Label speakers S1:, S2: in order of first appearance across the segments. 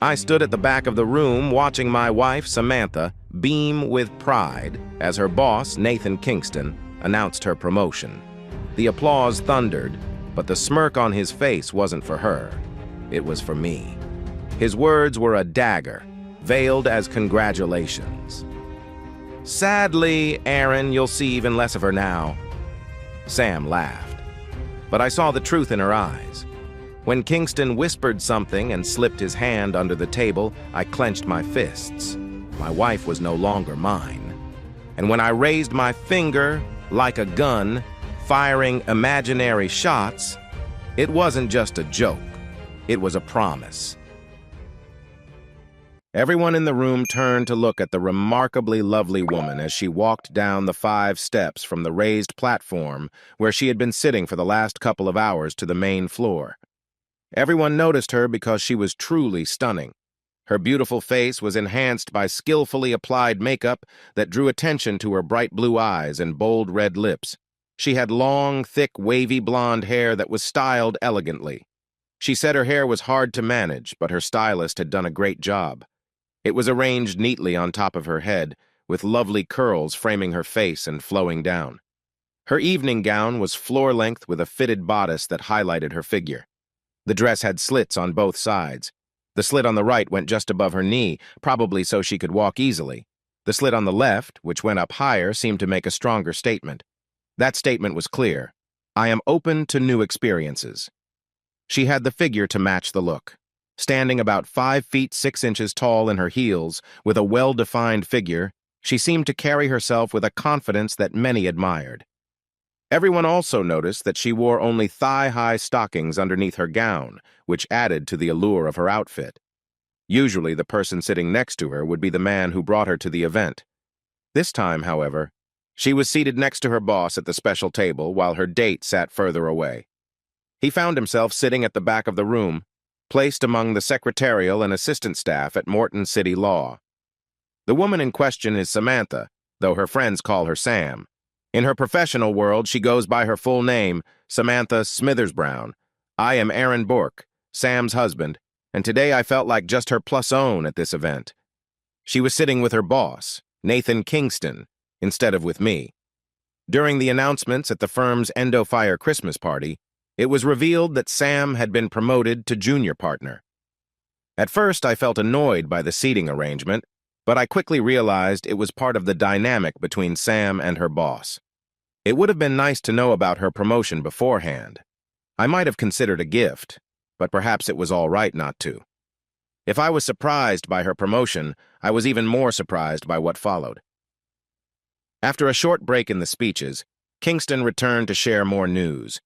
S1: I stood at the back of the room watching my wife, Samantha, beam with pride as her boss, Nathan Kingston, announced her promotion. The applause thundered, but the smirk on his face wasn't for her. It was for me. His words were a dagger, veiled as congratulations. "Sadly, Aaron, you'll see even less of her now." Sam laughed, but I saw the truth in her eyes. When Kingston whispered something and slipped his hand under the table, I clenched my fists. My wife was no longer mine. And when I raised my finger, like a gun, firing imaginary shots, it wasn't just a joke. It was a promise. Everyone in the room turned to look at the remarkably lovely woman as she walked down the 5 steps from the raised platform where she had been sitting for the last couple of hours to the main floor. Everyone noticed her because she was truly stunning. Her beautiful face was enhanced by skillfully applied makeup that drew attention to her bright blue eyes and bold red lips. She had long, thick, wavy blonde hair that was styled elegantly. She said her hair was hard to manage, but her stylist had done a great job. It was arranged neatly on top of her head, with lovely curls framing her face and flowing down. Her evening gown was floor-length with a fitted bodice that highlighted her figure. The dress had slits on both sides. The slit on the right went just above her knee, probably so she could walk easily. The slit on the left, which went up higher, seemed to make a stronger statement. That statement was clear. I am open to new experiences. She had the figure to match the look. Standing about 5 feet 6 inches tall in her heels, with a well-defined figure, she seemed to carry herself with a confidence that many admired. Everyone also noticed that she wore only thigh-high stockings underneath her gown, which added to the allure of her outfit. Usually, the person sitting next to her would be the man who brought her to the event. This time, however, she was seated next to her boss at the special table while her date sat further away. He found himself sitting at the back of the room, placed among the secretarial and assistant staff at Morton City Law. The woman in question is Samantha, though her friends call her Sam. In her professional world, she goes by her full name, Samantha Smithersbrown. I am Aaron Bork, Sam's husband, and today I felt like just her plus own at this event. She was sitting with her boss, Nathan Kingston, instead of with me. During the announcements at the firm's Endo-Fire Christmas party, it was revealed that Sam had been promoted to junior partner. At first, I felt annoyed by the seating arrangement, but I quickly realized it was part of the dynamic between Sam and her boss. It would have been nice to know about her promotion beforehand. I might have considered a gift, but perhaps it was all right not to. If I was surprised by her promotion, I was even more surprised by what followed. After a short break in the speeches, Kingston returned to share more news.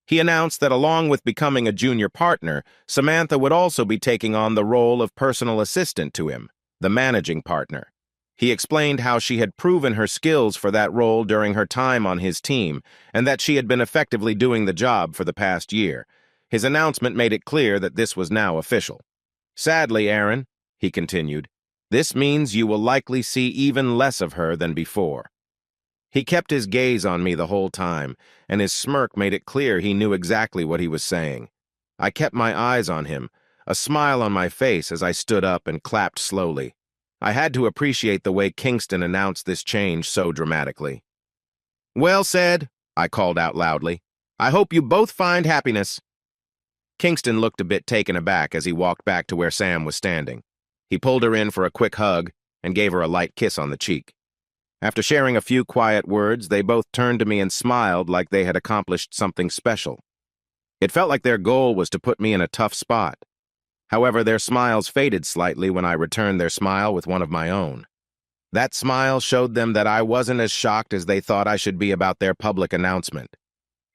S1: He announced that along with becoming a junior partner, Samantha would also be taking on the role of personal assistant to him, the managing partner. He explained how she had proven her skills for that role during her time on his team, and that she had been effectively doing the job for the past year. His announcement made it clear that this was now official. "Sadly, Aaron," he continued, "this means you will likely see even less of her than before." He kept his gaze on me the whole time, and his smirk made it clear he knew exactly what he was saying. I kept my eyes on him, a smile on my face as I stood up and clapped slowly. I had to appreciate the way Kingston announced this change so dramatically. "Well said," I called out loudly. "I hope you both find happiness." Kingston looked a bit taken aback as he walked back to where Sam was standing. He pulled her in for a quick hug and gave her a light kiss on the cheek. After sharing a few quiet words, they both turned to me and smiled like they had accomplished something special. It felt like their goal was to put me in a tough spot. However, their smiles faded slightly when I returned their smile with one of my own. That smile showed them that I wasn't as shocked as they thought I should be about their public announcement.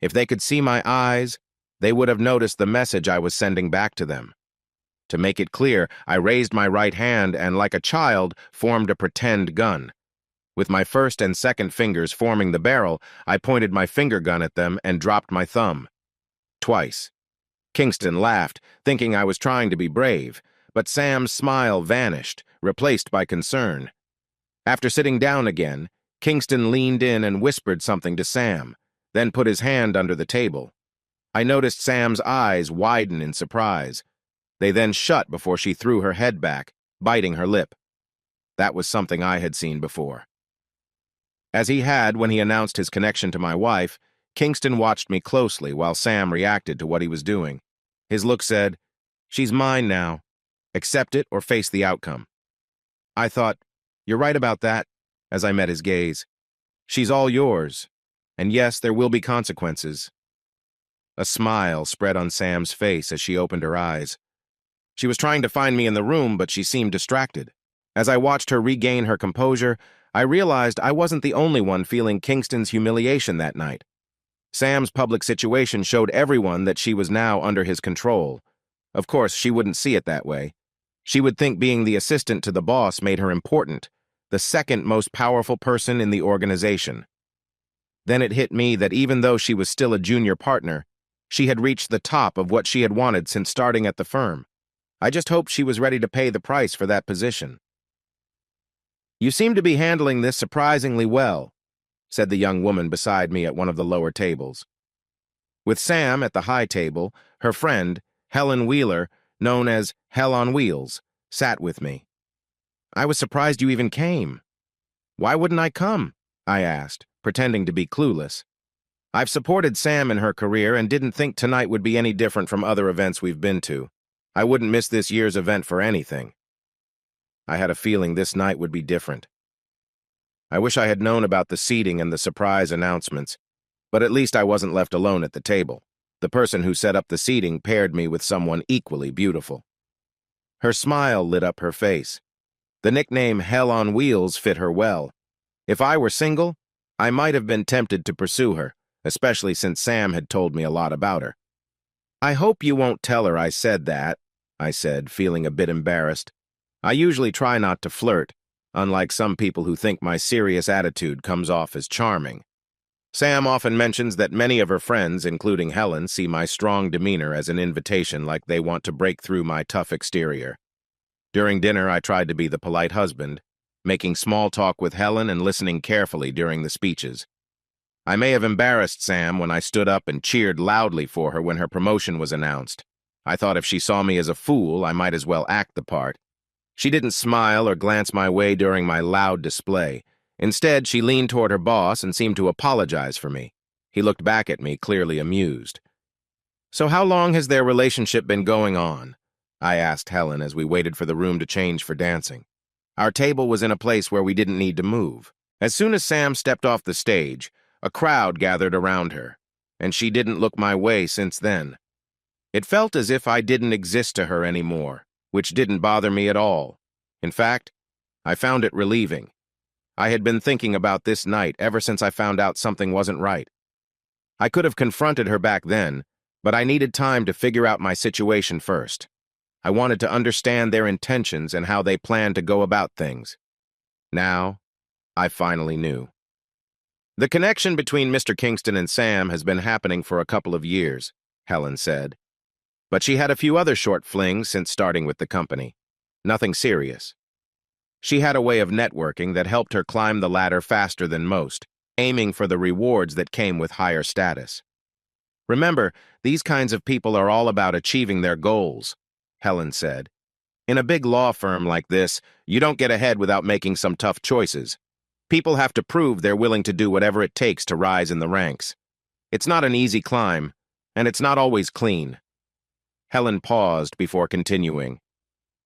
S1: If they could see my eyes, they would have noticed the message I was sending back to them. To make it clear, I raised my right hand and, like a child, formed a pretend gun. With my first and second fingers forming the barrel, I pointed my finger gun at them and dropped my thumb. Twice. Kingston laughed, thinking I was trying to be brave, but Sam's smile vanished, replaced by concern. After sitting down again, Kingston leaned in and whispered something to Sam, then put his hand under the table. I noticed Sam's eyes widen in surprise. They then shut before she threw her head back, biting her lip. That was something I had seen before. As he had when he announced his connection to my wife, Kingston watched me closely while Sam reacted to what he was doing. His look said, "She's mine now. Accept it or face the outcome." I thought, "You're right about that," as I met his gaze. "She's all yours. And yes, there will be consequences." A smile spread on Sam's face as she opened her eyes. She was trying to find me in the room, but she seemed distracted. As I watched her regain her composure, I realized I wasn't the only one feeling Kingston's humiliation that night. Sam's public situation showed everyone that she was now under his control. Of course, she wouldn't see it that way. She would think being the assistant to the boss made her important, the second most powerful person in the organization. Then it hit me that even though she was still a junior partner, she had reached the top of what she had wanted since starting at the firm. I just hoped she was ready to pay the price for that position. "You seem to be handling this surprisingly well," said the young woman beside me at one of the lower tables. With Sam at the high table, her friend, Helen Wheeler, known as Hell on Wheels, sat with me. "I was surprised you even came." "Why wouldn't I come?" I asked, pretending to be clueless. "I've supported Sam in her career and didn't think tonight would be any different from other events we've been to. I wouldn't miss this year's event for anything." I had a feeling this night would be different. I wish I had known about the seating and the surprise announcements, but at least I wasn't left alone at the table. The person who set up the seating paired me with someone equally beautiful. Her smile lit up her face. The nickname Hell on Wheels fit her well. If I were single, I might have been tempted to pursue her, especially since Sam had told me a lot about her. "I hope you won't tell her I said that," I said, feeling a bit embarrassed. I usually try not to flirt, unlike some people who think my serious attitude comes off as charming. Sam often mentions that many of her friends, including Helen, see my strong demeanor as an invitation, like they want to break through my tough exterior. During dinner, I tried to be the polite husband, making small talk with Helen and listening carefully during the speeches. I may have embarrassed Sam when I stood up and cheered loudly for her when her promotion was announced. I thought if she saw me as a fool, I might as well act the part. She didn't smile or glance my way during my loud display. Instead, she leaned toward her boss and seemed to apologize for me. He looked back at me, clearly amused. "So how long has their relationship been going on?" I asked Helen as we waited for the room to change for dancing. Our table was in a place where we didn't need to move. As soon as Sam stepped off the stage, a crowd gathered around her, and she didn't look my way since then. It felt as if I didn't exist to her anymore, which didn't bother me at all. In fact, I found it relieving. I had been thinking about this night ever since I found out something wasn't right. I could have confronted her back then, but I needed time to figure out my situation first. I wanted to understand their intentions and how they planned to go about things. Now, I finally knew. "The connection between Mr. Kingston and Sam has been happening for a couple of years," Helen said. "But she had a few other short flings since starting with the company. Nothing serious. She had a way of networking that helped her climb the ladder faster than most, aiming for the rewards that came with higher status. Remember, these kinds of people are all about achieving their goals," Helen said. "In a big law firm like this, you don't get ahead without making some tough choices. People have to prove they're willing to do whatever it takes to rise in the ranks. It's not an easy climb, and it's not always clean." Helen paused before continuing.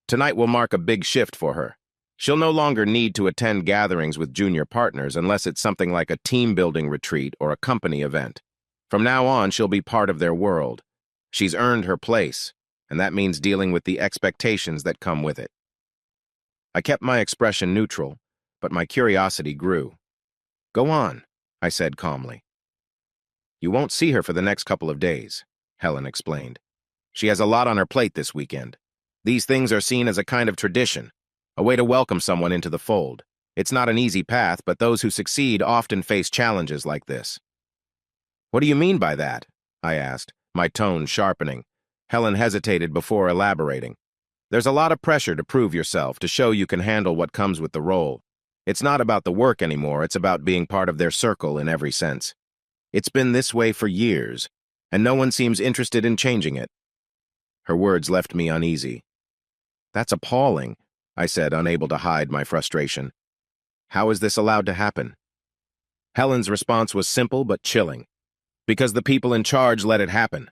S1: "Tonight will mark a big shift for her. She'll no longer need to attend gatherings with junior partners unless it's something like a team-building retreat or a company event. From now on, she'll be part of their world. She's earned her place, and that means dealing with the expectations that come with it." I kept my expression neutral, but my curiosity grew. "Go on," I said calmly. "You won't see her for the next couple of days," Helen explained. "She has a lot on her plate this weekend. These things are seen as a kind of tradition, a way to welcome someone into the fold. It's not an easy path, but those who succeed often face challenges like this." "What do you mean by that?" I asked, my tone sharpening. Helen hesitated before elaborating. "There's a lot of pressure to prove yourself, to show you can handle what comes with the role. It's not about the work anymore, it's about being part of their circle in every sense. It's been this way for years, and no one seems interested in changing it." Her words left me uneasy. That's appalling, I said, unable to hide my frustration. How is this allowed to happen? Helen's response was simple but chilling. Because the people in charge let it happen.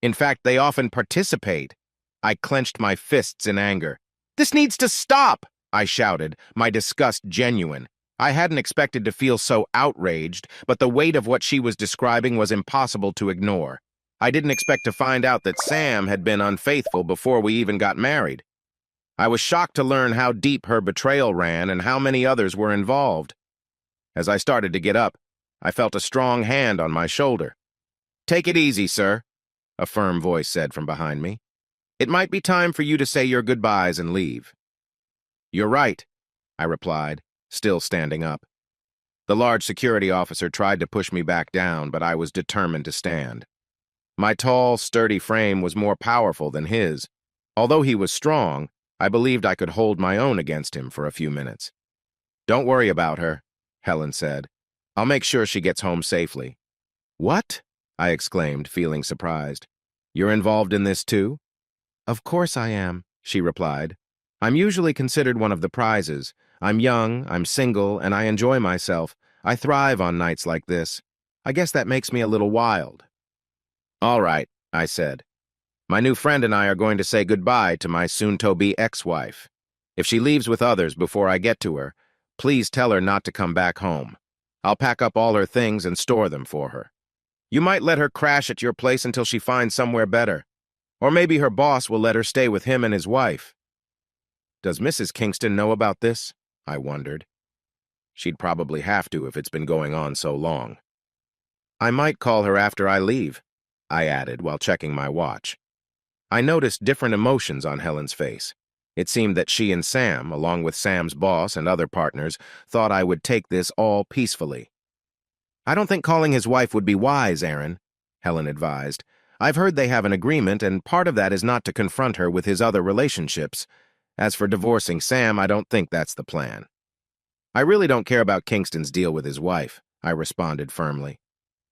S1: In fact, they often participate. I clenched my fists in anger. This needs to stop, I shouted, my disgust genuine. I hadn't expected to feel so outraged, but the weight of what she was describing was impossible to ignore. I didn't expect to find out that Sam had been unfaithful before we even got married. I was shocked to learn how deep her betrayal ran and how many others were involved. As I started to get up, I felt a strong hand on my shoulder. Take it easy, sir, a firm voice said from behind me. It might be time for you to say your goodbyes and leave. You're right, I replied, still standing up. The large security officer tried to push me back down, but I was determined to stand. My tall, sturdy frame was more powerful than his. Although he was strong, I believed I could hold my own against him for a few minutes. Don't worry about her, Helen said. I'll make sure she gets home safely. What? I exclaimed, feeling surprised. You're involved in this too? Of course I am, she replied. I'm usually considered one of the prizes. I'm young, I'm single, and I enjoy myself. I thrive on nights like this. I guess that makes me a little wild. All right, I said. My new friend and I are going to say goodbye to my soon-to-be ex-wife. If she leaves with others before I get to her, please tell her not to come back home. I'll pack up all her things and store them for her. You might let her crash at your place until she finds somewhere better. Or maybe her boss will let her stay with him and his wife. Does Mrs. Kingston know about this? I wondered. She'd probably have to if it's been going on so long. I might call her after I leave, I added while checking my watch. I noticed different emotions on Helen's face. It seemed that she and Sam, along with Sam's boss and other partners, thought I would take this all peacefully. I don't think calling his wife would be wise, Aaron, Helen advised. I've heard they have an agreement, and part of that is not to confront her with his other relationships. As for divorcing Sam, I don't think that's the plan. I really don't care about Kingston's deal with his wife, I responded firmly.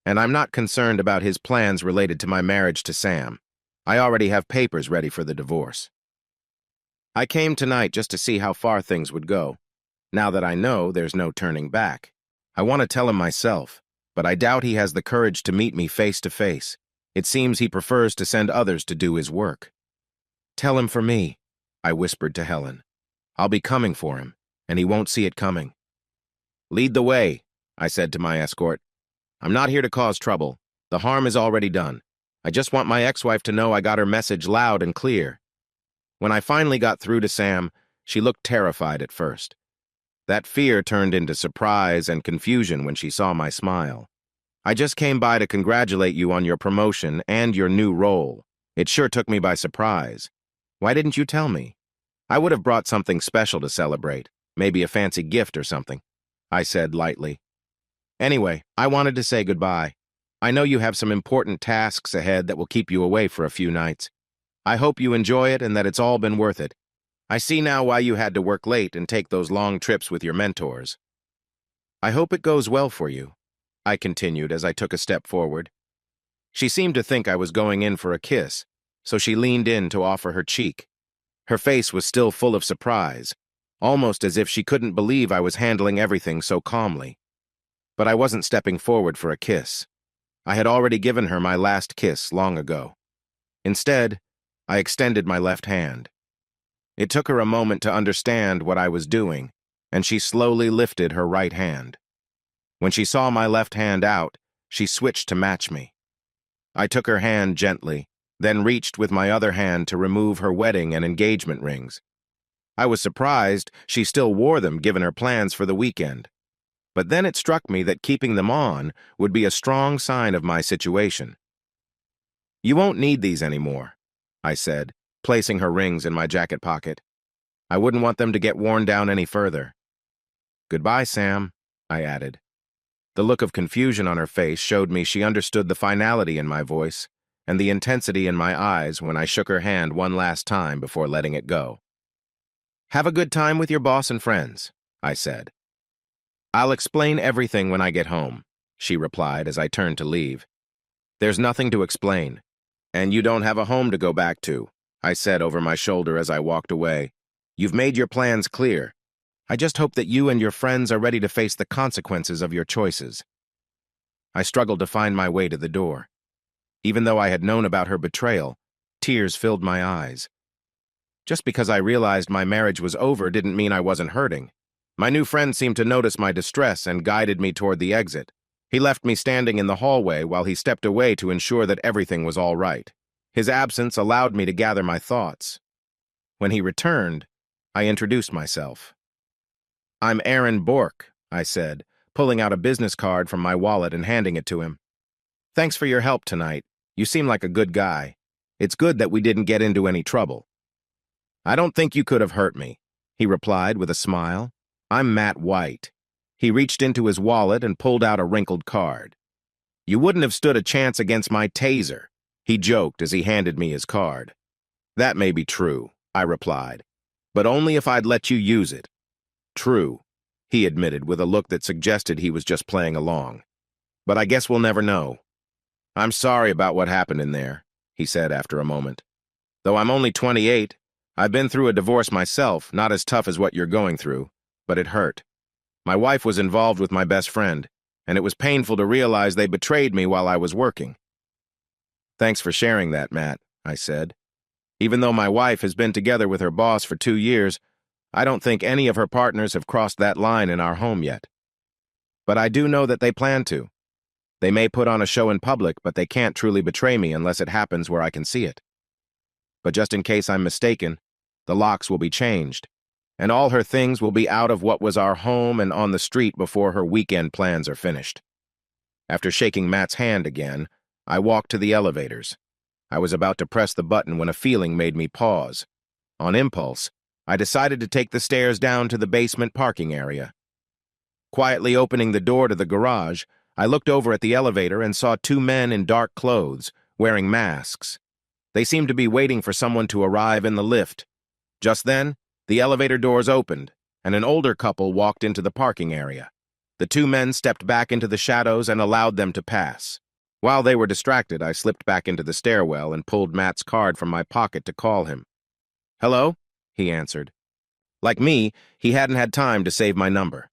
S1: And I'm not concerned about his plans related to my marriage to Sam. I already have papers ready for the divorce. I came tonight just to see how far things would go. Now that I know there's no turning back. I want to tell him myself, but I doubt he has the courage to meet me face to face. It seems he prefers to send others to do his work. Tell him for me, I whispered to Helen. I'll be coming for him, and he won't see it coming. Lead the way, I said to my escort. I'm not here to cause trouble. The harm is already done. I just want my ex-wife to know I got her message loud and clear. When I finally got through to Sam, she looked terrified at first. That fear turned into surprise and confusion when she saw my smile. I just came by to congratulate you on your promotion and your new role. It sure took me by surprise. Why didn't you tell me? I would have brought something special to celebrate, maybe a fancy gift or something, I said lightly. Anyway, I wanted to say goodbye. I know you have some important tasks ahead that will keep you away for a few nights. I hope you enjoy it and that it's all been worth it. I see now why you had to work late and take those long trips with your mentors. I hope it goes well for you, I continued as I took a step forward. She seemed to think I was going in for a kiss, so she leaned in to offer her cheek. Her face was still full of surprise, almost as if she couldn't believe I was handling everything so calmly. But I wasn't stepping forward for a kiss. I had already given her my last kiss long ago. Instead, I extended my left hand. It took her a moment to understand what I was doing, and she slowly lifted her right hand. When she saw my left hand out, she switched to match me. I took her hand gently, then reached with my other hand to remove her wedding and engagement rings. I was surprised she still wore them given her plans for the weekend. But then it struck me that keeping them on would be a strong sign of my situation. You won't need these anymore, I said, placing her rings in my jacket pocket. I wouldn't want them to get worn down any further. Goodbye, Sam, I added. The look of confusion on her face showed me she understood the finality in my voice and the intensity in my eyes when I shook her hand one last time before letting it go. Have a good time with your boss and friends, I said. I'll explain everything when I get home, she replied as I turned to leave. There's nothing to explain, and you don't have a home to go back to, I said over my shoulder as I walked away. You've made your plans clear. I just hope that you and your friends are ready to face the consequences of your choices. I struggled to find my way to the door. Even though I had known about her betrayal, tears filled my eyes. Just because I realized my marriage was over didn't mean I wasn't hurting. My new friend seemed to notice my distress and guided me toward the exit. He left me standing in the hallway while he stepped away to ensure that everything was all right. His absence allowed me to gather my thoughts. When he returned, I introduced myself. I'm Aaron Bork, I said, pulling out a business card from my wallet and handing it to him. Thanks for your help tonight. You seem like a good guy. It's good that we didn't get into any trouble. I don't think you could have hurt me, he replied with a smile. I'm Matt White. He reached into his wallet and pulled out a wrinkled card. You wouldn't have stood a chance against my taser, he joked as he handed me his card. That may be true, I replied, but only if I'd let you use it. True, he admitted with a look that suggested he was just playing along. But I guess we'll never know. I'm sorry about what happened in there, he said after a moment. Though I'm only 28, I've been through a divorce myself, not as tough as what you're going through, but it hurt. My wife was involved with my best friend, and it was painful to realize they betrayed me while I was working. Thanks for sharing that, Matt, I said. Even though my wife has been together with her boss for 2 years, I don't think any of her partners have crossed that line in our home yet. But I do know that they plan to. They may put on a show in public, but they can't truly betray me unless it happens where I can see it. But just in case I'm mistaken, the locks will be changed, and all her things will be out of what was our home and on the street before her weekend plans are finished. After shaking Matt's hand again, I walked to the elevators. I was about to press the button when a feeling made me pause. On impulse, I decided to take the stairs down to the basement parking area. Quietly opening the door to the garage, I looked over at the elevator and saw 2 men in dark clothes, wearing masks. They seemed to be waiting for someone to arrive in the lift. Just then, the elevator doors opened, and an older couple walked into the parking area. The 2 men stepped back into the shadows and allowed them to pass. While they were distracted, I slipped back into the stairwell and pulled Matt's card from my pocket to call him. Hello? He answered. Like me, he hadn't had time to save my number.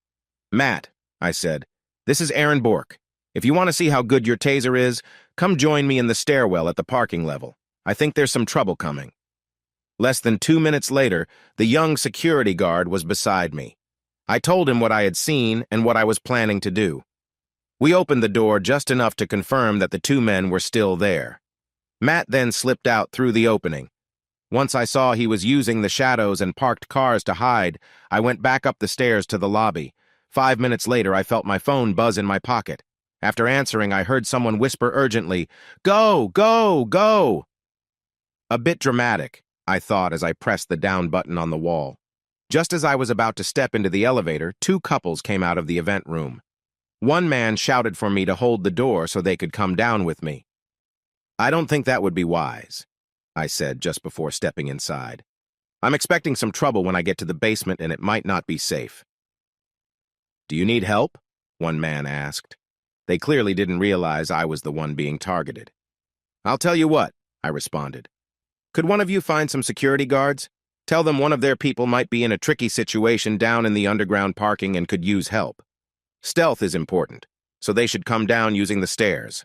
S1: Matt, I said, this is Aaron Bork. If you want to see how good your taser is, come join me in the stairwell at the parking level. I think there's some trouble coming. Less than 2 minutes later, the young security guard was beside me. I told him what I had seen and what I was planning to do. We opened the door just enough to confirm that the 2 men were still there. Matt then slipped out through the opening. Once I saw he was using the shadows and parked cars to hide, I went back up the stairs to the lobby. 5 minutes later, I felt my phone buzz in my pocket. After answering, I heard someone whisper urgently, "Go, go, go!" A bit dramatic, I thought as I pressed the down button on the wall. Just as I was about to step into the elevator, 2 couples came out of the event room. One man shouted for me to hold the door so they could come down with me. I don't think that would be wise, I said just before stepping inside. I'm expecting some trouble when I get to the basement and it might not be safe. Do you need help? One man asked. They clearly didn't realize I was the one being targeted. I'll tell you what, I responded. Could one of you find some security guards? Tell them one of their people might be in a tricky situation down in the underground parking and could use help. Stealth is important, so they should come down using the stairs.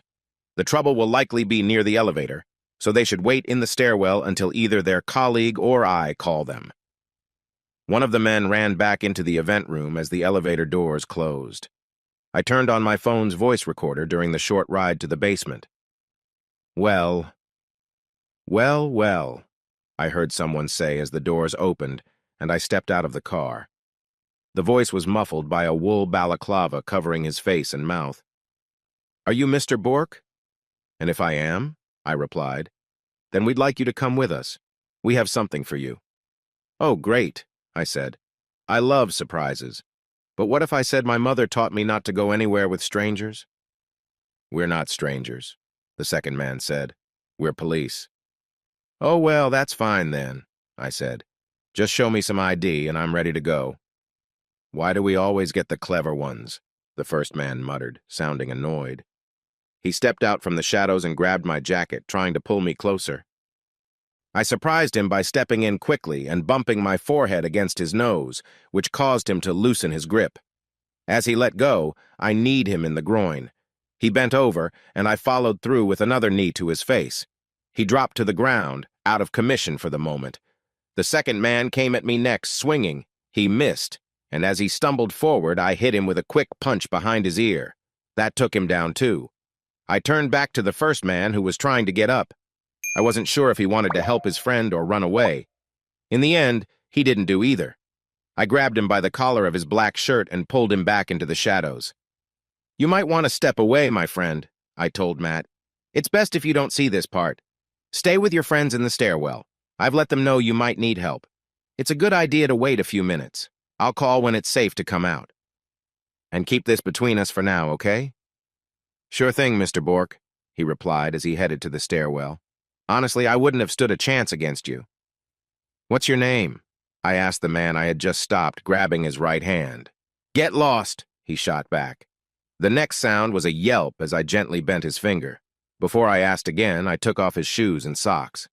S1: The trouble will likely be near the elevator, so they should wait in the stairwell until either their colleague or I call them. One of the men ran back into the event room as the elevator doors closed. I turned on my phone's voice recorder during the short ride to the basement. Well, I heard someone say as the doors opened and I stepped out of the car. The voice was muffled by a wool balaclava covering his face and mouth. Are you Mr. Bork? And if I am, I replied, then we'd like you to come with us. We have something for you. Oh, great, I said. I love surprises. But what if I said my mother taught me not to go anywhere with strangers? We're not strangers, the second man said. We're police. Oh, well, that's fine then, I said. Just show me some ID and I'm ready to go. Why do we always get the clever ones? The first man muttered, sounding annoyed. He stepped out from the shadows and grabbed my jacket, trying to pull me closer. I surprised him by stepping in quickly and bumping my forehead against his nose, which caused him to loosen his grip. As he let go, I kneed him in the groin. He bent over, and I followed through with another knee to his face. He dropped to the ground, out of commission for the moment. The second man came at me next, swinging. He missed, and as he stumbled forward, I hit him with a quick punch behind his ear. That took him down too. I turned back to the first man, who was trying to get up. I wasn't sure if he wanted to help his friend or run away. In the end, he didn't do either. I grabbed him by the collar of his black shirt and pulled him back into the shadows. "You might want to step away, my friend," I told Matt. "It's best if you don't see this part. Stay with your friends in the stairwell. I've let them know you might need help. It's a good idea to wait a few minutes. I'll call when it's safe to come out. And keep this between us for now, okay?" "Sure thing, Mr. Bork," he replied as he headed to the stairwell. "Honestly, I wouldn't have stood a chance against you." "What's your name?" I asked the man I had just stopped, grabbing his right hand. "Get lost," he shot back. The next sound was a yelp as I gently bent his finger. Before I asked again, I took off his shoes and socks.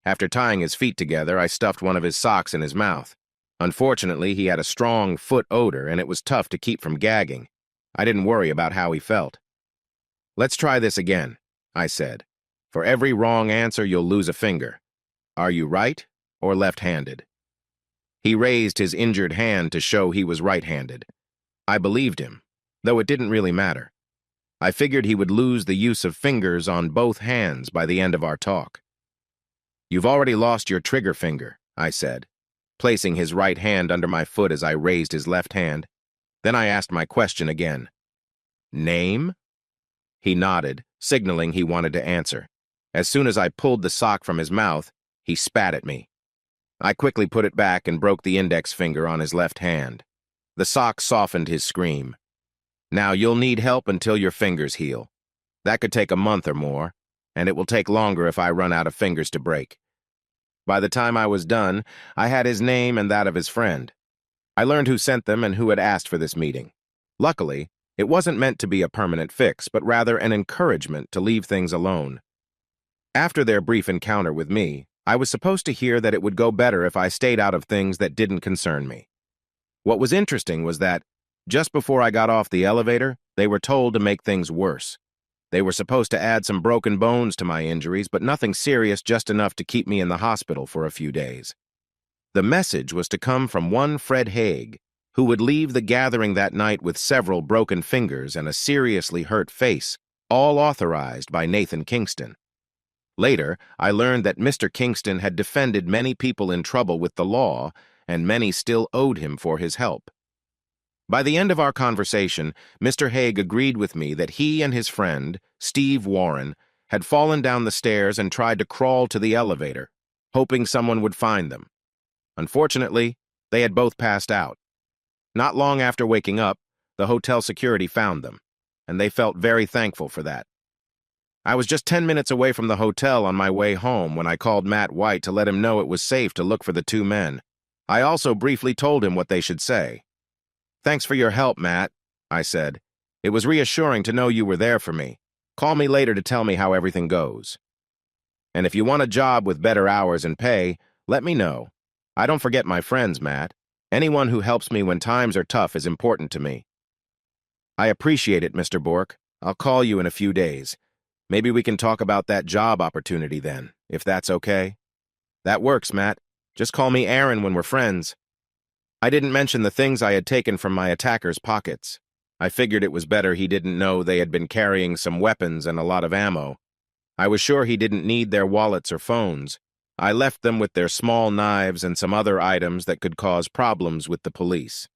S1: After tying his feet together, I stuffed one of his socks in his mouth. Unfortunately, he had a strong foot odor, and it was tough to keep from gagging. I didn't worry about how he felt. "Let's try this again," I said. "For every wrong answer, you'll lose a finger. Are you right or left-handed?" He raised his injured hand to show he was right-handed. I believed him, though it didn't really matter. I figured he would lose the use of fingers on both hands by the end of our talk. "You've already lost your trigger finger," I said, placing his right hand under my foot as I raised his left hand. Then I asked my question again. "Name?" He nodded, signaling he wanted to answer. As soon as I pulled the sock from his mouth, he spat at me. I quickly put it back and broke the index finger on his left hand. The sock softened his scream. "Now you'll need help until your fingers heal. That could take a month or more, and it will take longer if I run out of fingers to break." By the time I was done, I had his name and that of his friend. I learned who sent them and who had asked for this meeting. Luckily, it wasn't meant to be a permanent fix, but rather an encouragement to leave things alone. After their brief encounter with me, I was supposed to hear that it would go better if I stayed out of things that didn't concern me. What was interesting was that, just before I got off the elevator, they were told to make things worse. They were supposed to add some broken bones to my injuries, but nothing serious, just enough to keep me in the hospital for a few days. The message was to come from one Fred Haig, who would leave the gathering that night with several broken fingers and a seriously hurt face, all authorized by Nathan Kingston. Later, I learned that Mr. Kingston had defended many people in trouble with the law, and many still owed him for his help. By the end of our conversation, Mr. Haig agreed with me that he and his friend, Steve Warren, had fallen down the stairs and tried to crawl to the elevator, hoping someone would find them. Unfortunately, they had both passed out. Not long after waking up, the hotel security found them, and they felt very thankful for that. I was just 10 minutes away from the hotel on my way home when I called Matt White to let him know it was safe to look for the two men. I also briefly told him what they should say. "Thanks for your help, Matt," I said. "It was reassuring to know you were there for me. Call me later to tell me how everything goes. And if you want a job with better hours and pay, let me know. I don't forget my friends, Matt. Anyone who helps me when times are tough is important to me." "I appreciate it, Mr. Bork. I'll call you in a few days. Maybe we can talk about that job opportunity then, if that's okay." "That works, Matt. Just call me Aaron when we're friends." I didn't mention the things I had taken from my attacker's pockets. I figured it was better he didn't know they had been carrying some weapons and a lot of ammo. I was sure he didn't need their wallets or phones. I left them with their small knives and some other items that could cause problems with the police.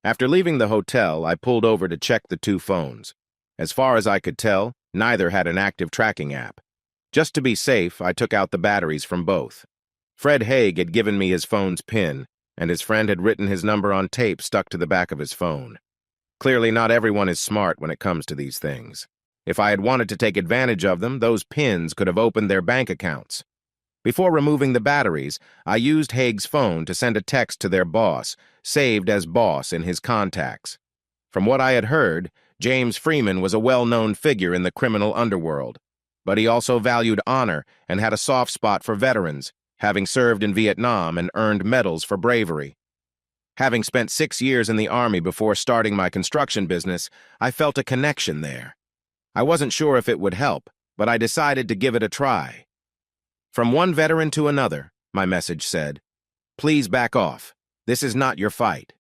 S1: After leaving the hotel, I pulled over to check the two phones. As far as I could tell, neither had an active tracking app. Just to be safe, I took out the batteries from both. Fred Haig had given me his phone's PIN, and his friend had written his number on tape stuck to the back of his phone. Clearly, not everyone is smart when it comes to these things. If I had wanted to take advantage of them, those pins could have opened their bank accounts. Before removing the batteries, I used Haig's phone to send a text to their boss, saved as boss in his contacts. From what I had heard, James Freeman was a well-known figure in the criminal underworld, but he also valued honor and had a soft spot for veterans, having served in Vietnam and earned medals for bravery. Having spent 6 years in the Army before starting my construction business, I felt a connection there. I wasn't sure if it would help, but I decided to give it a try. From one veteran to another, my message said, "Please back off. This is not your fight."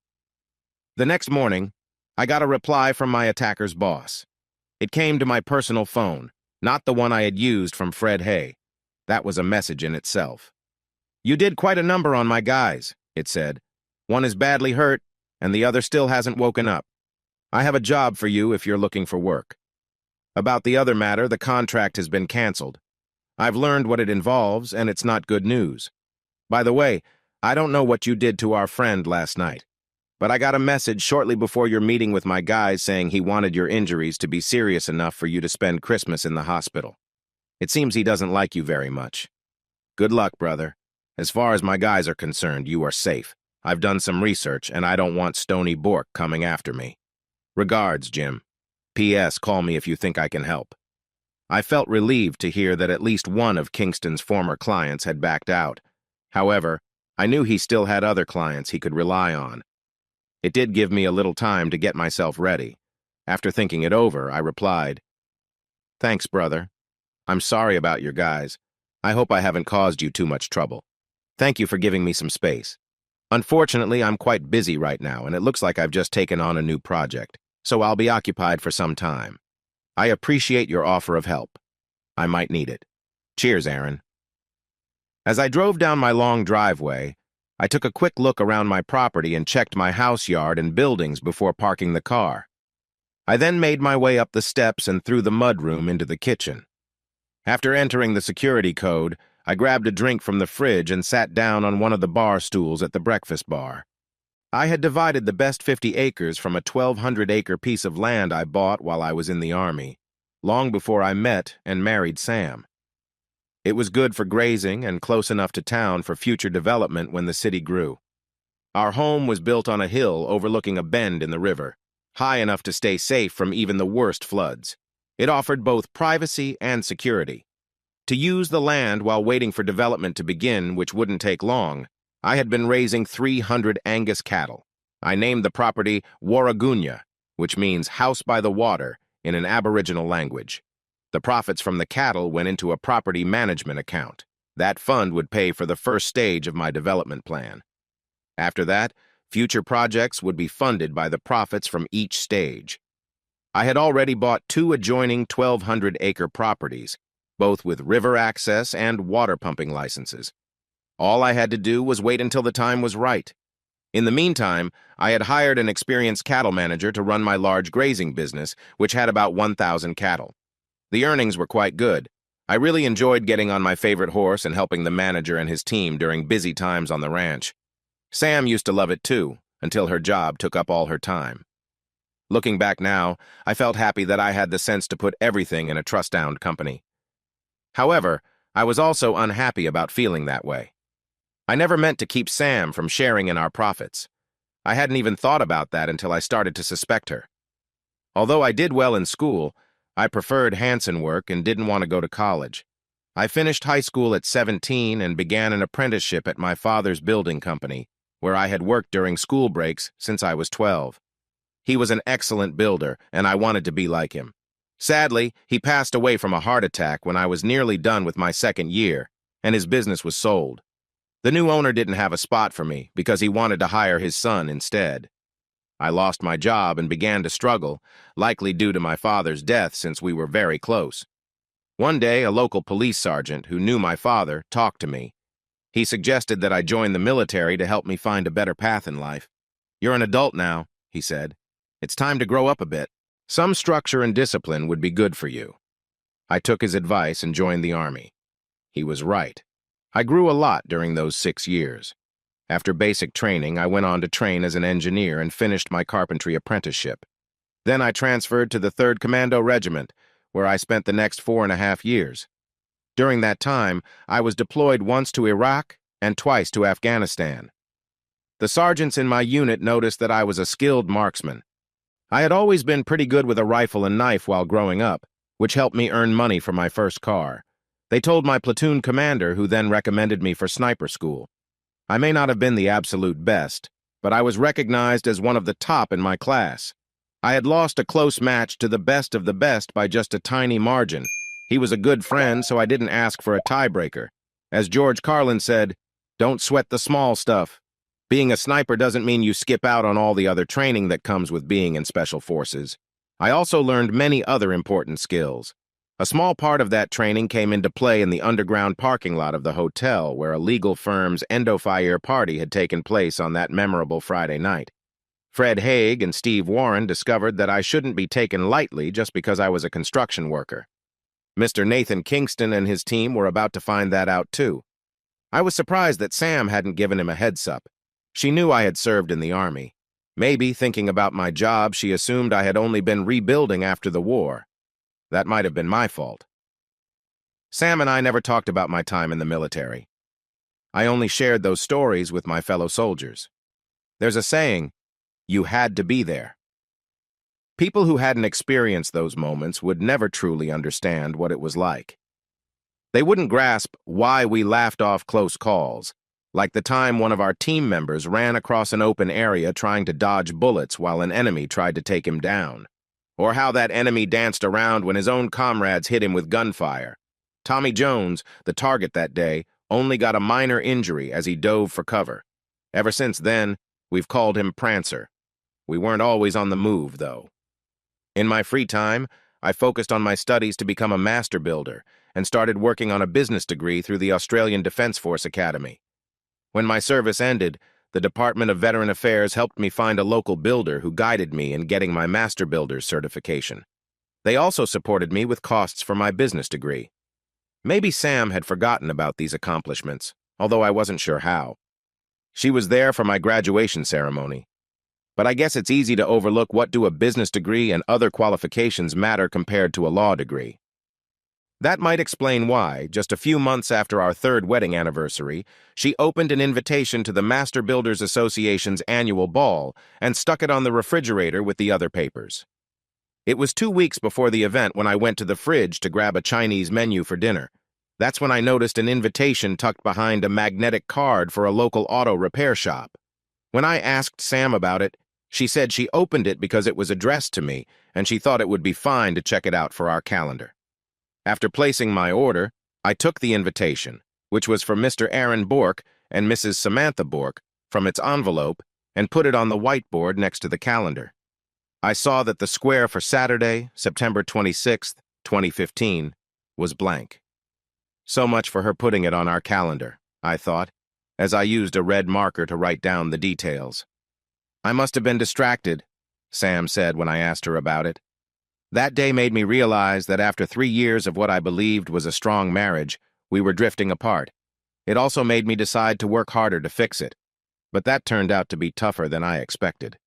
S1: The next morning, I got a reply from my attacker's boss. It came to my personal phone, not the one I had used from Fred Hay. That was a message in itself. "You did quite a number on my guys," it said. "One is badly hurt, and the other still hasn't woken up. I have a job for you if you're looking for work. About the other matter, the contract has been canceled. I've learned what it involves, and it's not good news. By the way, I don't know what you did to our friend last night, but I got a message shortly before your meeting with my guys saying he wanted your injuries to be serious enough for you to spend Christmas in the hospital. It seems he doesn't like you very much. Good luck, brother. As far as my guys are concerned, you are safe. I've done some research, and I don't want Stony Bork coming after me. Regards, Jim. P.S. Call me if you think I can help." I felt relieved to hear that at least one of Kingston's former clients had backed out. However, I knew he still had other clients he could rely on. It did give me a little time to get myself ready. After thinking it over, I replied, "Thanks, brother. I'm sorry about your guys. I hope I haven't caused you too much trouble. Thank you for giving me some space. Unfortunately, I'm quite busy right now, and it looks like I've just taken on a new project, so I'll be occupied for some time. I appreciate your offer of help. I might need it. Cheers, Aaron." As I drove down my long driveway, I took a quick look around my property and checked my house yard and buildings before parking the car. I then made my way up the steps and through the mudroom into the kitchen. After entering the security code, I grabbed a drink from the fridge and sat down on one of the bar stools at the breakfast bar. I had divided the best 50 acres from a 1,200-acre piece of land I bought while I was in the Army, long before I met and married Sam. It was good for grazing and close enough to town for future development when the city grew. Our home was built on a hill overlooking a bend in the river, high enough to stay safe from even the worst floods. It offered both privacy and security. To use the land while waiting for development to begin, which wouldn't take long, I had been raising 300 Angus cattle. I named the property Warragunya, which means house by the water in an Aboriginal language. The profits from the cattle went into a property management account. That fund would pay for the first stage of my development plan. After that, future projects would be funded by the profits from each stage. I had already bought 2 adjoining 1,200-acre properties, both with river access and water pumping licenses. All I had to do was wait until the time was right. In the meantime, I had hired an experienced cattle manager to run my large grazing business, which had about 1,000 cattle. The earnings were quite good. I really enjoyed getting on my favorite horse and helping the manager and his team during busy times on the ranch. Sam used to love it too, until her job took up all her time. Looking back now, I felt happy that I had the sense to put everything in a trust-owned company. However, I was also unhappy about feeling that way. I never meant to keep Sam from sharing in our profits. I hadn't even thought about that until I started to suspect her. Although I did well in school, I preferred Hanson work and didn't want to go to college. I finished high school at 17 and began an apprenticeship at my father's building company, where I had worked during school breaks since I was 12. He was an excellent builder, and I wanted to be like him. Sadly, he passed away from a heart attack when I was nearly done with my second year, and his business was sold. The new owner didn't have a spot for me because he wanted to hire his son instead. I lost my job and began to struggle, likely due to my father's death since we were very close. One day, a local police sergeant who knew my father talked to me. He suggested that I join the military to help me find a better path in life. "You're an adult now," he said. "It's time to grow up a bit. Some structure and discipline would be good for you." I took his advice and joined the Army. He was right. I grew a lot during those 6 years. After basic training, I went on to train as an engineer and finished my carpentry apprenticeship. Then I transferred to the 3rd Commando Regiment, where I spent the next 4.5 years. During that time, I was deployed once to Iraq and twice to Afghanistan. The sergeants in my unit noticed that I was a skilled marksman. I had always been pretty good with a rifle and knife while growing up, which helped me earn money for my first car. They told my platoon commander, who then recommended me for sniper school. I may not have been the absolute best, but I was recognized as one of the top in my class. I had lost a close match to the best of the best by just a tiny margin. He was a good friend, so I didn't ask for a tiebreaker. As George Carlin said, "Don't sweat the small stuff." Being a sniper doesn't mean you skip out on all the other training that comes with being in Special Forces. I also learned many other important skills. A small part of that training came into play in the underground parking lot of the hotel where a legal firm's end-of-fire party had taken place on that memorable Friday night. Fred Haig and Steve Warren discovered that I shouldn't be taken lightly just because I was a construction worker. Mr. Nathan Kingston and his team were about to find that out too. I was surprised that Sam hadn't given him a heads-up. She knew I had served in the Army. Maybe, thinking about my job, she assumed I had only been rebuilding after the war. That might have been my fault. Sam and I never talked about my time in the military. I only shared those stories with my fellow soldiers. There's a saying, "You had to be there." People who hadn't experienced those moments would never truly understand what it was like. They wouldn't grasp why we laughed off close calls, like the time one of our team members ran across an open area trying to dodge bullets while an enemy tried to take him down, or how that enemy danced around when his own comrades hit him with gunfire. Tommy Jones, the target that day, only got a minor injury as he dove for cover. Ever since then, we've called him Prancer. We weren't always on the move, though. In my free time, I focused on my studies to become a master builder and started working on a business degree through the Australian Defence Force Academy. When my service ended, the Department of Veteran Affairs helped me find a local builder who guided me in getting my Master Builder's certification. They also supported me with costs for my business degree. Maybe Sam had forgotten about these accomplishments, although I wasn't sure how. She was there for my graduation ceremony. But I guess it's easy to overlook what do a business degree and other qualifications matter compared to a law degree. That might explain why, just a few months after our third wedding anniversary, she opened an invitation to the Master Builders Association's annual ball and stuck it on the refrigerator with the other papers. It was 2 weeks before the event when I went to the fridge to grab a Chinese menu for dinner. That's when I noticed an invitation tucked behind a magnetic card for a local auto repair shop. When I asked Sam about it, she said she opened it because it was addressed to me and she thought it would be fine to check it out for our calendar. After placing my order, I took the invitation, which was for Mr. Aaron Bork and Mrs. Samantha Bork, from its envelope and put it on the whiteboard next to the calendar. I saw that the square for Saturday, September 26th, 2015, was blank. So much for her putting it on our calendar, I thought, as I used a red marker to write down the details. I must have been distracted, Sam said when I asked her about it. That day made me realize that after 3 years of what I believed was a strong marriage, we were drifting apart. It also made me decide to work harder to fix it, but that turned out to be tougher than I expected.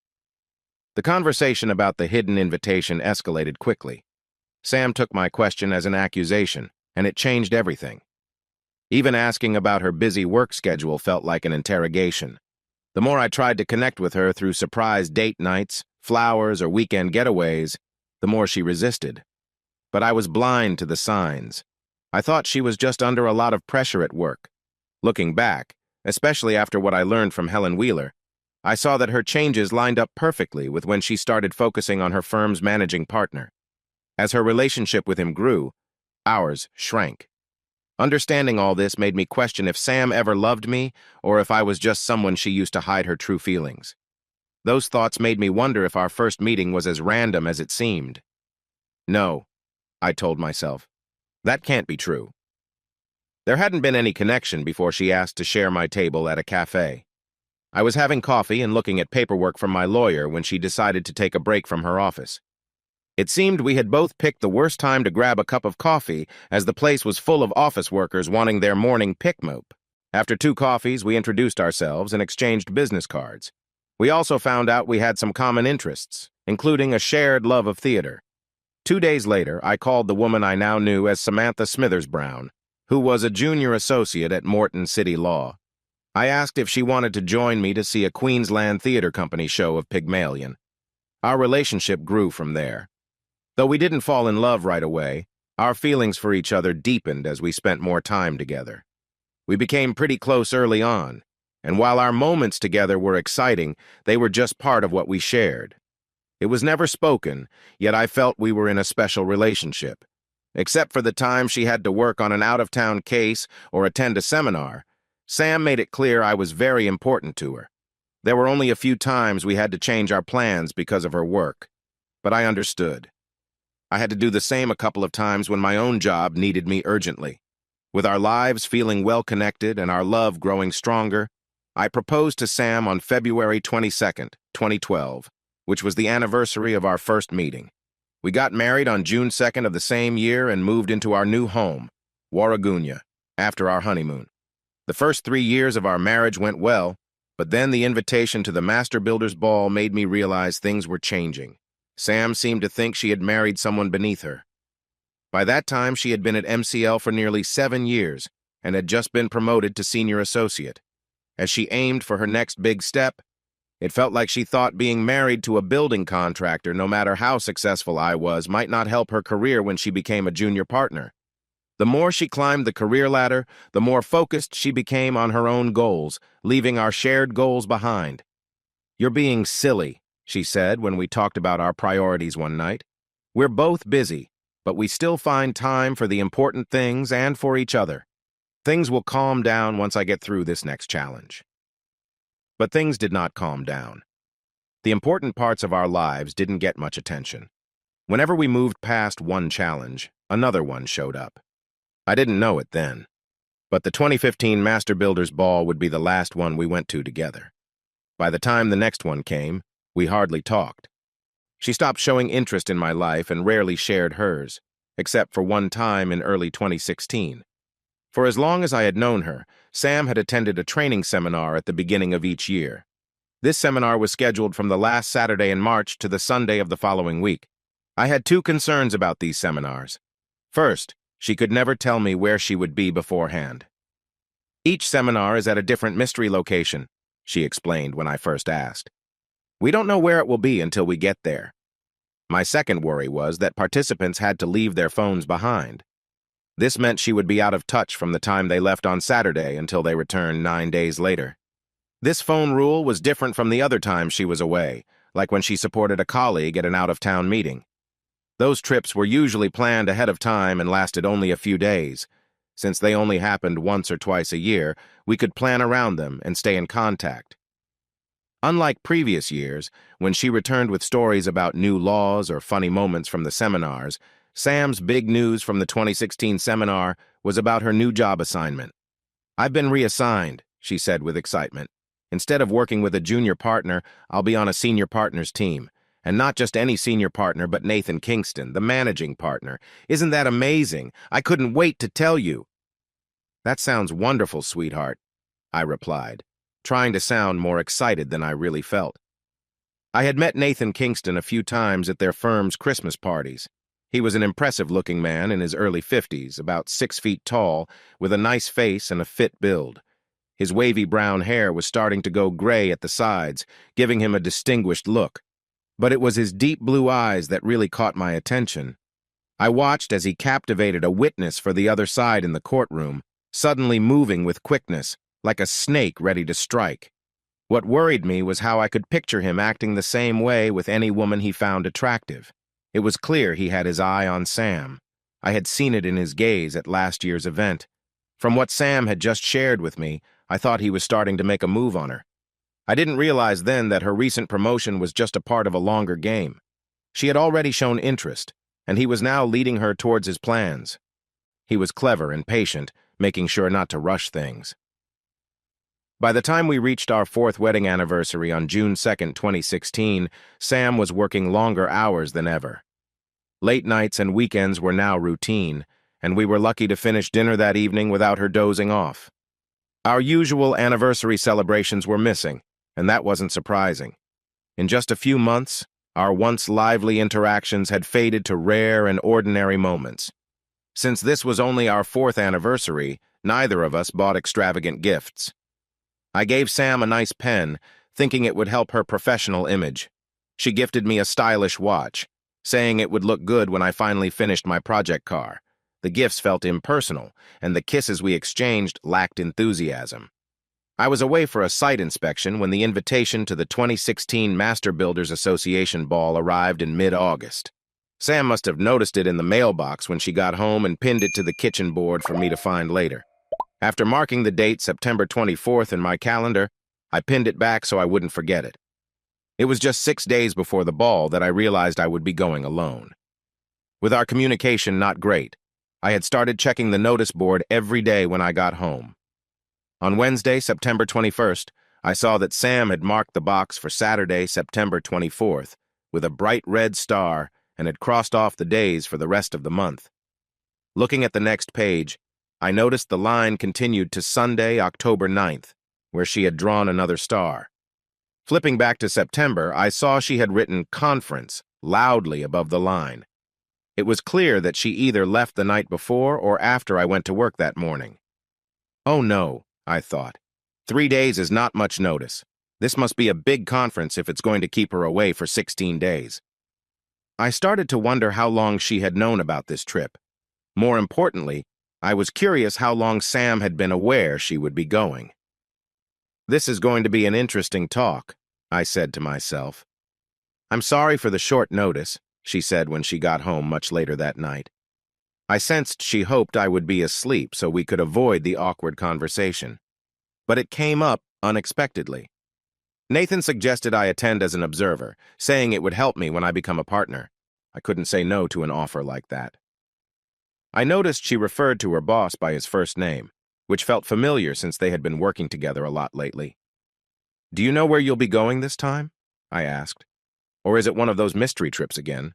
S1: The conversation about the hidden invitation escalated quickly. Sam took my question as an accusation, and it changed everything. Even asking about her busy work schedule felt like an interrogation. The more I tried to connect with her through surprise date nights, flowers, or weekend getaways, the more she resisted. But I was blind to the signs. I thought she was just under a lot of pressure at work. Looking back, especially after what I learned from Helen Wheeler, I saw that her changes lined up perfectly with when she started focusing on her firm's managing partner. As her relationship with him grew, ours shrank. Understanding all this made me question if Sam ever loved me or if I was just someone she used to hide her true feelings. Those thoughts made me wonder if our first meeting was as random as it seemed. No, I told myself. That can't be true. There hadn't been any connection before she asked to share my table at a cafe. I was having coffee and looking at paperwork from my lawyer when she decided to take a break from her office. It seemed we had both picked the worst time to grab a cup of coffee, as the place was full of office workers wanting their morning pick-mope. After 2 coffees, we introduced ourselves and exchanged business cards. We also found out we had some common interests, including a shared love of theater. 2 days later, I called the woman I now knew as Samantha Smithers Brown, who was a junior associate at Morton City Law. I asked if she wanted to join me to see a Queensland Theatre Company show of Pygmalion. Our relationship grew from there. Though we didn't fall in love right away, Our feelings for each other deepened as we spent more time together. We became pretty close early on, and while our moments together were exciting, they were just part of what we shared. It was never spoken, yet I felt we were in a special relationship. Except for the time she had to work on an out-of-town case or attend a seminar, Sam made it clear I was very important to her. There were only a few times we had to change our plans because of her work, but I understood. I had to do the same a couple of times when my own job needed me urgently. With our lives feeling well-connected and our love growing stronger, I proposed to Sam on February 22nd, 2012, which was the anniversary of our first meeting. We got married on June 2nd of the same year and moved into our new home, Warragunya, after our honeymoon. The first 3 years of our marriage went well, but then the invitation to the Master Builder's Ball made me realize things were changing. Sam seemed to think she had married someone beneath her. By that time, she had been at MCL for nearly 7 years and had just been promoted to senior associate. As she aimed for her next big step, it felt like she thought being married to a building contractor, no matter how successful I was, might not help her career when she became a junior partner. The more she climbed the career ladder, the more focused she became on her own goals, leaving our shared goals behind. "You're being silly," she said when we talked about our priorities one night. "We're both busy, but we still find time for the important things and for each other. Things will calm down once I get through this next challenge." But things did not calm down. The important parts of our lives didn't get much attention. Whenever we moved past one challenge, another one showed up. I didn't know it then, but the 2015 Master Builders Ball would be the last one we went to together. By the time the next one came, we hardly talked. She stopped showing interest in my life and rarely shared hers, except for one time in early 2016. For as long as I had known her, Sam had attended a training seminar at the beginning of each year. This seminar was scheduled from the last Saturday in March to the Sunday of the following week. I had 2 concerns about these seminars. First, she could never tell me where she would be beforehand. "Each seminar is at a different mystery location," she explained when I first asked. "We don't know where it will be until we get there." My second worry was that participants had to leave their phones behind. This meant she would be out of touch from the time they left on Saturday until they returned 9 days later. This phone rule was different from the other times she was away, like when she supported a colleague at an out-of-town meeting. Those trips were usually planned ahead of time and lasted only a few days. Since they only happened once or twice a year, we could plan around them and stay in contact. Unlike previous years, when she returned with stories about new laws or funny moments from the seminars, Sam's big news from the 2016 seminar was about her new job assignment. "I've been reassigned," she said with excitement. "Instead of working with a junior partner, I'll be on a senior partner's team. And not just any senior partner, but Nathan Kingston, the managing partner. Isn't that amazing? I couldn't wait to tell you." "That sounds wonderful, sweetheart," I replied, trying to sound more excited than I really felt. I had met Nathan Kingston a few times at their firm's Christmas parties. He was an impressive-looking man in his early 50s, about 6 feet tall, with a nice face and a fit build. His wavy brown hair was starting to go gray at the sides, giving him a distinguished look. But it was his deep blue eyes that really caught my attention. I watched as he captivated a witness for the other side in the courtroom, suddenly moving with quickness, like a snake ready to strike. What worried me was how I could picture him acting the same way with any woman he found attractive. It was clear he had his eye on Sam. I had seen it in his gaze at last year's event. From what Sam had just shared with me, I thought he was starting to make a move on her. I didn't realize then that her recent promotion was just a part of a longer game. She had already shown interest, and he was now leading her towards his plans. He was clever and patient, making sure not to rush things. By the time we reached our 4th wedding anniversary on June 2nd, 2016, Sam was working longer hours than ever. Late nights and weekends were now routine, and we were lucky to finish dinner that evening without her dozing off. Our usual anniversary celebrations were missing, and that wasn't surprising. In just a few months, our once lively interactions had faded to rare and ordinary moments. Since this was only our 4th anniversary, neither of us bought extravagant gifts. I gave Sam a nice pen, thinking it would help her professional image. She gifted me a stylish watch, saying it would look good when I finally finished my project car. The gifts felt impersonal, and the kisses we exchanged lacked enthusiasm. I was away for a site inspection when the invitation to the 2016 Master Builders Association ball arrived in mid-August. Sam must have noticed it in the mailbox when she got home and pinned it to the kitchen board for me to find later. After marking the date September 24th in my calendar, I pinned it back so I wouldn't forget it. It was just 6 days before the ball that I realized I would be going alone. With our communication not great, I had started checking the notice board every day when I got home. On Wednesday, September 21st, I saw that Sam had marked the box for Saturday, September 24th, with a bright red star and had crossed off the days for the rest of the month. Looking at the next page, I noticed the line continued to Sunday, October 9th, where she had drawn another star. Flipping back to September, I saw she had written conference loudly above the line. It was clear that she either left the night before or after I went to work that morning. Oh no, I thought. 3 days is not much notice. This must be a big conference if it's going to keep her away for 16 days. I started to wonder how long she had known about this trip. More importantly, I was curious how long Sam had been aware she would be going. This is going to be an interesting talk, I said to myself. I'm sorry for the short notice, she said when she got home much later that night. I sensed she hoped I would be asleep so we could avoid the awkward conversation. But it came up unexpectedly. Nathan suggested I attend as an observer, saying it would help me when I become a partner. I couldn't say no to an offer like that. I noticed she referred to her boss by his first name, which felt familiar since they had been working together a lot lately. Do you know where you'll be going this time? I asked. Or is it one of those mystery trips again?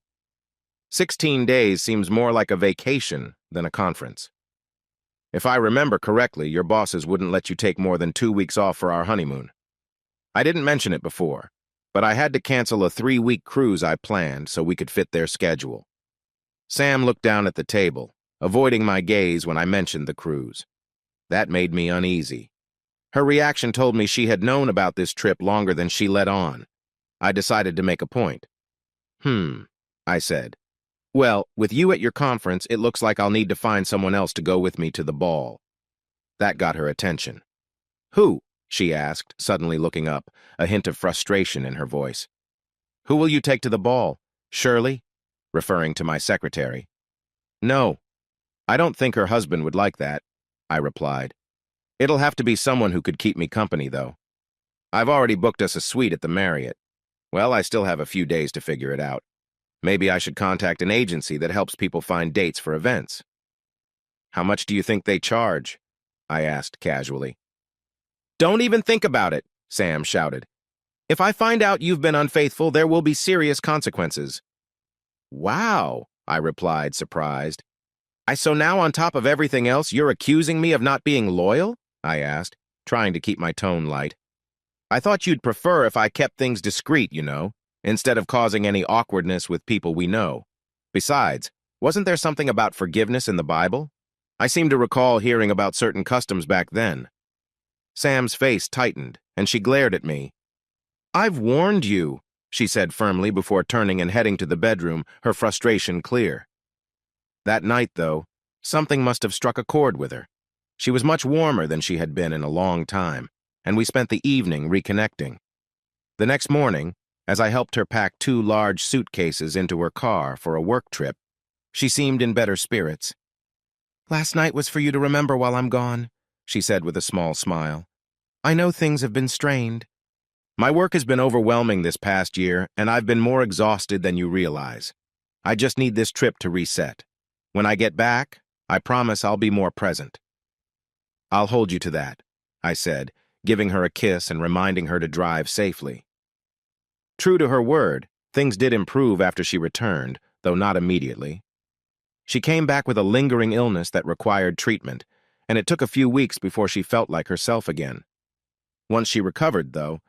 S1: 16 days seems more like a vacation than a conference. If I remember correctly, your bosses wouldn't let you take more than 2 weeks off for our honeymoon. I didn't mention it before, but I had to cancel a 3-week cruise I planned so we could fit their schedule. Sam looked down at the table, avoiding my gaze when I mentioned the cruise. That made me uneasy. Her reaction told me she had known about this trip longer than she let on. I decided to make a point. I said. Well, with you at your conference, it looks like I'll need to find someone else to go with me to the ball. That got her attention. Who? She asked, suddenly looking up, a hint of frustration in her voice. Who will you take to the ball? Shirley? Referring to my secretary. No, I don't think her husband would like that, I replied. It'll have to be someone who could keep me company, though. I've already booked us a suite at the Marriott. Well, I still have a few days to figure it out. Maybe I should contact an agency that helps people find dates for events. How much do you think they charge? I asked casually. Don't even think about it, Sam shouted. If I find out you've been unfaithful, there will be serious consequences. Wow, I replied, surprised. So now on top of everything else, you're accusing me of not being loyal? I asked, trying to keep my tone light. I thought you'd prefer if I kept things discreet, instead of causing any awkwardness with people we know. Besides, wasn't there something about forgiveness in the Bible? I seem to recall hearing about certain customs back then. Sam's face tightened, and she glared at me. I've warned you, she said firmly before turning and heading to the bedroom, her frustration clear. That night, though, something must have struck a chord with her. She was much warmer than she had been in a long time, and we spent the evening reconnecting. The next morning, as I helped her pack 2 large suitcases into her car for a work trip, she seemed in better spirits. Last night was for you to remember while I'm gone, she said with a small smile. I know things have been strained. My work has been overwhelming this past year, and I've been more exhausted than you realize. I just need this trip to reset. When I get back, I promise I'll be more present. I'll hold you to that, I said, giving her a kiss and reminding her to drive safely. True to her word, things did improve after she returned, though not immediately. She came back with a lingering illness that required treatment, and it took a few weeks before she felt like herself again. Once she recovered, though,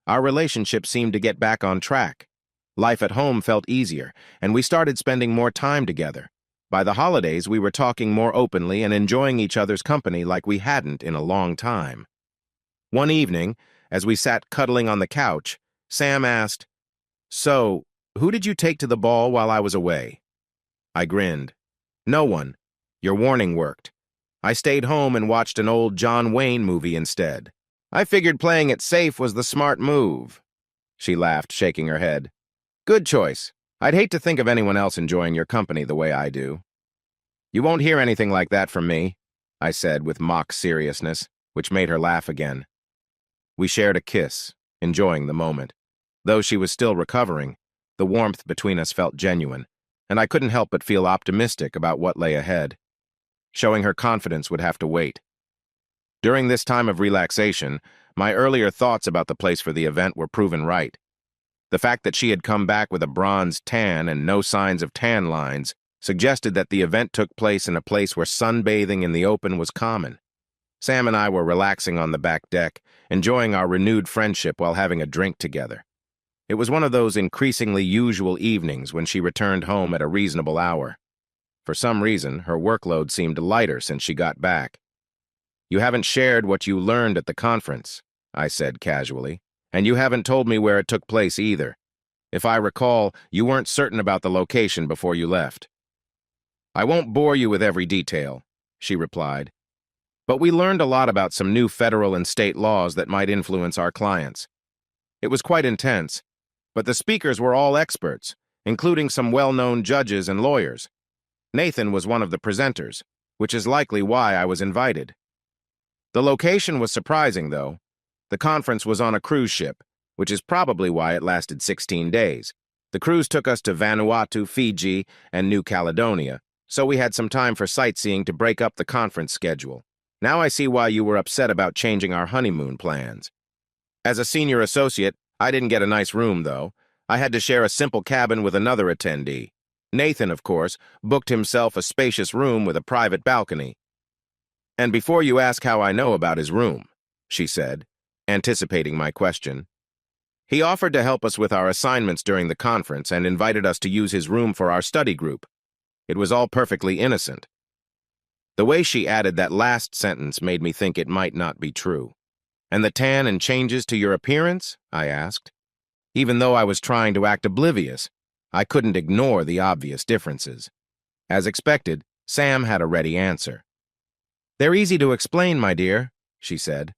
S1: our relationship seemed to get back on track. Life at home felt easier, and we started spending more time together. By the holidays, we were talking more openly and enjoying each other's company like we hadn't in a long time. One evening, as we sat cuddling on the couch, Sam asked, So, who did you take to the ball while I was away? I grinned. No one. Your warning worked. I stayed home and watched an old John Wayne movie instead. I figured playing it safe was the smart move." She laughed, shaking her head. "Good choice. I'd hate to think of anyone else enjoying your company the way I do." "You won't hear anything like that from me," I said with mock seriousness, which made her laugh again. We shared a kiss, enjoying the moment. Though she was still recovering, the warmth between us felt genuine, and I couldn't help but feel optimistic about what lay ahead. Showing her confidence would have to wait. During this time of relaxation, my earlier thoughts about the place for the event were proven right. The fact that she had come back with a bronze tan and no signs of tan lines suggested that the event took place in a place where sunbathing in the open was common. Sam and I were relaxing on the back deck, enjoying our renewed friendship while having a drink together. It was one of those increasingly usual evenings when she returned home at a reasonable hour. For some reason, her workload seemed lighter since she got back. "You haven't shared what you learned at the conference," I said casually, "and you haven't told me where it took place either. If I recall, you weren't certain about the location before you left." "I won't bore you with every detail," she replied. "But we learned a lot about some new federal and state laws that might influence our clients. It was quite intense, but the speakers were all experts, including some well-known judges and lawyers. Nathan was one of the presenters, which is likely why I was invited. The location was surprising, though. The conference was on a cruise ship, which is probably why it lasted 16 days. The cruise took us to Vanuatu, Fiji, and New Caledonia, so we had some time for sightseeing to break up the conference schedule. Now I see why you were upset about changing our honeymoon plans. As a senior associate, I didn't get a nice room, though. I had to share a simple cabin with another attendee. Nathan, of course, booked himself a spacious room with a private balcony. And before you ask how I know about his room," she said, anticipating my question, "he offered to help us with our assignments during the conference and invited us to use his room for our study group. It was all perfectly innocent." The way she added that last sentence made me think it might not be true. "And the tan and changes to your appearance?" I asked. Even though I was trying to act oblivious, I couldn't ignore the obvious differences. As expected, Sam had a ready answer. "They're easy to explain, my dear," she said.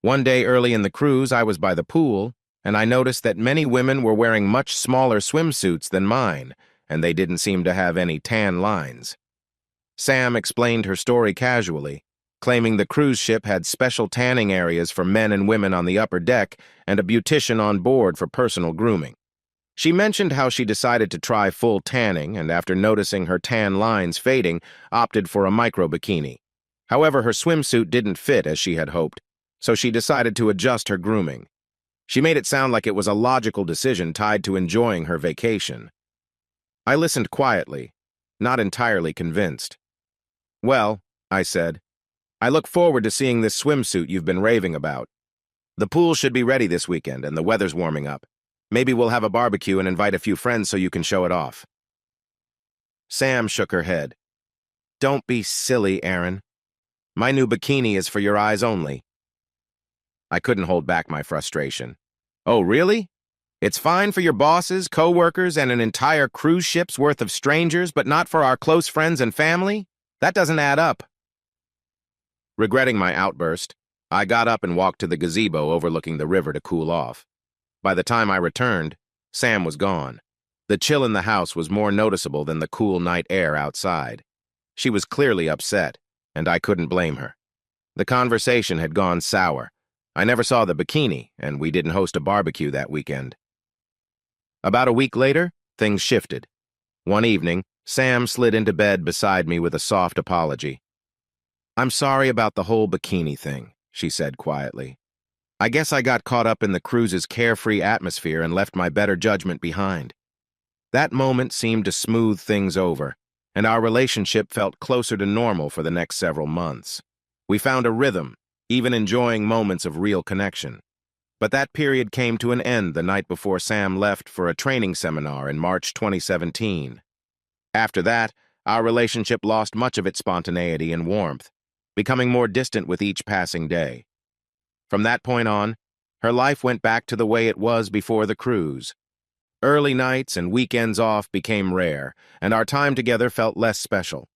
S1: "One day early in the cruise, I was by the pool, and I noticed that many women were wearing much smaller swimsuits than mine, and they didn't seem to have any tan lines." Sam explained her story casually, claiming the cruise ship had special tanning areas for men and women on the upper deck and a beautician on board for personal grooming. She mentioned how she decided to try full tanning and, after noticing her tan lines fading, opted for a micro-bikini. However, her swimsuit didn't fit as she had hoped, so she decided to adjust her grooming. She made it sound like it was a logical decision tied to enjoying her vacation. I listened quietly, not entirely convinced. "Well," I said, "I look forward to seeing this swimsuit you've been raving about. The pool should be ready this weekend, and the weather's warming up. Maybe we'll have a barbecue and invite a few friends so you can show it off." Sam shook her head. "Don't be silly, Aaron. My new bikini is for your eyes only." I couldn't hold back my frustration. "Oh, really? It's fine for your bosses, co-workers, and an entire cruise ship's worth of strangers, but not for our close friends and family? That doesn't add up." Regretting my outburst, I got up and walked to the gazebo overlooking the river to cool off. By the time I returned, Sam was gone. The chill in the house was more noticeable than the cool night air outside. She was clearly upset, and I couldn't blame her. The conversation had gone sour. I never saw the bikini, and we didn't host a barbecue that weekend. About a week later, things shifted. One evening, Sam slid into bed beside me with a soft apology. "I'm sorry about the whole bikini thing," she said quietly. "I guess I got caught up in the cruise's carefree atmosphere and left my better judgment behind." That moment seemed to smooth things over, and our relationship felt closer to normal for the next several months. We found a rhythm, even enjoying moments of real connection. But that period came to an end the night before Sam left for a training seminar in March 2017. After that, our relationship lost much of its spontaneity and warmth, becoming more distant with each passing day. From that point on, her life went back to the way it was before the cruise. Early nights and weekends off became rare, and our time together felt less special.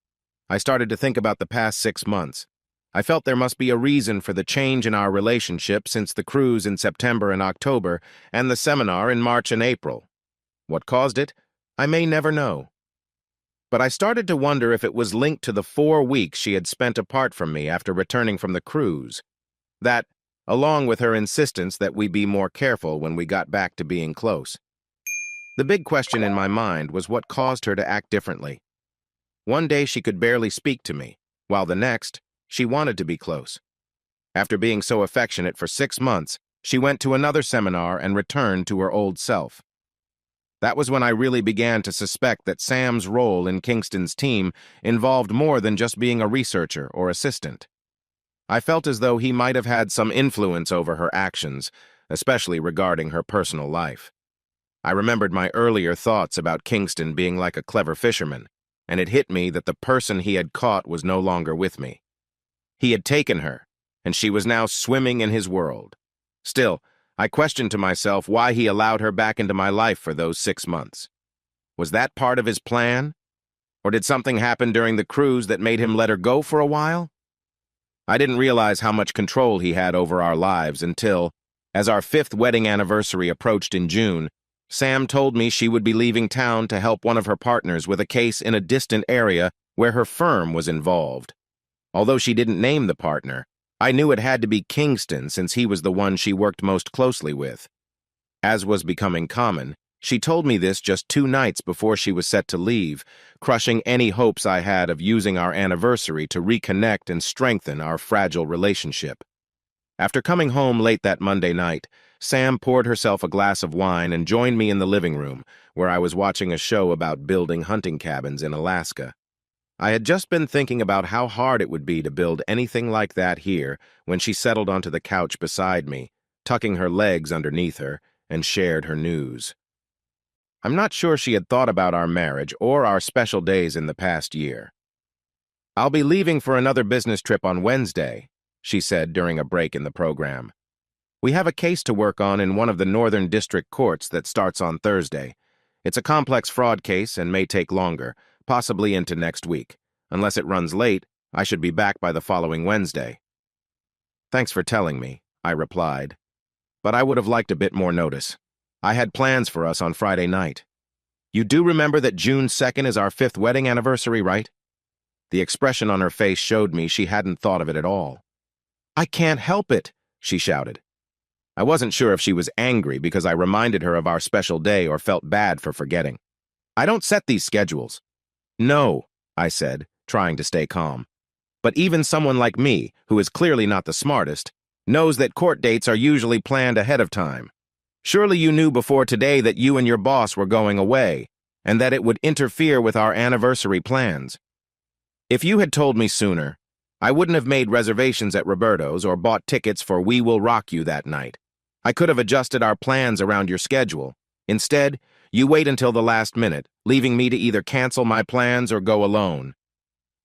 S1: I started to think about the past 6 months. I felt there must be a reason for the change in our relationship since the cruise in September and October and the seminar in March and April. What caused it? I may never know. But I started to wonder if it was linked to the 4 weeks she had spent apart from me after returning from the cruise. That, along with her insistence that we be more careful when we got back to being close. The big question in my mind was what caused her to act differently. One day she could barely speak to me, while the next, she wanted to be close. After being so affectionate for 6 months, she went to another seminar and returned to her old self. That was when I really began to suspect that Sam's role in Kingston's team involved more than just being a researcher or assistant. I felt as though he might have had some influence over her actions, especially regarding her personal life. I remembered my earlier thoughts about Kingston being like a clever fisherman, and it hit me that the person he had caught was no longer with me. He had taken her, and she was now swimming in his world. Still, I questioned to myself why he allowed her back into my life for those 6 months. Was that part of his plan? Or did something happen during the cruise that made him let her go for a while? I didn't realize how much control he had over our lives until, as our 5th wedding anniversary approached in June, Sam told me she would be leaving town to help one of her partners with a case in a distant area where her firm was involved. Although she didn't name the partner, I knew it had to be Kingston since he was the one she worked most closely with. As was becoming common, she told me this just 2 nights before she was set to leave, crushing any hopes I had of using our anniversary to reconnect and strengthen our fragile relationship. After coming home late that Monday night, Sam poured herself a glass of wine and joined me in the living room, where I was watching a show about building hunting cabins in Alaska. I had just been thinking about how hard it would be to build anything like that here when she settled onto the couch beside me, tucking her legs underneath her, and shared her news. I'm not sure she had thought about our marriage or our special days in the past year. "I'll be leaving for another business trip on Wednesday," she said during a break in the program. "We have a case to work on in one of the Northern District courts that starts on Thursday. It's a complex fraud case and may take longer, possibly into next week. Unless it runs late, I should be back by the following Wednesday." "Thanks for telling me," I replied. "But I would have liked a bit more notice. I had plans for us on Friday night. You do remember that June 2nd is our 5th wedding anniversary, right?" The expression on her face showed me she hadn't thought of it at all. "I can't help it," she shouted. I wasn't sure if she was angry because I reminded her of our special day or felt bad for forgetting. "I don't set these schedules." "No," I said, trying to stay calm. "But even someone like me, who is clearly not the smartest, knows that court dates are usually planned ahead of time. Surely you knew before today that you and your boss were going away, and that it would interfere with our anniversary plans. If you had told me sooner, I wouldn't have made reservations at Roberto's or bought tickets for We Will Rock You that night. I could have adjusted our plans around your schedule. Instead, you wait until the last minute, leaving me to either cancel my plans or go alone.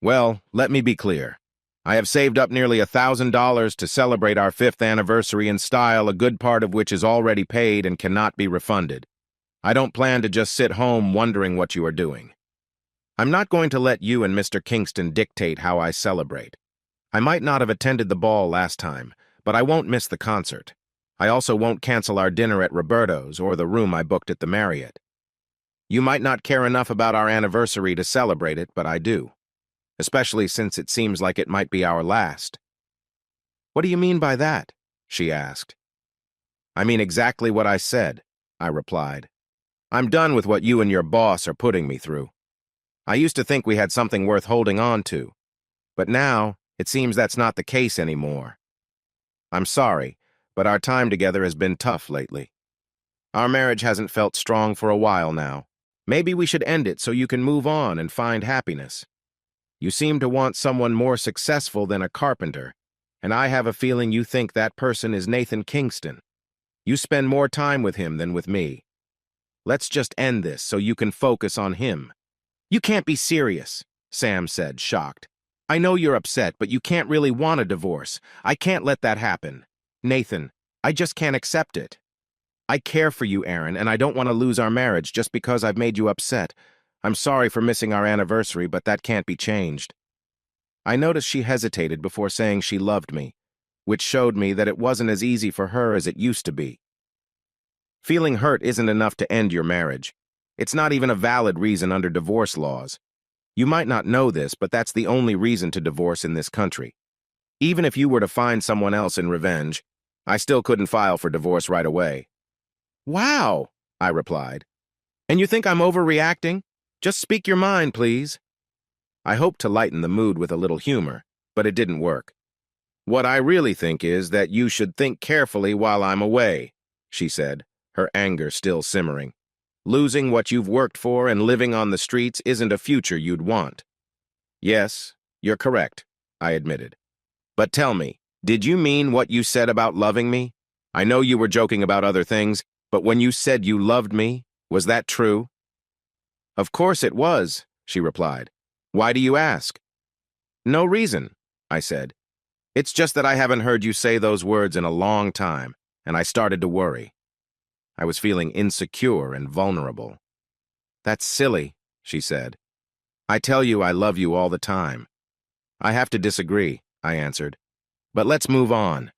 S1: Well, let me be clear. I have saved up nearly $1,000 to celebrate our 5th anniversary in style, a good part of which is already paid and cannot be refunded. I don't plan to just sit home wondering what you are doing. I'm not going to let you and Mr. Kingston dictate how I celebrate. I might not have attended the ball last time, but I won't miss the concert. I also won't cancel our dinner at Roberto's or the room I booked at the Marriott. You might not care enough about our anniversary to celebrate it, but I do. Especially since it seems like it might be our last." "What do you mean by that?" she asked. "I mean exactly what I said," I replied. "I'm done with what you and your boss are putting me through. I used to think we had something worth holding on to, but now it seems that's not the case anymore. I'm sorry, but our time together has been tough lately. Our marriage hasn't felt strong for a while now. Maybe we should end it so you can move on and find happiness. You seem to want someone more successful than a carpenter, and I have a feeling you think that person is Nathan Kingston. You spend more time with him than with me. Let's just end this so you can focus on him." "You can't be serious," Sam said, shocked. "I know you're upset, but you can't really want a divorce. I can't let that happen. Nathan, I just can't accept it. I care for you, Aaron, and I don't want to lose our marriage just because I've made you upset. I'm sorry for missing our anniversary, but that can't be changed. I noticed she hesitated before saying she loved me, which showed me that it wasn't as easy for her as it used to be. Feeling hurt isn't enough to end your marriage. It's not even a valid reason under divorce laws. You might not know this, but that's the only reason to divorce in this country. Even if you were to find someone else in revenge, I still couldn't file for divorce right away. Wow, I replied. And you think I'm overreacting? Just speak your mind, please. I hoped to lighten the mood with a little humor, but it didn't work. What I really think is that you should think carefully while I'm away, she said, her anger still simmering. Losing what you've worked for and living on the streets isn't a future you'd want. Yes, you're correct, I admitted. But tell me, did you mean what you said about loving me? I know you were joking about other things, but when you said you loved me, was that true? Of course it was, she replied. Why do you ask? No reason, I said. It's just that I haven't heard you say those words in a long time, and I started to worry. I was feeling insecure and vulnerable. That's silly, she said. I tell you I love you all the time. I have to disagree, I answered. But let's move on.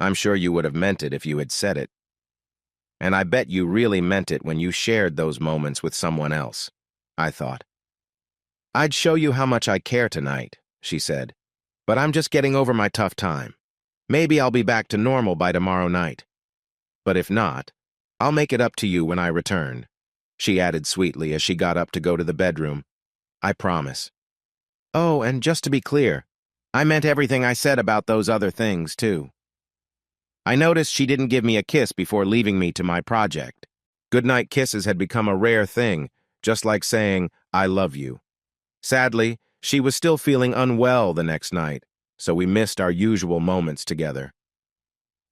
S1: I'm sure you would have meant it if you had said it. And I bet you really meant it when you shared those moments with someone else, I thought. I'd show you how much I care tonight, she said. But I'm just getting over my tough time. Maybe I'll be back to normal by tomorrow night. But if not, I'll make it up to you when I return, she added sweetly as she got up to go to the bedroom. I promise. Oh, and just to be clear, I meant everything I said about those other things, too. I noticed she didn't give me a kiss before leaving me to my project. Goodnight kisses had become a rare thing, just like saying, I love you. Sadly, she was still feeling unwell the next night, so we missed our usual moments together.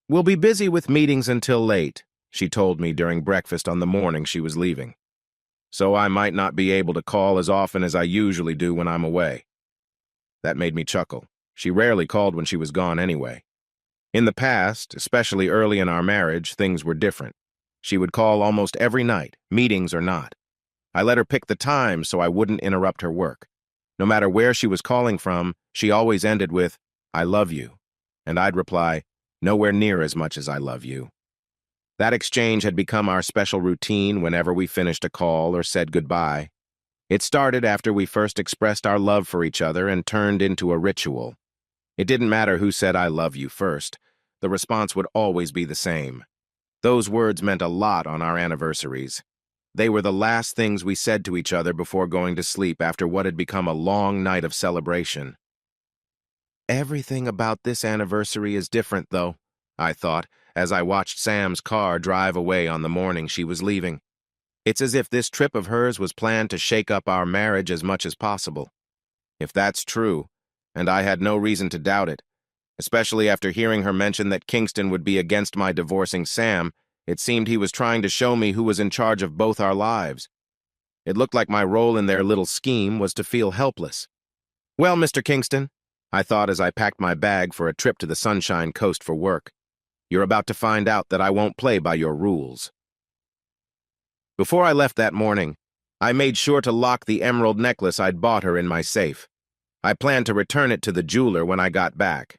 S1: We'll be busy with meetings until late, she told me during breakfast on the morning she was leaving. So I might not be able to call as often as I usually do when I'm away. That made me chuckle. She rarely called when she was gone anyway. In the past, especially early in our marriage, things were different. She would call almost every night, meetings or not. I let her pick the time so I wouldn't interrupt her work. No matter where she was calling from, she always ended with, I love you. And I'd reply, nowhere near as much as I love you. That exchange had become our special routine whenever we finished a call or said goodbye. It started after we first expressed our love for each other and turned into a ritual. It didn't matter who said I love you first. The response would always be the same. Those words meant a lot on our anniversaries. They were the last things we said to each other before going to sleep after what had become a long night of celebration. Everything about this anniversary is different, though, I thought, as I watched Sam's car drive away on the morning she was leaving. It's as if this trip of hers was planned to shake up our marriage as much as possible. If that's true, and I had no reason to doubt it, especially after hearing her mention that Kingston would be against my divorcing Sam, it seemed he was trying to show me who was in charge of both our lives. It looked like my role in their little scheme was to feel helpless. Well, Mr. Kingston, I thought as I packed my bag for a trip to the Sunshine Coast for work, you're about to find out that I won't play by your rules. Before I left that morning, I made sure to lock the emerald necklace I'd bought her in my safe. I planned to return it to the jeweler when I got back.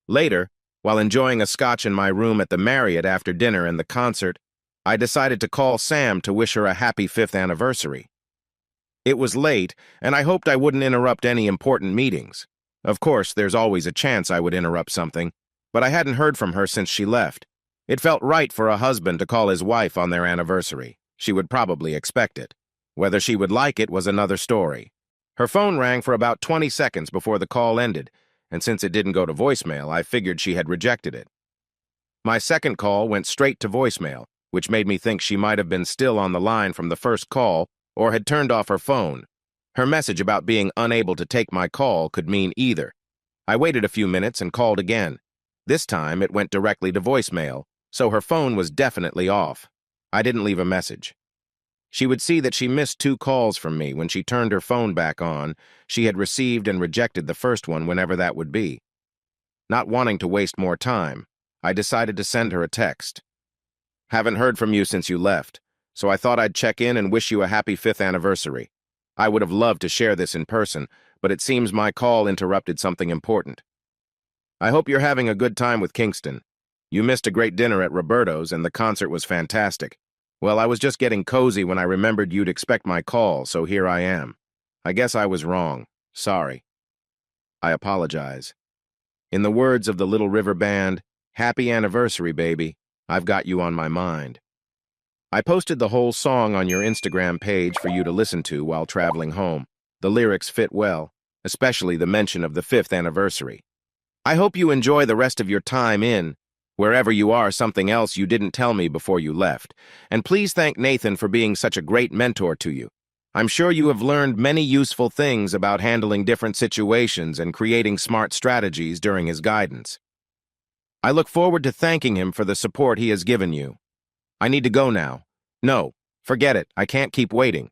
S1: Later, while enjoying a scotch in my room at the Marriott after dinner and the concert, I decided to call Sam to wish her a happy 5th anniversary. It was late, and I hoped I wouldn't interrupt any important meetings. Of course, there's always a chance I would interrupt something, but I hadn't heard from her since she left. It felt right for a husband to call his wife on their anniversary. She would probably expect it. Whether she would like it was another story. Her phone rang for about 20 seconds before the call ended, and since it didn't go to voicemail, I figured she had rejected it. My second call went straight to voicemail, which made me think she might have been still on the line from the first call or had turned off her phone. Her message about being unable to take my call could mean either. I waited a few minutes and called again. This time, it went directly to voicemail, so her phone was definitely off. I didn't leave a message. She would see that she missed 2 calls from me when she turned her phone back on. She had received and rejected the first one whenever that would be. Not wanting to waste more time, I decided to send her a text. Haven't heard from you since you left, so I thought I'd check in and wish you a happy 5th anniversary. I would have loved to share this in person, but it seems my call interrupted something important. I hope you're having a good time with Kingston. You missed a great dinner at Roberto's and the concert was fantastic. Well, I was just getting cozy when I remembered you'd expect my call, so here I am. I guess I was wrong. Sorry. I apologize. In the words of the Little River Band, happy anniversary, baby. I've got you on my mind. I posted the whole song on your Instagram page for you to listen to while traveling home. The lyrics fit well, especially the mention of the 5th anniversary. I hope you enjoy the rest of your time in, wherever you are, something else you didn't tell me before you left. And please thank Nathan for being such a great mentor to you. I'm sure you have learned many useful things about handling different situations and creating smart strategies during his guidance. I look forward to thanking him for the support he has given you. I need to go now. No, forget it. I can't keep waiting.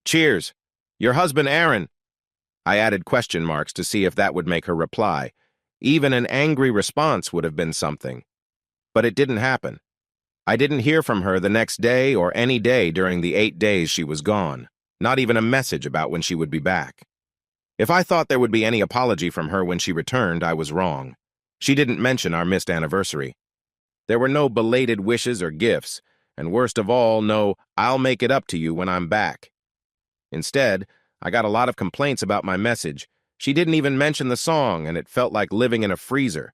S1: Cheers. Your husband, Aaron. I added question marks to see if that would make her reply. Even an angry response would have been something. But it didn't happen. I didn't hear from her the next day or any day during the 8 days she was gone. Not even a message about when she would be back. If I thought there would be any apology from her when she returned, I was wrong. She didn't mention our missed anniversary. There were no belated wishes or gifts, and worst of all, no, I'll make it up to you when I'm back. Instead, I got a lot of complaints about my message. She didn't even mention the song, and it felt like living in a freezer.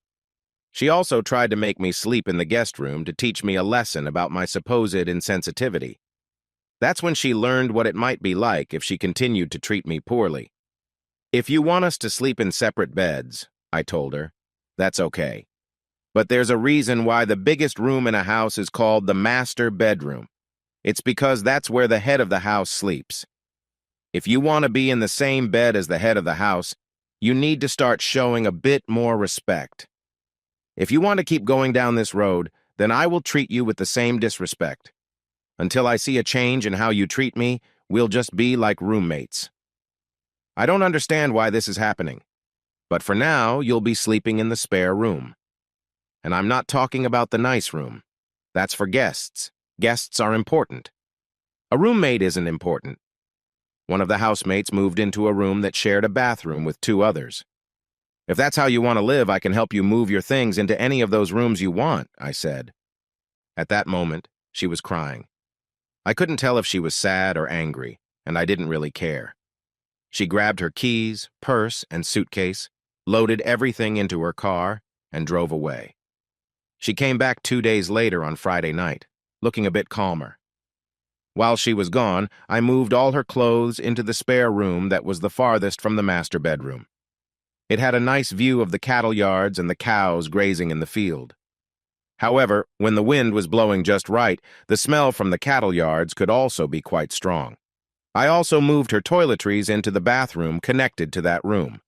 S1: She also tried to make me sleep in the guest room to teach me a lesson about my supposed insensitivity. That's when she learned what it might be like if she continued to treat me poorly. If you want us to sleep in separate beds, I told her, that's okay. But there's a reason why the biggest room in a house is called the master bedroom. It's because that's where the head of the house sleeps. If you want to be in the same bed as the head of the house, you need to start showing a bit more respect. If you want to keep going down this road, then I will treat you with the same disrespect. Until I see a change in how you treat me, we'll just be like roommates. I don't understand why this is happening, but for now, you'll be sleeping in the spare room. And I'm not talking about the nice room. That's for guests. Guests are important. A roommate isn't important. One of the housemates moved into a room that shared a bathroom with 2 others. If that's how you want to live, I can help you move your things into any of those rooms you want, I said. At that moment, she was crying. I couldn't tell if she was sad or angry, and I didn't really care. She grabbed her keys, purse, and suitcase, loaded everything into her car, and drove away. She came back 2 days later on Friday night, looking a bit calmer. While she was gone, I moved all her clothes into the spare room that was the farthest from the master bedroom. It had a nice view of the cattle yards and the cows grazing in the field. However, when the wind was blowing just right, the smell from the cattle yards could also be quite strong. I also moved her toiletries into the bathroom connected to that room.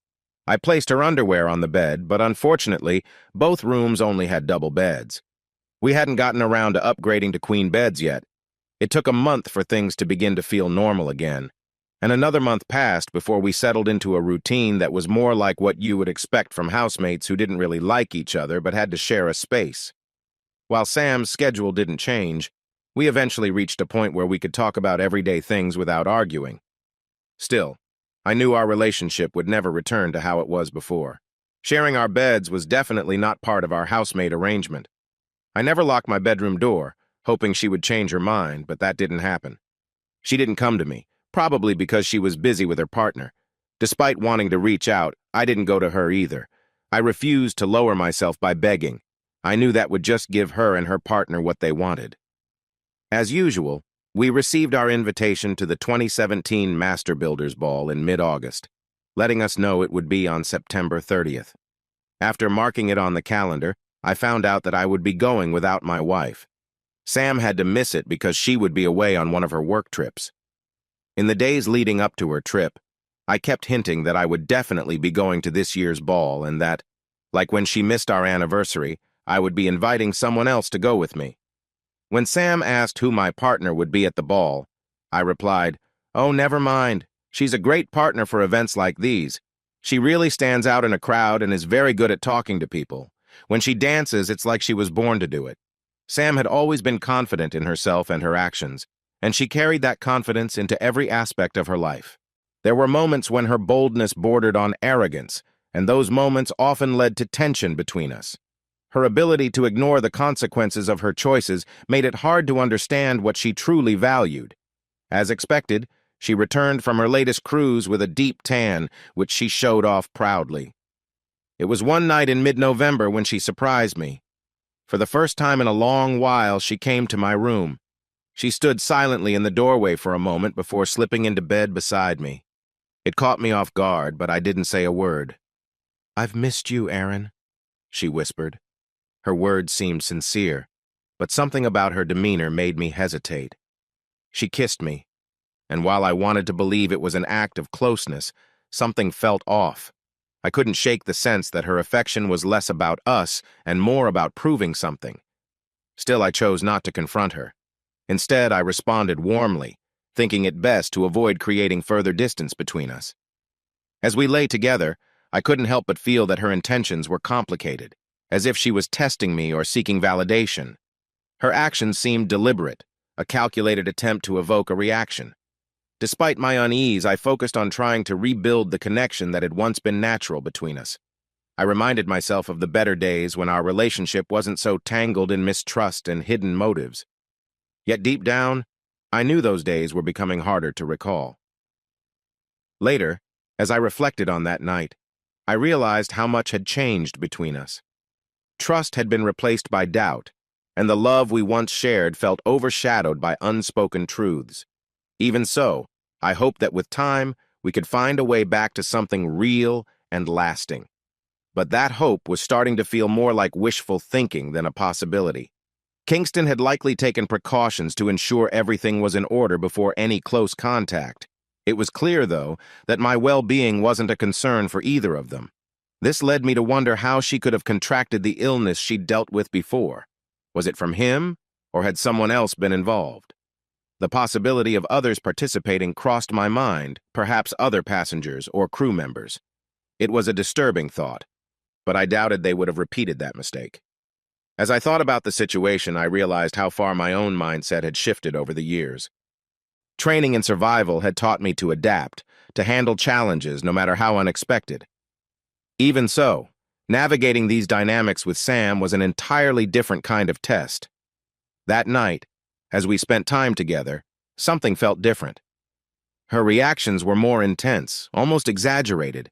S1: I placed her underwear on the bed, but unfortunately, both rooms only had double beds. We hadn't gotten around to upgrading to queen beds yet. It took a month for things to begin to feel normal again, and another month passed before we settled into a routine that was more like what you would expect from housemates who didn't really like each other but had to share a space. While Sam's schedule didn't change, we eventually reached a point where we could talk about everyday things without arguing. Still, I knew our relationship would never return to how it was before. Sharing our beds was definitely not part of our housemate arrangement. I never locked my bedroom door, hoping she would change her mind, but that didn't happen. She didn't come to me, probably because she was busy with her partner. Despite wanting to reach out, I didn't go to her either. I refused to lower myself by begging. I knew that would just give her and her partner what they wanted. As usual, we received our invitation to the 2017 Master Builders Ball in mid-August, letting us know it would be on September 30th. After marking it on the calendar, I found out that I would be going without my wife. Sam had to miss it because she would be away on one of her work trips. In the days leading up to her trip, I kept hinting that I would definitely be going to this year's ball and that, like when she missed our anniversary, I would be inviting someone else to go with me. When Sam asked who my partner would be at the ball, I replied, "Oh, never mind. She's a great partner for events like these. She really stands out in a crowd and is very good at talking to people. When she dances, it's like she was born to do it." Sam had always been confident in herself and her actions, and she carried that confidence into every aspect of her life. There were moments when her boldness bordered on arrogance, and those moments often led to tension between us. Her ability to ignore the consequences of her choices made it hard to understand what she truly valued. As expected, she returned from her latest cruise with a deep tan, which she showed off proudly. It was one night in mid-November when she surprised me. For the first time in a long while, she came to my room. She stood silently in the doorway for a moment before slipping into bed beside me. It caught me off guard, but I didn't say a word. "I've missed you, Aaron," she whispered. Her words seemed sincere, but something about her demeanor made me hesitate. She kissed me, and while I wanted to believe it was an act of closeness, something felt off. I couldn't shake the sense that her affection was less about us and more about proving something. Still, I chose not to confront her. Instead, I responded warmly, thinking it best to avoid creating further distance between us. As we lay together, I couldn't help but feel that her intentions were complicated, as if she was testing me or seeking validation. Her actions seemed deliberate, a calculated attempt to evoke a reaction. Despite my unease, I focused on trying to rebuild the connection that had once been natural between us. I reminded myself of the better days when our relationship wasn't so tangled in mistrust and hidden motives. Yet deep down, I knew those days were becoming harder to recall. Later, as I reflected on that night, I realized how much had changed between us. Trust had been replaced by doubt, and the love we once shared felt overshadowed by unspoken truths. Even so, I hoped that with time, we could find a way back to something real and lasting. But that hope was starting to feel more like wishful thinking than a possibility. Kingston had likely taken precautions to ensure everything was in order before any close contact. It was clear, though, that my well-being wasn't a concern for either of them. This led me to wonder how she could have contracted the illness she'd dealt with before. Was it from him, or had someone else been involved? The possibility of others participating crossed my mind, perhaps other passengers or crew members. It was a disturbing thought, but I doubted they would have repeated that mistake. As I thought about the situation, I realized how far my own mindset had shifted over the years. Training in survival had taught me to adapt, to handle challenges no matter how unexpected. Even so, navigating these dynamics with Sam was an entirely different kind of test. That night, as we spent time together, something felt different. Her reactions were more intense, almost exaggerated.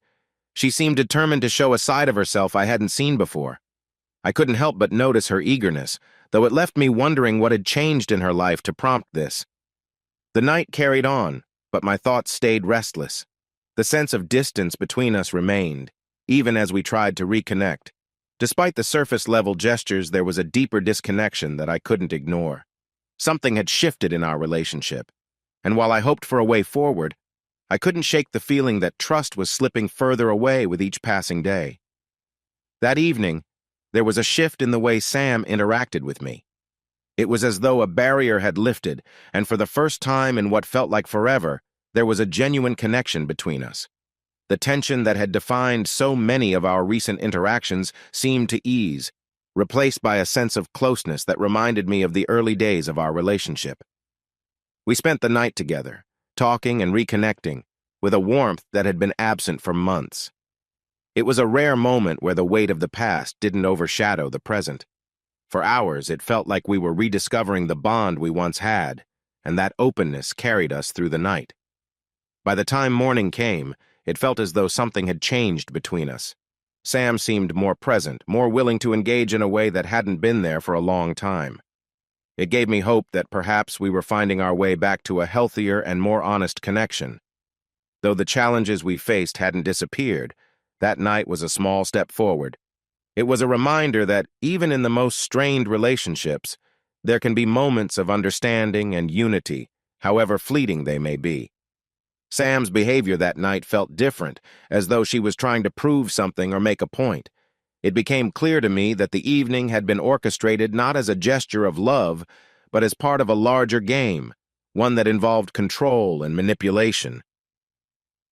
S1: She seemed determined to show a side of herself I hadn't seen before. I couldn't help but notice her eagerness, though it left me wondering what had changed in her life to prompt this. The night carried on, but my thoughts stayed restless. The sense of distance between us remained, even as we tried to reconnect. Despite the surface-level gestures, there was a deeper disconnection that I couldn't ignore. Something had shifted in our relationship, and while I hoped for a way forward, I couldn't shake the feeling that trust was slipping further away with each passing day. That evening, there was a shift in the way Sam interacted with me. It was as though a barrier had lifted, and for the first time in what felt like forever, there was a genuine connection between us. The tension that had defined so many of our recent interactions seemed to ease, replaced by a sense of closeness that reminded me of the early days of our relationship. We spent the night together, talking and reconnecting, with a warmth that had been absent for months. It was a rare moment where the weight of the past didn't overshadow the present. For hours, it felt like we were rediscovering the bond we once had, and that openness carried us through the night. By the time morning came, it felt as though something had changed between us. Sam seemed more present, more willing to engage in a way that hadn't been there for a long time. It gave me hope that perhaps we were finding our way back to a healthier and more honest connection. Though the challenges we faced hadn't disappeared, that night was a small step forward. It was a reminder that even in the most strained relationships, there can be moments of understanding and unity, however fleeting they may be. Sam's behavior that night felt different, as though she was trying to prove something or make a point. It became clear to me that the evening had been orchestrated not as a gesture of love, but as part of a larger game, one that involved control and manipulation.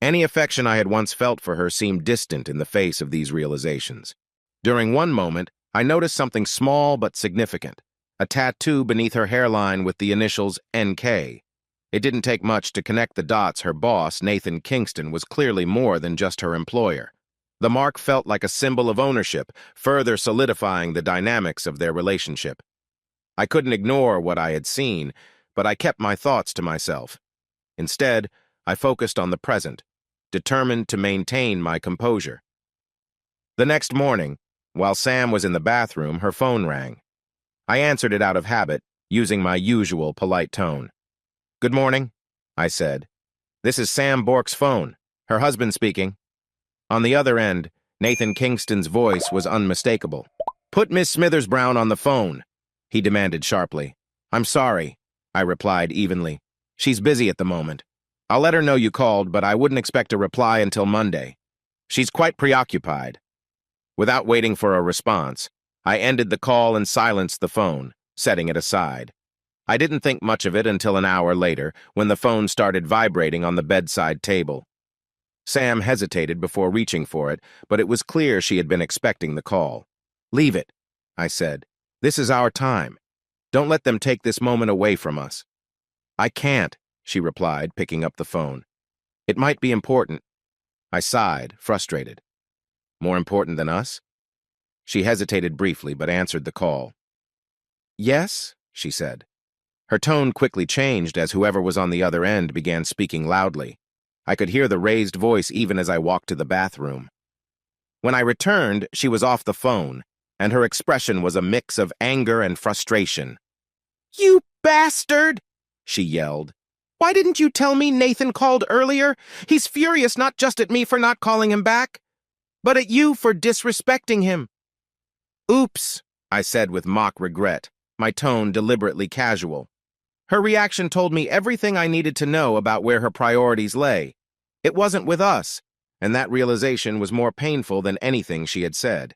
S1: Any affection I had once felt for her seemed distant in the face of these realizations. During one moment, I noticed something small but significant, a tattoo beneath her hairline with the initials NK. It didn't take much to connect the dots. Her boss, Nathan Kingston, was clearly more than just her employer. The mark felt like a symbol of ownership, further solidifying the dynamics of their relationship. I couldn't ignore what I had seen, but I kept my thoughts to myself. Instead, I focused on the present, determined to maintain my composure. The next morning, while Sam was in the bathroom, her phone rang. I answered it out of habit, using my usual polite tone. "Good morning," I said. "This is Sam Bork's phone. Her husband speaking." On the other end, Nathan Kingston's voice was unmistakable. "Put Miss Smithers Brown on the phone," he demanded sharply. "I'm sorry," I replied evenly. "She's busy at the moment. I'll let her know you called, but I wouldn't expect a reply until Monday. She's quite preoccupied." Without waiting for a response, I ended the call and silenced the phone, setting it aside. I didn't think much of it until an hour later, when the phone started vibrating on the bedside table. Sam hesitated before reaching for it, but it was clear she had been expecting the call. "Leave it," I said. "This is our time. Don't let them take this moment away from us." "I can't," she replied, picking up the phone. "It might be important." I sighed, frustrated. "More important than us?" She hesitated briefly, but answered the call. "Yes," she said. Her tone quickly changed as whoever was on the other end began speaking loudly. I could hear the raised voice even as I walked to the bathroom. When I returned, she was off the phone, and her expression was a mix of anger and frustration. "You bastard!" she yelled. "Why didn't you tell me Nathan called earlier? He's furious not just at me for not calling him back, but at you for disrespecting him." "Oops," I said with mock regret, my tone deliberately casual. Her reaction told me everything I needed to know about where her priorities lay. It wasn't with us, and that realization was more painful than anything she had said.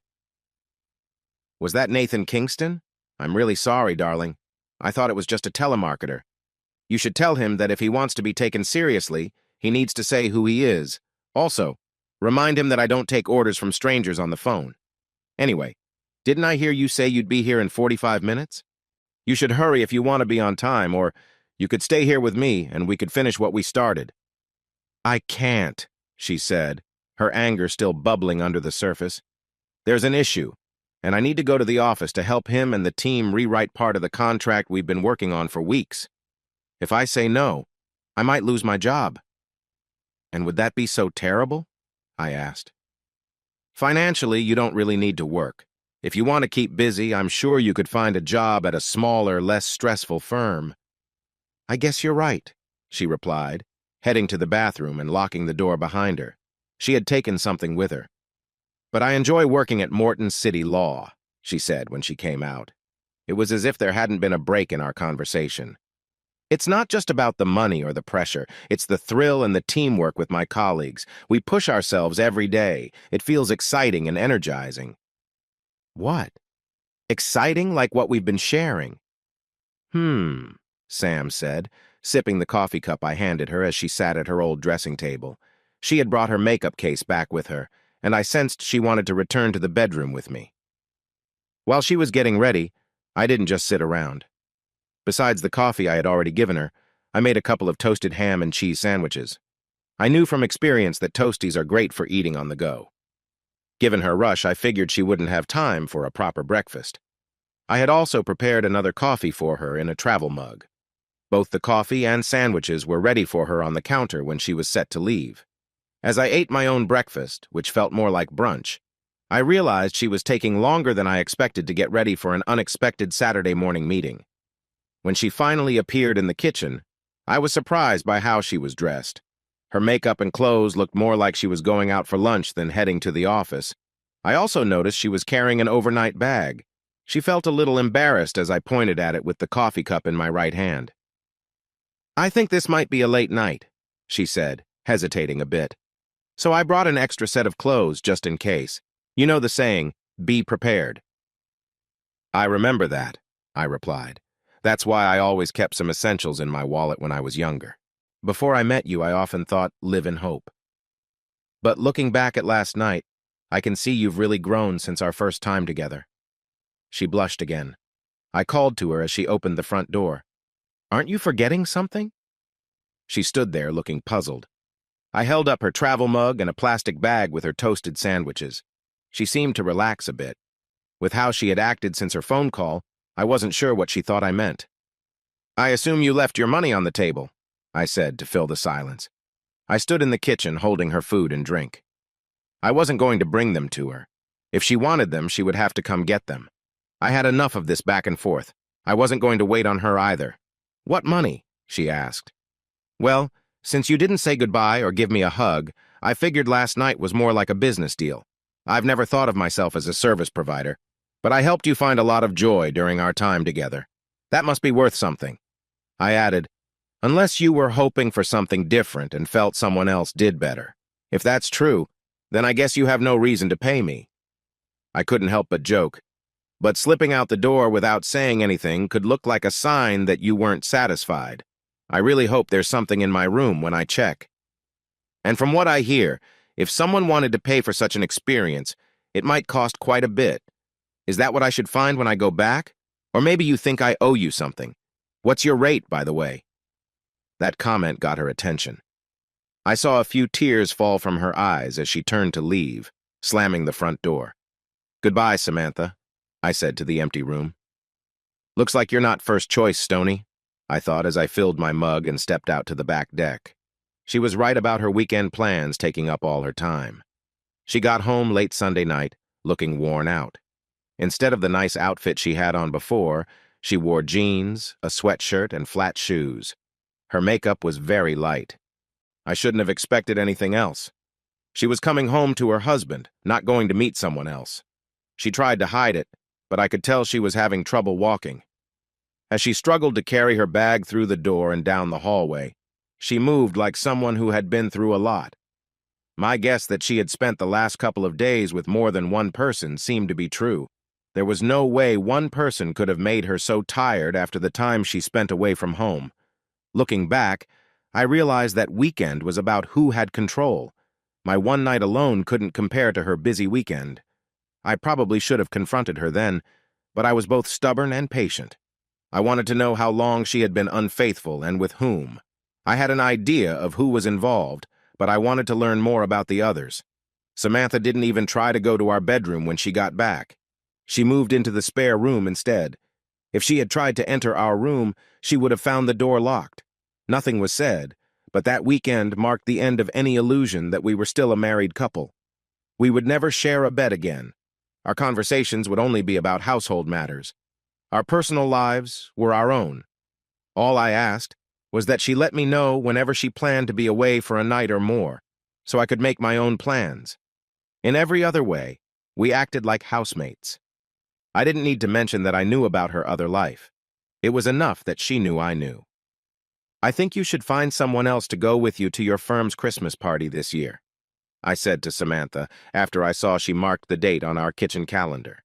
S1: "Was that Nathan Kingston? I'm really sorry, darling. I thought it was just a telemarketer. You should tell him that if he wants to be taken seriously, he needs to say who he is. Also, remind him that I don't take orders from strangers on the phone. Anyway, didn't I hear you say you'd be here in 45 minutes? You should hurry if you want to be on time, or you could stay here with me and we could finish what we started." "I can't," she said, her anger still bubbling under the surface. "There's an issue, and I need to go to the office to help him and the team rewrite part of the contract we've been working on for weeks. If I say no, I might lose my job." "And would that be so terrible?" I asked. "Financially, you don't really need to work. If you want to keep busy, I'm sure you could find a job at a smaller, less stressful firm." "I guess you're right," she replied, heading to the bathroom and locking the door behind her. She had taken something with her. "But I enjoy working at Morton City Law," she said when she came out. It was as if there hadn't been a break in our conversation. "It's not just about the money or the pressure. It's the thrill and the teamwork with my colleagues. We push ourselves every day. It feels exciting and energizing." "What? Exciting like what we've been sharing?" Sam said, sipping the coffee cup I handed her as she sat at her old dressing table. She had brought her makeup case back with her, and I sensed she wanted to return to the bedroom with me. While she was getting ready, I didn't just sit around. Besides the coffee I had already given her, I made a couple of toasted ham and cheese sandwiches. I knew from experience that toasties are great for eating on the go. Given her rush, I figured she wouldn't have time for a proper breakfast. I had also prepared another coffee for her in a travel mug. Both the coffee and sandwiches were ready for her on the counter when she was set to leave. As I ate my own breakfast, which felt more like brunch, I realized she was taking longer than I expected to get ready for an unexpected Saturday morning meeting. When she finally appeared in the kitchen, I was surprised by how she was dressed. Her makeup and clothes looked more like she was going out for lunch than heading to the office. I also noticed she was carrying an overnight bag. She felt a little embarrassed as I pointed at it with the coffee cup in my right hand. "I think this might be a late night," she said, hesitating a bit. "So I brought an extra set of clothes just in case. You know the saying, be prepared." "I remember that," I replied. "That's why I always kept some essentials in my wallet when I was younger. Before I met you, I often thought, live in hope. But looking back at last night, I can see you've really grown since our first time together." She blushed again. I called to her as she opened the front door. "Aren't you forgetting something?" She stood there looking puzzled. I held up her travel mug and a plastic bag with her toasted sandwiches. She seemed to relax a bit. With how she had acted since her phone call, I wasn't sure what she thought I meant. "I assume you left your money on the table," I said to fill the silence. I stood in the kitchen holding her food and drink. I wasn't going to bring them to her. If she wanted them, she would have to come get them. I had enough of this back and forth. I wasn't going to wait on her either. "What money?" she asked. "Well, since you didn't say goodbye or give me a hug, I figured last night was more like a business deal. I've never thought of myself as a service provider, but I helped you find a lot of joy during our time together. That must be worth something." I added, "Unless you were hoping for something different and felt someone else did better. If that's true, then I guess you have no reason to pay me." I couldn't help but joke. But slipping out the door without saying anything could look like a sign that you weren't satisfied. I really hope there's something in my room when I check. And from what I hear, if someone wanted to pay for such an experience, it might cost quite a bit. Is that what I should find when I go back? Or maybe you think I owe you something. What's your rate, by the way? That comment got her attention. I saw a few tears fall from her eyes as she turned to leave, slamming the front door. "Goodbye, Samantha," I said to the empty room. "Looks like you're not first choice, Stoney," I thought as I filled my mug and stepped out to the back deck. She was right about her weekend plans taking up all her time. She got home late Sunday night, looking worn out. Instead of the nice outfit she had on before, she wore jeans, a sweatshirt, and flat shoes. Her makeup was very light. I shouldn't have expected anything else. She was coming home to her husband, not going to meet someone else. She tried to hide it, but I could tell she was having trouble walking. As she struggled to carry her bag through the door and down the hallway, she moved like someone who had been through a lot. My guess that she had spent the last couple of days with more than one person seemed to be true. There was no way one person could have made her so tired after the time she spent away from home. Looking back, I realized that weekend was about who had control. My one night alone couldn't compare to her busy weekend. I probably should have confronted her then, but I was both stubborn and patient. I wanted to know how long she had been unfaithful and with whom. I had an idea of who was involved, but I wanted to learn more about the others. Samantha didn't even try to go to our bedroom when she got back. She moved into the spare room instead. If she had tried to enter our room, she would have found the door locked. Nothing was said, but that weekend marked the end of any illusion that we were still a married couple. We would never share a bed again. Our conversations would only be about household matters. Our personal lives were our own. All I asked was that she let me know whenever she planned to be away for a night or more, so I could make my own plans. In every other way, we acted like housemates. I didn't need to mention that I knew about her other life. It was enough that she knew I knew. "I think you should find someone else to go with you to your firm's Christmas party this year," I said to Samantha after I saw she marked the date on our kitchen calendar.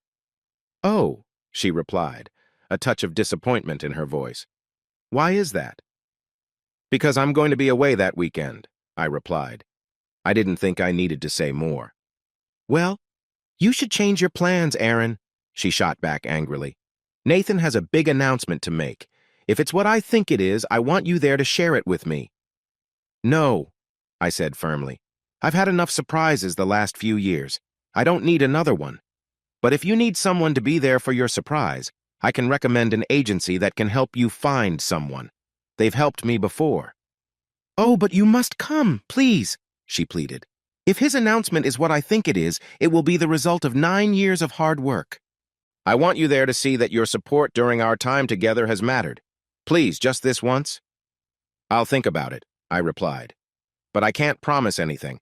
S1: "Oh," she replied, a touch of disappointment in her voice. "Why is that?" "Because I'm going to be away that weekend," I replied. I didn't think I needed to say more. "Well, you should change your plans, Aaron," she shot back angrily. "Nathan has a big announcement to make. If it's what I think it is, I want you there to share it with me." "No," I said firmly. "I've had enough surprises the last few years. I don't need another one. But if you need someone to be there for your surprise, I can recommend an agency that can help you find someone. They've helped me before." "Oh, but you must come, please," she pleaded. "If his announcement is what I think it is, it will be the result of 9 years of hard work. I want you there to see that your support during our time together has mattered. Please, just this once." "I'll think about it," I replied. "But I can't promise anything.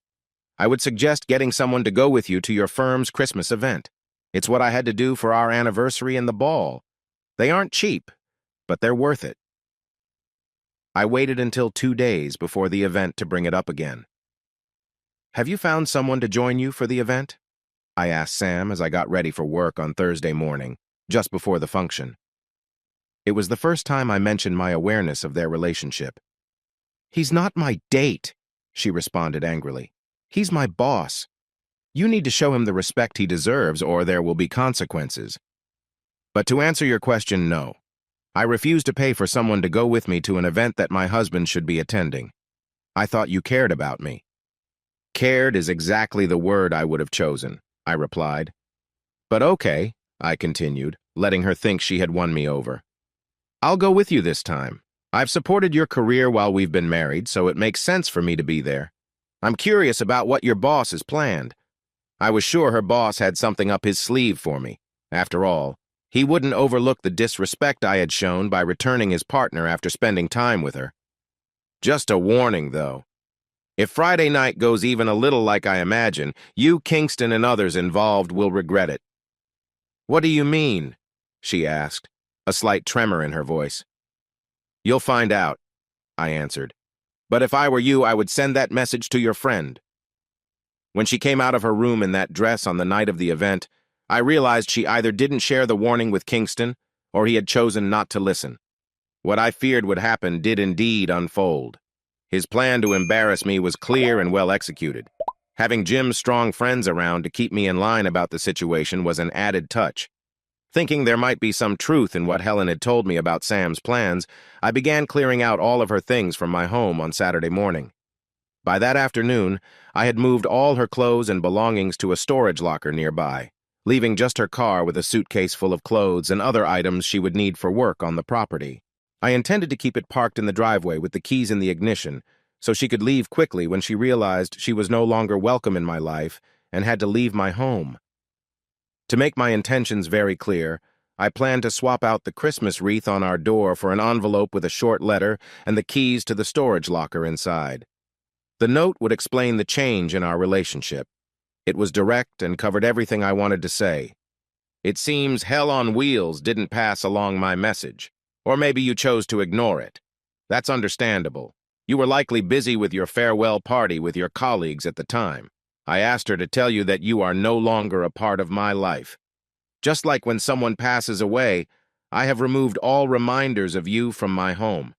S1: I would suggest getting someone to go with you to your firm's Christmas event. It's what I had to do for our anniversary and the ball. They aren't cheap, but they're worth it." I waited until 2 days before the event to bring it up again. "Have you found someone to join you for the event?" I asked Sam as I got ready for work on Thursday morning, just before the function. It was the first time I mentioned my awareness of their relationship. "He's not my date," she responded angrily. "He's my boss. You need to show him the respect he deserves or there will be consequences." But to answer your question, no. I refuse to pay for someone to go with me to an event that my husband should be attending. I thought you cared about me. Cared is exactly the word I would have chosen, I replied. But okay, I continued, letting her think she had won me over. I'll go with you this time. I've supported your career while we've been married, so it makes sense for me to be there. I'm curious about what your boss has planned. I was sure her boss had something up his sleeve for me. After all, he wouldn't overlook the disrespect I had shown by returning his partner after spending time with her. Just a warning, though. If Friday night goes even a little like I imagine, you, Kingston, and others involved will regret it. What do you mean? She asked, a slight tremor in her voice. You'll find out, I answered. But if I were you, I would send that message to your friend. When she came out of her room in that dress on the night of the event, I realized she either didn't share the warning with Kingston, or he had chosen not to listen. What I feared would happen did indeed unfold. His plan to embarrass me was clear and well executed. Having Jim's strong friends around to keep me in line about the situation was an added touch. Thinking there might be some truth in what Helen had told me about Sam's plans, I began clearing out all of her things from my home on Saturday morning. By that afternoon, I had moved all her clothes and belongings to a storage locker nearby, leaving just her car with a suitcase full of clothes and other items she would need for work on the property. I intended to keep it parked in the driveway with the keys in the ignition, so she could leave quickly when she realized she was no longer welcome in my life and had to leave my home. To make my intentions very clear, I planned to swap out the Christmas wreath on our door for an envelope with a short letter and the keys to the storage locker inside. The note would explain the change in our relationship. It was direct and covered everything I wanted to say. It seems hell on wheels didn't pass along my message, or maybe you chose to ignore it. That's understandable. You were likely busy with your farewell party with your colleagues at the time. I asked her to tell you that you are no longer a part of my life. Just like when someone passes away, I have removed all reminders of you from my home.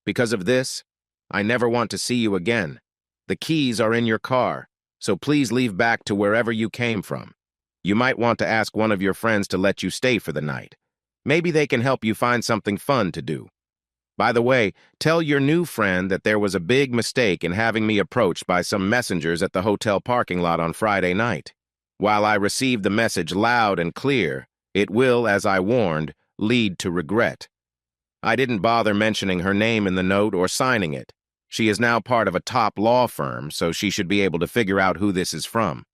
S1: Because of this, I never want to see you again. The keys are in your car, so please leave back to wherever you came from. You might want to ask one of your friends to let you stay for the night. Maybe they can help you find something fun to do. By the way, tell your new friend that there was a big mistake in having me approached by some messengers at the hotel parking lot on Friday night. While I received the message loud and clear, it will, as I warned, lead to regret. I didn't bother mentioning her name in the note or signing it. She is now part of a top law firm, so she should be able to figure out who this is from.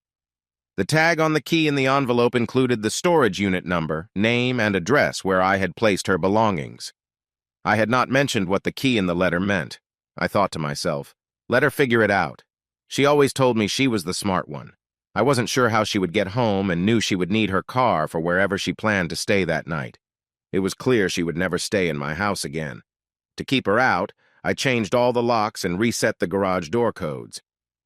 S1: The tag on the key in the envelope included the storage unit number, name, and address where I had placed her belongings. I had not mentioned what the key in the letter meant. I thought to myself, let her figure it out. She always told me she was the smart one. I wasn't sure how she would get home and knew she would need her car for wherever she planned to stay that night. It was clear she would never stay in my house again. To keep her out, I changed all the locks and reset the garage door codes.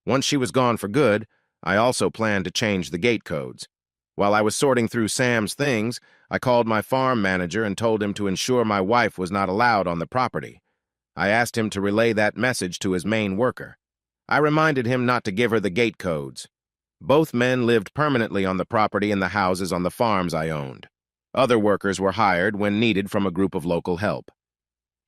S1: Once she was gone for good, I also planned to change the gate codes. While I was sorting through Sam's things, I called my farm manager and told him to ensure my wife was not allowed on the property. I asked him to relay that message to his main worker. I reminded him not to give her the gate codes. Both men lived permanently on the property and the houses on the farms I owned. Other workers were hired when needed from a group of local help.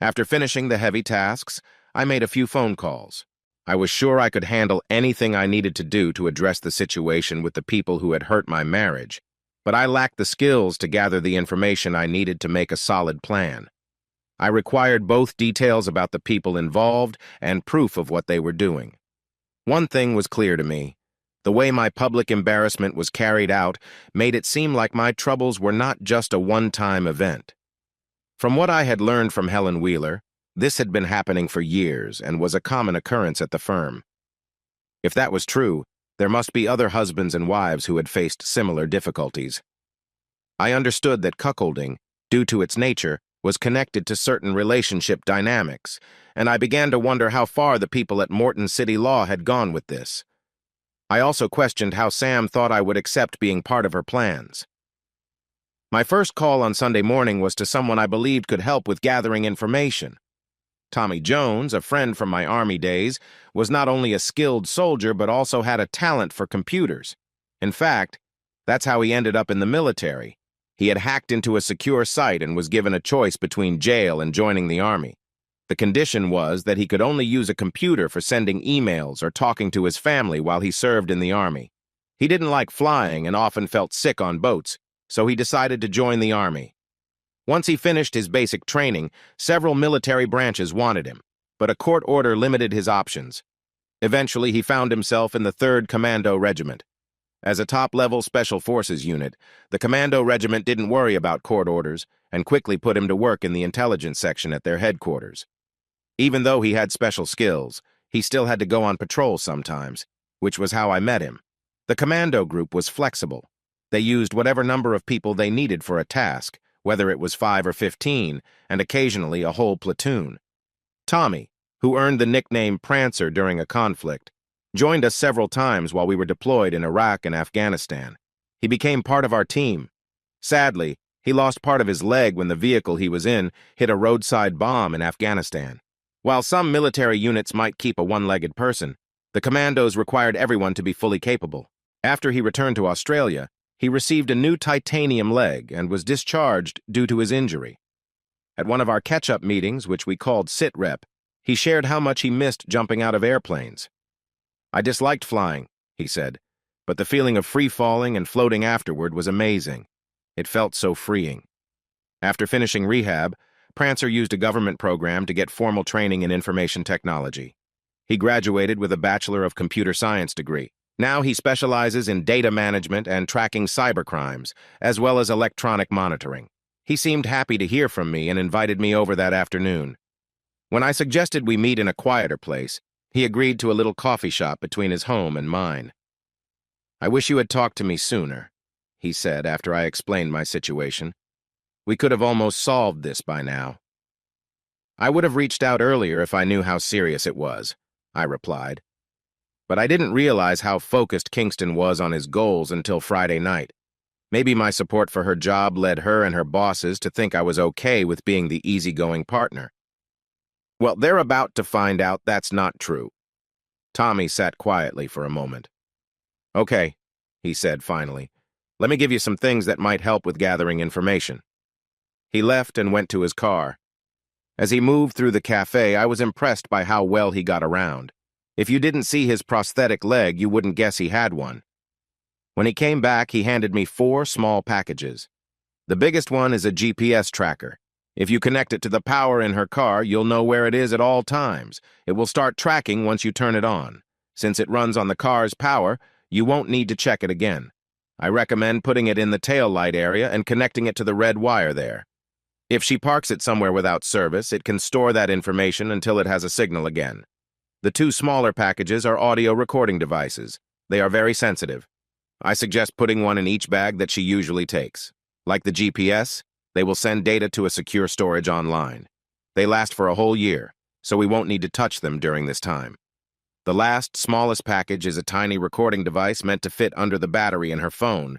S1: After finishing the heavy tasks, I made a few phone calls. I was sure I could handle anything I needed to do to address the situation with the people who had hurt my marriage, but I lacked the skills to gather the information I needed to make a solid plan. I required both details about the people involved and proof of what they were doing. One thing was clear to me. The way my public embarrassment was carried out made it seem like my troubles were not just a one-time event. From what I had learned from Helen Wheeler, this had been happening for years and was a common occurrence at the firm. If that was true, there must be other husbands and wives who had faced similar difficulties. I understood that cuckolding, due to its nature, was connected to certain relationship dynamics, and I began to wonder how far the people at Morton City Law had gone with this. I also questioned how Sam thought I would accept being part of her plans. My first call on Sunday morning was to someone I believed could help with gathering information. Tommy Jones, a friend from my Army days, was not only a skilled soldier but also had a talent for computers. In fact, that's how he ended up in the military. He had hacked into a secure site and was given a choice between jail and joining the army. The condition was that he could only use a computer for sending emails or talking to his family while he served in the army. He didn't like flying and often felt sick on boats, so he decided to join the army. Once he finished his basic training, several military branches wanted him, but a court order limited his options. Eventually, he found himself in the 3rd Commando Regiment. As a top-level Special Forces unit, the Commando Regiment didn't worry about court orders and quickly put him to work in the intelligence section at their headquarters. Even though he had special skills, he still had to go on patrol sometimes, which was how I met him. The commando group was flexible. They used whatever number of people they needed for a task, whether it was 5 or 15, and occasionally a whole platoon. Tommy, who earned the nickname Prancer during a conflict, joined us several times while we were deployed in Iraq and Afghanistan. He became part of our team. Sadly, he lost part of his leg when the vehicle he was in hit a roadside bomb in Afghanistan. While some military units might keep a one-legged person, the commandos required everyone to be fully capable. After he returned to Australia, he received a new titanium leg and was discharged due to his injury. At one of our catch-up meetings, which we called Sit Rep, he shared how much he missed jumping out of airplanes. "I disliked flying," he said, "but the feeling of free-falling and floating afterward was amazing. It felt so freeing." After finishing rehab, Prancer used a government program to get formal training in information technology. He graduated with a Bachelor of Computer Science degree. Now he specializes in data management and tracking cybercrimes, as well as electronic monitoring. He seemed happy to hear from me and invited me over that afternoon. When I suggested we meet in a quieter place, he agreed to a little coffee shop between his home and mine. "I wish you had talked to me sooner," he said after I explained my situation. "We could have almost solved this by now." "I would have reached out earlier if I knew how serious it was," I replied. But I didn't realize how focused Kingston was on his goals until Friday night. Maybe my support for her job led her and her bosses to think I was okay with being the easygoing partner. Well, they're about to find out that's not true. Tommy sat quietly for a moment. "Okay," he said finally. "Let me give you some things that might help with gathering information." He left and went to his car. As he moved through the cafe, I was impressed by how well he got around. If you didn't see his prosthetic leg, you wouldn't guess he had one. When he came back, he handed me 4 small packages. The biggest one is a GPS tracker. If you connect it to the power in her car, you'll know where it is at all times. It will start tracking once you turn it on. Since it runs on the car's power, you won't need to check it again. I recommend putting it in the taillight area and connecting it to the red wire there. If she parks it somewhere without service, it can store that information until it has a signal again. The 2 smaller packages are audio recording devices. They are very sensitive. I suggest putting one in each bag that she usually takes. Like the GPS, they will send data to a secure storage online. They last for a whole year, so we won't need to touch them during this time. The last, smallest package is a tiny recording device meant to fit under the battery in her phone.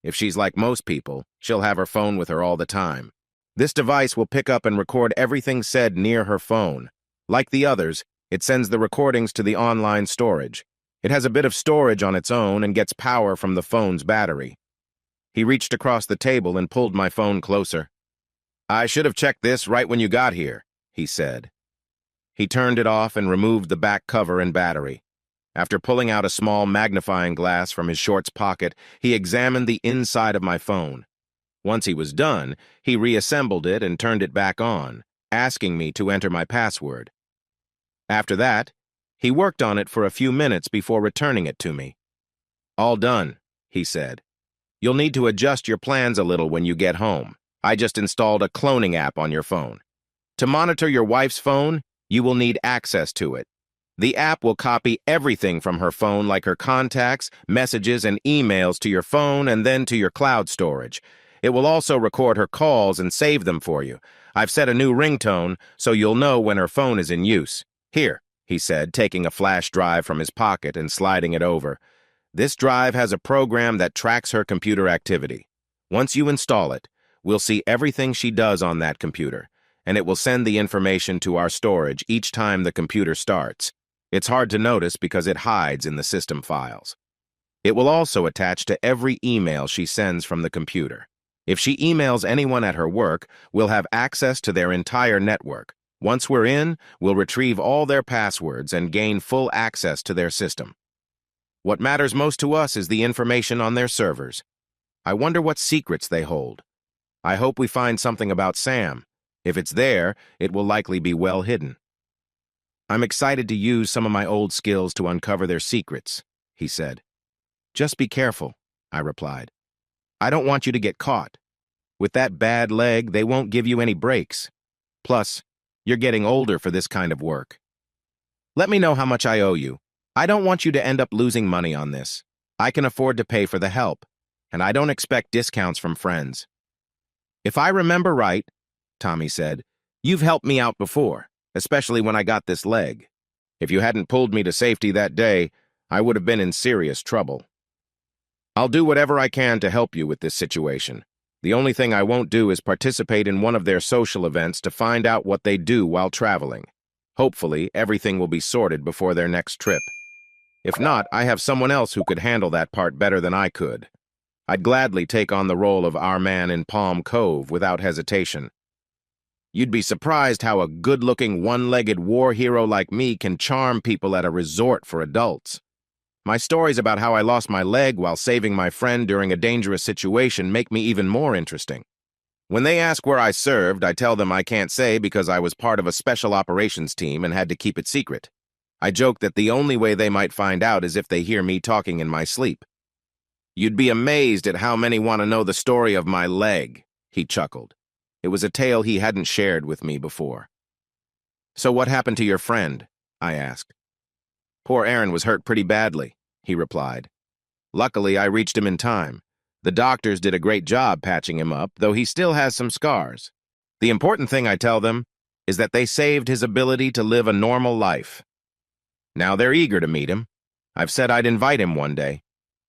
S1: If she's like most people, she'll have her phone with her all the time. This device will pick up and record everything said near her phone. Like the others, it sends the recordings to the online storage. It has a bit of storage on its own and gets power from the phone's battery. He reached across the table and pulled my phone closer. "I should have checked this right when you got here," he said. He turned it off and removed the back cover and battery. After pulling out a small magnifying glass from his shorts pocket, he examined the inside of my phone. Once he was done, he reassembled it and turned it back on, asking me to enter my password. After that, he worked on it for a few minutes before returning it to me. "All done," he said. "You'll need to adjust your plans a little when you get home. I just installed a cloning app on your phone. To monitor your wife's phone, you will need access to it. The app will copy everything from her phone, like her contacts, messages, and emails to your phone and then to your cloud storage. It will also record her calls and save them for you. I've set a new ringtone, so you'll know when her phone is in use. Here," he said, taking a flash drive from his pocket and sliding it over. "This drive has a program that tracks her computer activity. Once you install it, we'll see everything she does on that computer, and it will send the information to our storage each time the computer starts. It's hard to notice because it hides in the system files. It will also attach to every email she sends from the computer. If she emails anyone at her work, we'll have access to their entire network. Once we're in, we'll retrieve all their passwords and gain full access to their system. What matters most to us is the information on their servers. I wonder what secrets they hold. I hope we find something about Sam. If it's there, it will likely be well hidden. I'm excited to use some of my old skills to uncover their secrets, he said. Just be careful, I replied. I don't want you to get caught. With that bad leg, they won't give you any breaks. Plus, you're getting older for this kind of work. Let me know how much I owe you. I don't want you to end up losing money on this. I can afford to pay for the help, and I don't expect discounts from friends. If I remember right, Tommy said, you've helped me out before, especially when I got this leg. If you hadn't pulled me to safety that day, I would have been in serious trouble. I'll do whatever I can to help you with this situation. The only thing I won't do is participate in one of their social events to find out what they do while traveling. Hopefully, everything will be sorted before their next trip. If not, I have someone else who could handle that part better than I could. I'd gladly take on the role of our man in Palm Cove without hesitation. You'd be surprised how a good-looking, one-legged war hero like me can charm people at a resort for adults. My stories about how I lost my leg while saving my friend during a dangerous situation make me even more interesting. When they ask where I served, I tell them I can't say because I was part of a special operations team and had to keep it secret. I joke that the only way they might find out is if they hear me talking in my sleep. You'd be amazed at how many want to know the story of my leg, he chuckled. It was a tale he hadn't shared with me before. So what happened to your friend? I asked. Poor Aaron was hurt pretty badly, he replied. Luckily, I reached him in time. The doctors did a great job patching him up, though he still has some scars. The important thing, I tell them, is that they saved his ability to live a normal life. Now they're eager to meet him. I've said I'd invite him one day.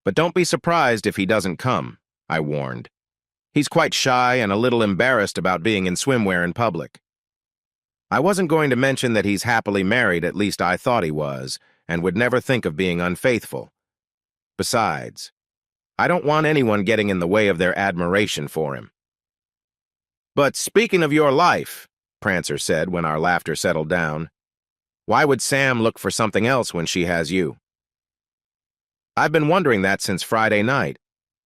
S1: But don't be surprised if he doesn't come, I warned. He's quite shy and a little embarrassed about being in swimwear in public. I wasn't going to mention that he's happily married, at least I thought he was, and would never think of being unfaithful. Besides, I don't want anyone getting in the way of their admiration for him. But speaking of your life, Prancer said when our laughter settled down, why would Sam look for something else when she has you? I've been wondering that since Friday night.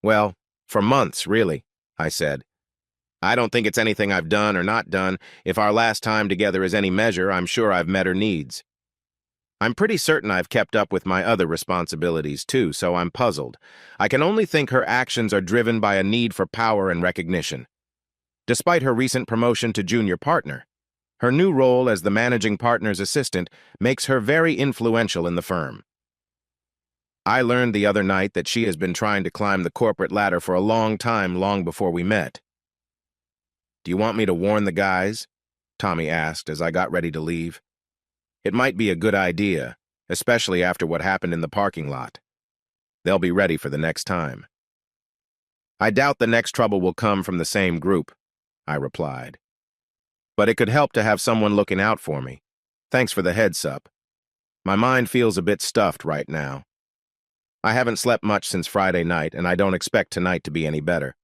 S1: Well, for months, really, I said. I don't think it's anything I've done or not done. If our last time together is any measure, I'm sure I've met her needs. I'm pretty certain I've kept up with my other responsibilities, too, so I'm puzzled. I can only think her actions are driven by a need for power and recognition. Despite her recent promotion to junior partner, her new role as the managing partner's assistant makes her very influential in the firm. I learned the other night that she has been trying to climb the corporate ladder for a long time, long before we met. Do you want me to warn the guys? Tommy asked as I got ready to leave. It might be a good idea, especially after what happened in the parking lot. They'll be ready for the next time. I doubt the next trouble will come from the same group, I replied. But it could help to have someone looking out for me. Thanks for the heads up. My mind feels a bit stuffed right now. I haven't slept much since Friday night, and I don't expect tonight to be any better.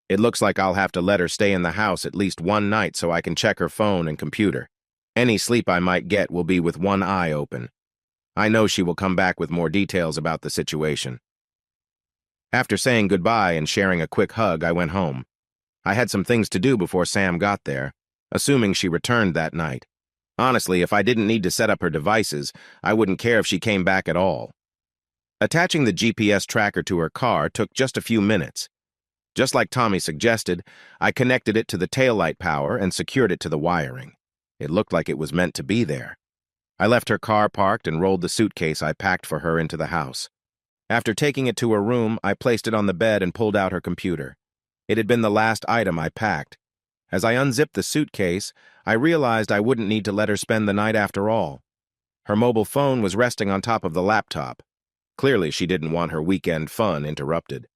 S1: It looks like I'll have to let her stay in the house at least one night so I can check her phone and computer. Any sleep I might get will be with one eye open. I know she will come back with more details about the situation. After saying goodbye and sharing a quick hug, I went home. I had some things to do before Sam got there, assuming she returned that night. Honestly, if I didn't need to set up her devices, I wouldn't care if she came back at all. Attaching the GPS tracker to her car took just a few minutes. Just like Tommy suggested, I connected it to the taillight power and secured it to the wiring. It looked like it was meant to be there. I left her car parked and rolled the suitcase I packed for her into the house. After taking it to her room, I placed it on the bed and pulled out her computer. It had been the last item I packed. As I unzipped the suitcase, I realized I wouldn't need to let her spend the night after all. Her mobile phone was resting on top of the laptop. Clearly, she didn't want her weekend fun interrupted.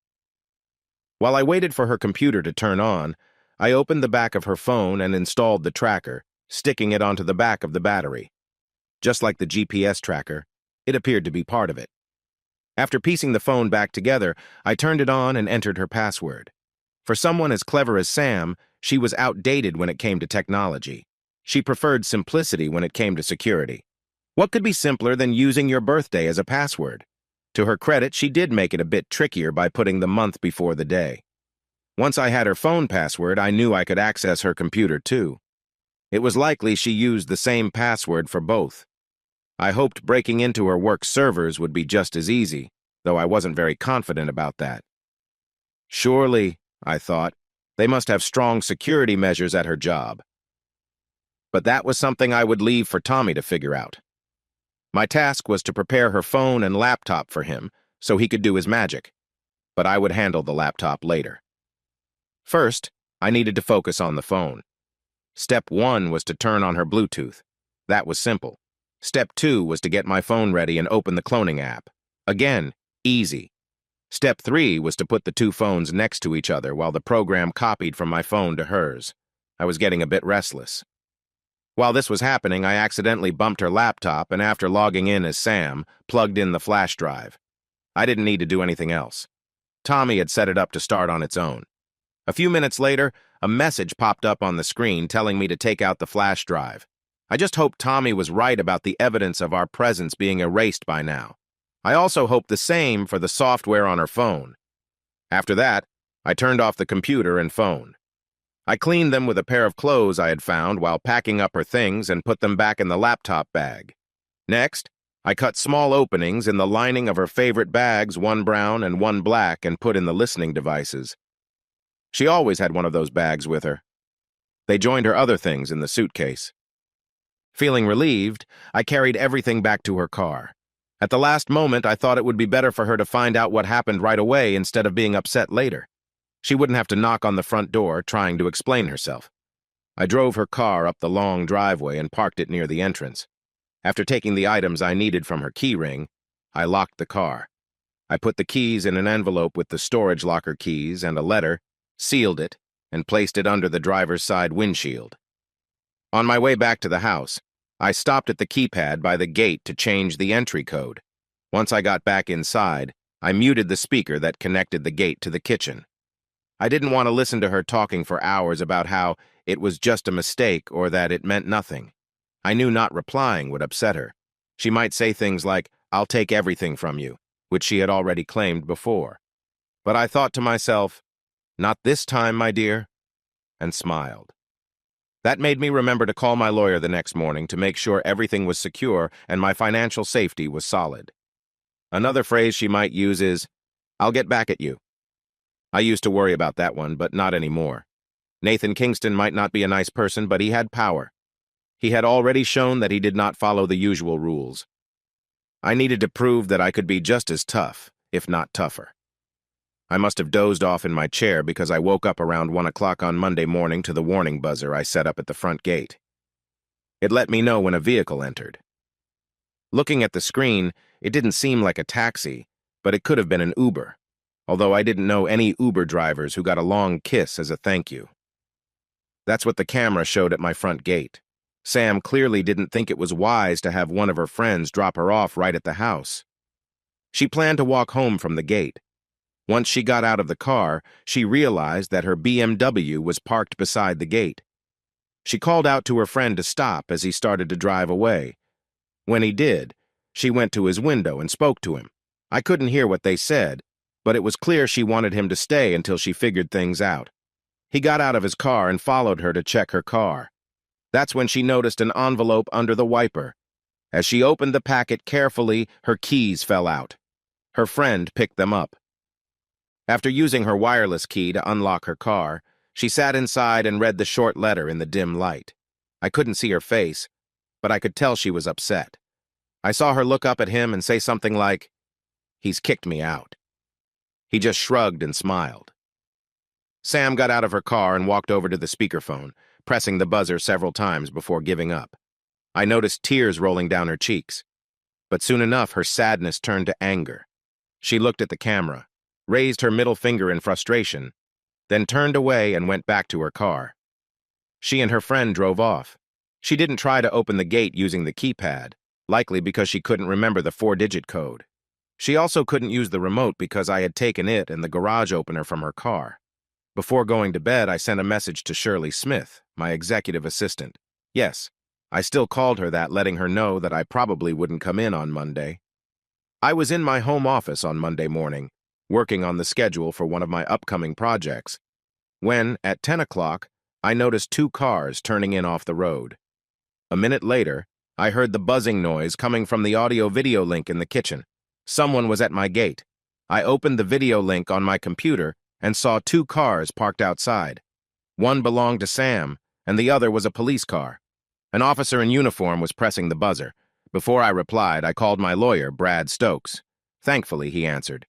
S1: While I waited for her computer to turn on, I opened the back of her phone and installed the tracker, sticking it onto the back of the battery. Just like the GPS tracker, it appeared to be part of it. After piecing the phone back together, I turned it on and entered her password. For someone as clever as Sam, she was outdated when it came to technology. She preferred simplicity when it came to security. What could be simpler than using your birthday as a password? To her credit, she did make it a bit trickier by putting the month before the day. Once I had her phone password, I knew I could access her computer too. It was likely she used the same password for both. I hoped breaking into her work servers would be just as easy, though I wasn't very confident about that. Surely, I thought, they must have strong security measures at her job. But that was something I would leave for Tommy to figure out. My task was to prepare her phone and laptop for him so he could do his magic, but I would handle the laptop later. First, I needed to focus on the phone. Step 1 was to turn on her Bluetooth. That was simple. Step 2 was to get my phone ready and open the cloning app. Again, easy. Step 3 was to put the two phones next to each other while the program copied from my phone to hers. I was getting a bit restless. While this was happening, I accidentally bumped her laptop and after logging in as Sam, plugged in the flash drive. I didn't need to do anything else. Tommy had set it up to start on its own. A few minutes later, a message popped up on the screen telling me to take out the flash drive. I just hoped Tommy was right about the evidence of our presence being erased by now. I also hoped the same for the software on her phone. After that, I turned off the computer and phone. I cleaned them with a pair of clothes I had found while packing up her things and put them back in the laptop bag. Next, I cut small openings in the lining of her favorite bags, one brown and one black, and put in the listening devices. She always had one of those bags with her. They joined her other things in the suitcase. Feeling relieved, I carried everything back to her car. At the last moment, I thought it would be better for her to find out what happened right away instead of being upset later. She wouldn't have to knock on the front door trying to explain herself. I drove her car up the long driveway and parked it near the entrance. After taking the items I needed from her key ring, I locked the car. I put the keys in an envelope with the storage locker keys and a letter, sealed it, and placed it under the driver's side windshield. On my way back to the house, I stopped at the keypad by the gate to change the entry code. Once I got back inside, I muted the speaker that connected the gate to the kitchen. I didn't want to listen to her talking for hours about how it was just a mistake or that it meant nothing. I knew not replying would upset her. She might say things like, "I'll take everything from you," which she had already claimed before. But I thought to myself, "Not this time, my dear," and smiled. That made me remember to call my lawyer the next morning to make sure everything was secure and my financial safety was solid. Another phrase she might use is, "I'll get back at you." I used to worry about that one, but not anymore. Nathan Kingston might not be a nice person, but he had power. He had already shown that he did not follow the usual rules. I needed to prove that I could be just as tough, if not tougher. I must have dozed off in my chair because I woke up around 1 o'clock on Monday morning to the warning buzzer I set up at the front gate. It let me know when a vehicle entered. Looking at the screen, it didn't seem like a taxi, but it could have been an Uber, although I didn't know any Uber drivers who got a long kiss as a thank you. That's what the camera showed at my front gate. Sam clearly didn't think it was wise to have one of her friends drop her off right at the house. She planned to walk home from the gate. Once she got out of the car, she realized that her BMW was parked beside the gate. She called out to her friend to stop as he started to drive away. When he did, she went to his window and spoke to him. I couldn't hear what they said, but it was clear she wanted him to stay until she figured things out. He got out of his car and followed her to check her car. That's when she noticed an envelope under the wiper. As she opened the packet carefully, her keys fell out. Her friend picked them up. After using her wireless key to unlock her car, she sat inside and read the short letter in the dim light. I couldn't see her face, but I could tell she was upset. I saw her look up at him and say something like, "He's kicked me out." He just shrugged and smiled. Sam got out of her car and walked over to the speakerphone, pressing the buzzer several times before giving up. I noticed tears rolling down her cheeks, but soon enough her sadness turned to anger. She looked at the camera, raised her middle finger in frustration, then turned away and went back to her car. She and her friend drove off. She didn't try to open the gate using the keypad, likely because she couldn't remember the 4-digit code. She also couldn't use the remote because I had taken it and the garage opener from her car. Before going to bed, I sent a message to Shirley Smith, my executive assistant. Yes, I still called her that, letting her know that I probably wouldn't come in on Monday. I was in my home office on Monday morning, working on the schedule for one of my upcoming projects, when, at 10 o'clock, I noticed two cars turning in off the road. A minute later, I heard the buzzing noise coming from the audio-video link in the kitchen. Someone was at my gate. I opened the video link on my computer and saw two cars parked outside. One belonged to Sam, and the other was a police car. An officer in uniform was pressing the buzzer. Before I replied, I called my lawyer, Brad Stokes. Thankfully, he answered.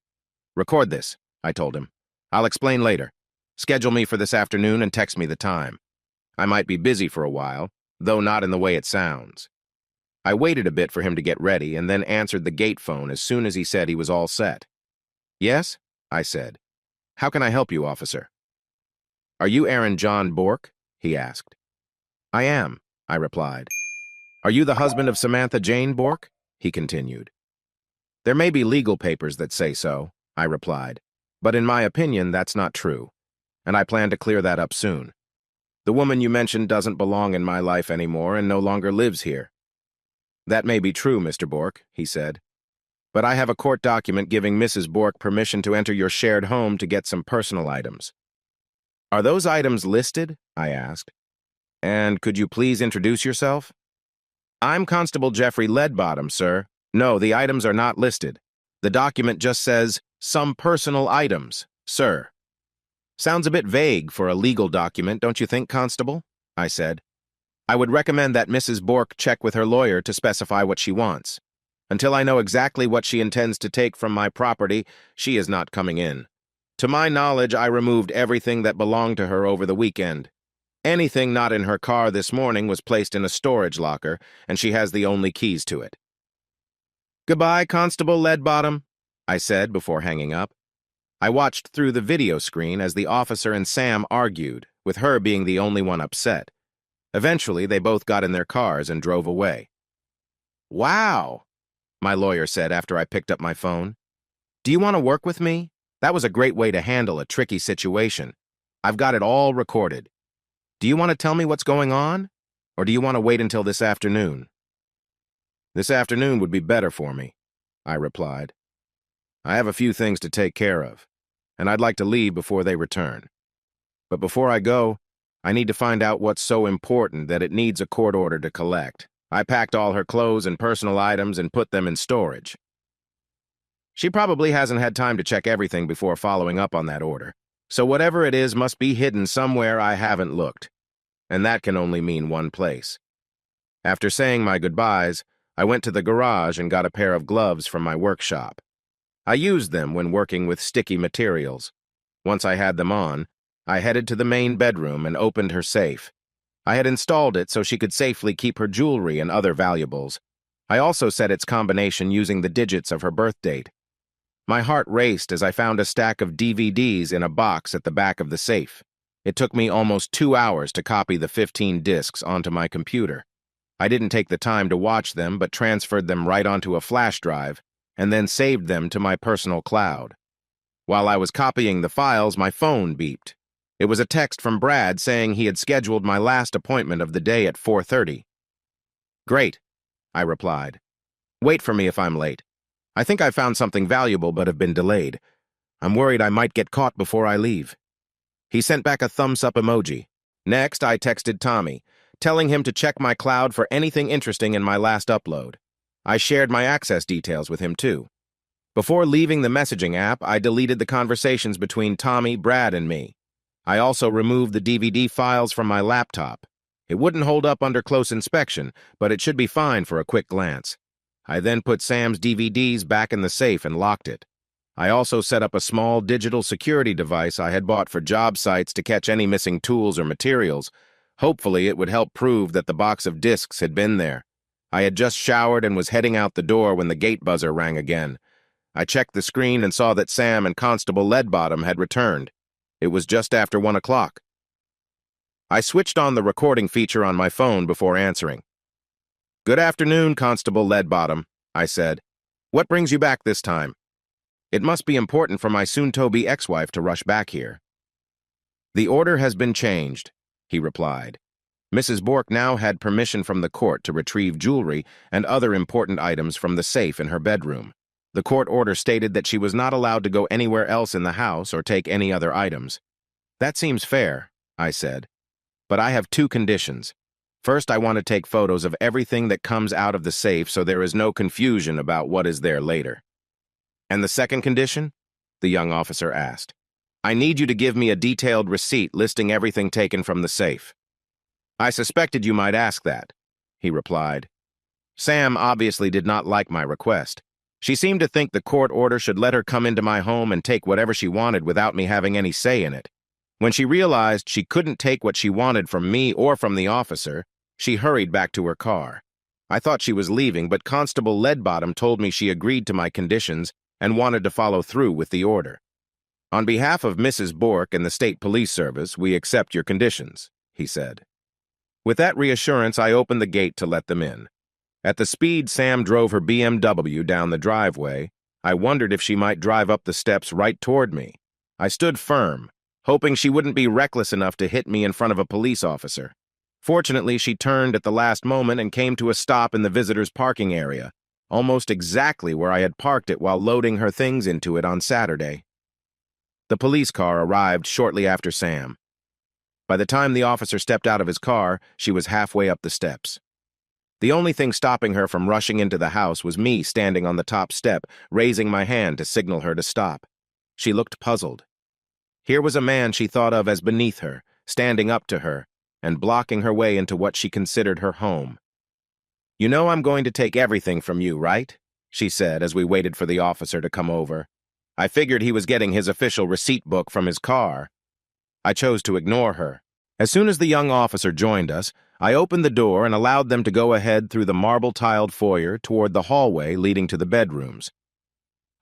S1: "Record this," I told him. "I'll explain later. Schedule me for this afternoon and text me the time. I might be busy for a while, though not in the way it sounds." I waited a bit for him to get ready and then answered the gate phone as soon as he said he was all set. "Yes?" I said. "How can I help you, officer?" "Are you Aaron John Bork?" he asked. "I am," I replied. "Are you the husband of Samantha Jane Bork?" he continued. "There may be legal papers that say so," I replied, "but in my opinion, that's not true, and I plan to clear that up soon. The woman you mentioned doesn't belong in my life anymore and no longer lives here." "That may be true, Mr. Bork," he said, "but I have a court document giving Mrs. Bork permission to enter your shared home to get some personal items." "Are those items listed?" I asked. "And could you please introduce yourself?" "I'm Constable Jeffrey Leadbottom, sir. No, the items are not listed. The document just says, 'some personal items,' sir." "Sounds a bit vague for a legal document, don't you think, Constable?" I said. "I would recommend that Mrs. Bork check with her lawyer to specify what she wants. Until I know exactly what she intends to take from my property, she is not coming in. To my knowledge, I removed everything that belonged to her over the weekend. Anything not in her car this morning was placed in a storage locker, and she has the only keys to it." "Goodbye, Constable Leadbottom," I said before hanging up. I watched through the video screen as the officer and Sam argued, with her being the only one upset. Eventually, they both got in their cars and drove away. "Wow," my lawyer said after I picked up my phone. "Do you want to work with me? That was a great way to handle a tricky situation. I've got it all recorded. Do you want to tell me what's going on? Or do you want to wait until this afternoon?" "This afternoon would be better for me," I replied. "I have a few things to take care of, and I'd like to leave before they return. But before I go, I need to find out what's so important that it needs a court order to collect." I packed all her clothes and personal items and put them in storage. She probably hasn't had time to check everything before following up on that order, so whatever it is must be hidden somewhere I haven't looked, and that can only mean one place. After saying my goodbyes, I went to the garage and got a pair of gloves from my workshop. I used them when working with sticky materials. Once I had them on, I headed to the main bedroom and opened her safe. I had installed it so she could safely keep her jewelry and other valuables. I also set its combination using the digits of her birth date. My heart raced as I found a stack of DVDs in a box at the back of the safe. It took me almost 2 hours to copy the 15 discs onto my computer. I didn't take the time to watch them, but transferred them right onto a flash drive and then saved them to my personal cloud. While I was copying the files, my phone beeped. It was a text from Brad saying he had scheduled my last appointment of the day at 4:30. "Great," I replied. "Wait for me if I'm late. I think I found something valuable but have been delayed. I'm worried I might get caught before I leave." He sent back a thumbs-up emoji. Next, I texted Tommy, telling him to check my cloud for anything interesting in my last upload. I shared my access details with him too. Before leaving the messaging app, I deleted the conversations between Tommy, Brad, and me. I also removed the DVD files from my laptop. It wouldn't hold up under close inspection, but it should be fine for a quick glance. I then put Sam's DVDs back in the safe and locked it. I also set up a small digital security device I had bought for job sites to catch any missing tools or materials. Hopefully, it would help prove that the box of discs had been there. I had just showered and was heading out the door when the gate buzzer rang again. I checked the screen and saw that Sam and Constable Leadbottom had returned. It was just after 1 o'clock. I switched on the recording feature on my phone before answering. "Good afternoon, Constable Leadbottom," I said. "What brings you back this time?" "It must be important for my soon-to-be ex-wife to rush back here." "The order has been changed," he replied. Mrs. Bork now had permission from the court to retrieve jewelry and other important items from the safe in her bedroom. The court order stated that she was not allowed to go anywhere else in the house or take any other items. "That seems fair," I said. "But I have two conditions. First, I want to take photos of everything that comes out of the safe so there is no confusion about what is there later." "And the second condition?" the young officer asked. "I need you to give me a detailed receipt listing everything taken from the safe." "I suspected you might ask that," he replied. Sam obviously did not like my request. She seemed to think the court order should let her come into my home and take whatever she wanted without me having any say in it. When she realized she couldn't take what she wanted from me or from the officer, she hurried back to her car. I thought she was leaving, but Constable Leadbottom told me she agreed to my conditions and wanted to follow through with the order. "On behalf of Mrs. Bork and the State Police Service, we accept your conditions," he said. With that reassurance, I opened the gate to let them in. At the speed Sam drove her BMW down the driveway, I wondered if she might drive up the steps right toward me. I stood firm, hoping she wouldn't be reckless enough to hit me in front of a police officer. Fortunately, she turned at the last moment and came to a stop in the visitors' parking area, almost exactly where I had parked it while loading her things into it on Saturday. The police car arrived shortly after Sam. By the time the officer stepped out of his car, she was halfway up the steps. The only thing stopping her from rushing into the house was me standing on the top step, raising my hand to signal her to stop. She looked puzzled. Here was a man she thought of as beneath her, standing up to her, and blocking her way into what she considered her home. "You know I'm going to take everything from you, right?" she said as we waited for the officer to come over. I figured he was getting his official receipt book from his car. I chose to ignore her. As soon as the young officer joined us, I opened the door and allowed them to go ahead through the marble-tiled foyer toward the hallway leading to the bedrooms.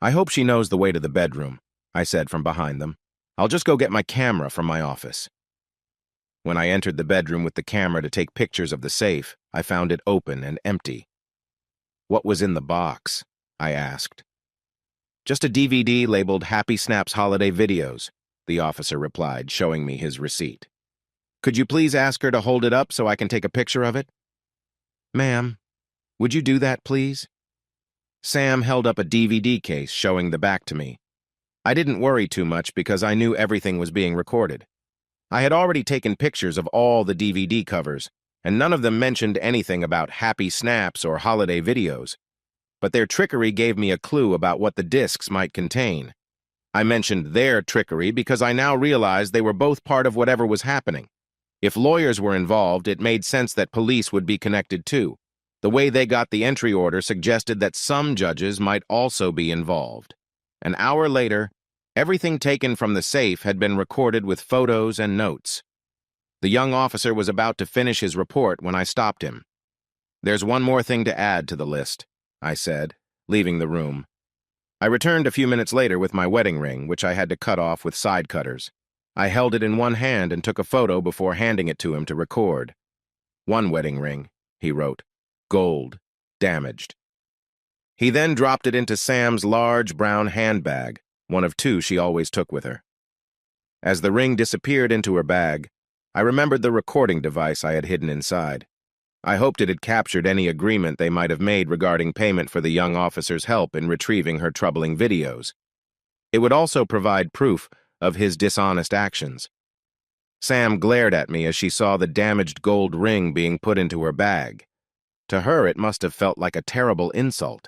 S1: "I hope she knows the way to the bedroom," I said from behind them. "I'll just go get my camera from my office." When I entered the bedroom with the camera to take pictures of the safe, I found it open and empty. "What was in the box?" I asked. "Just a DVD labeled Happy Snaps Holiday Videos," the officer replied, showing me his receipt. "Could you please ask her to hold it up so I can take a picture of it?" "Ma'am, would you do that, please?" Sam held up a DVD case showing the back to me. I didn't worry too much because I knew everything was being recorded. I had already taken pictures of all the DVD covers, and none of them mentioned anything about happy snaps or holiday videos. But their trickery gave me a clue about what the discs might contain. I mentioned their trickery because I now realized they were both part of whatever was happening. If lawyers were involved, it made sense that police would be connected too. The way they got the entry order suggested that some judges might also be involved. An hour later, everything taken from the safe had been recorded with photos and notes. The young officer was about to finish his report when I stopped him. "There's one more thing to add to the list," I said, leaving the room. I returned a few minutes later with my wedding ring, which I had to cut off with side cutters. I held it in one hand and took a photo before handing it to him to record. "One wedding ring," he wrote. "Gold. Damaged." He then dropped it into Sam's large brown handbag, one of two she always took with her. As the ring disappeared into her bag, I remembered the recording device I had hidden inside. I hoped it had captured any agreement they might have made regarding payment for the young officer's help in retrieving her troubling videos. It would also provide proof of his dishonest actions. Sam glared at me as she saw the damaged gold ring being put into her bag. To her, it must have felt like a terrible insult.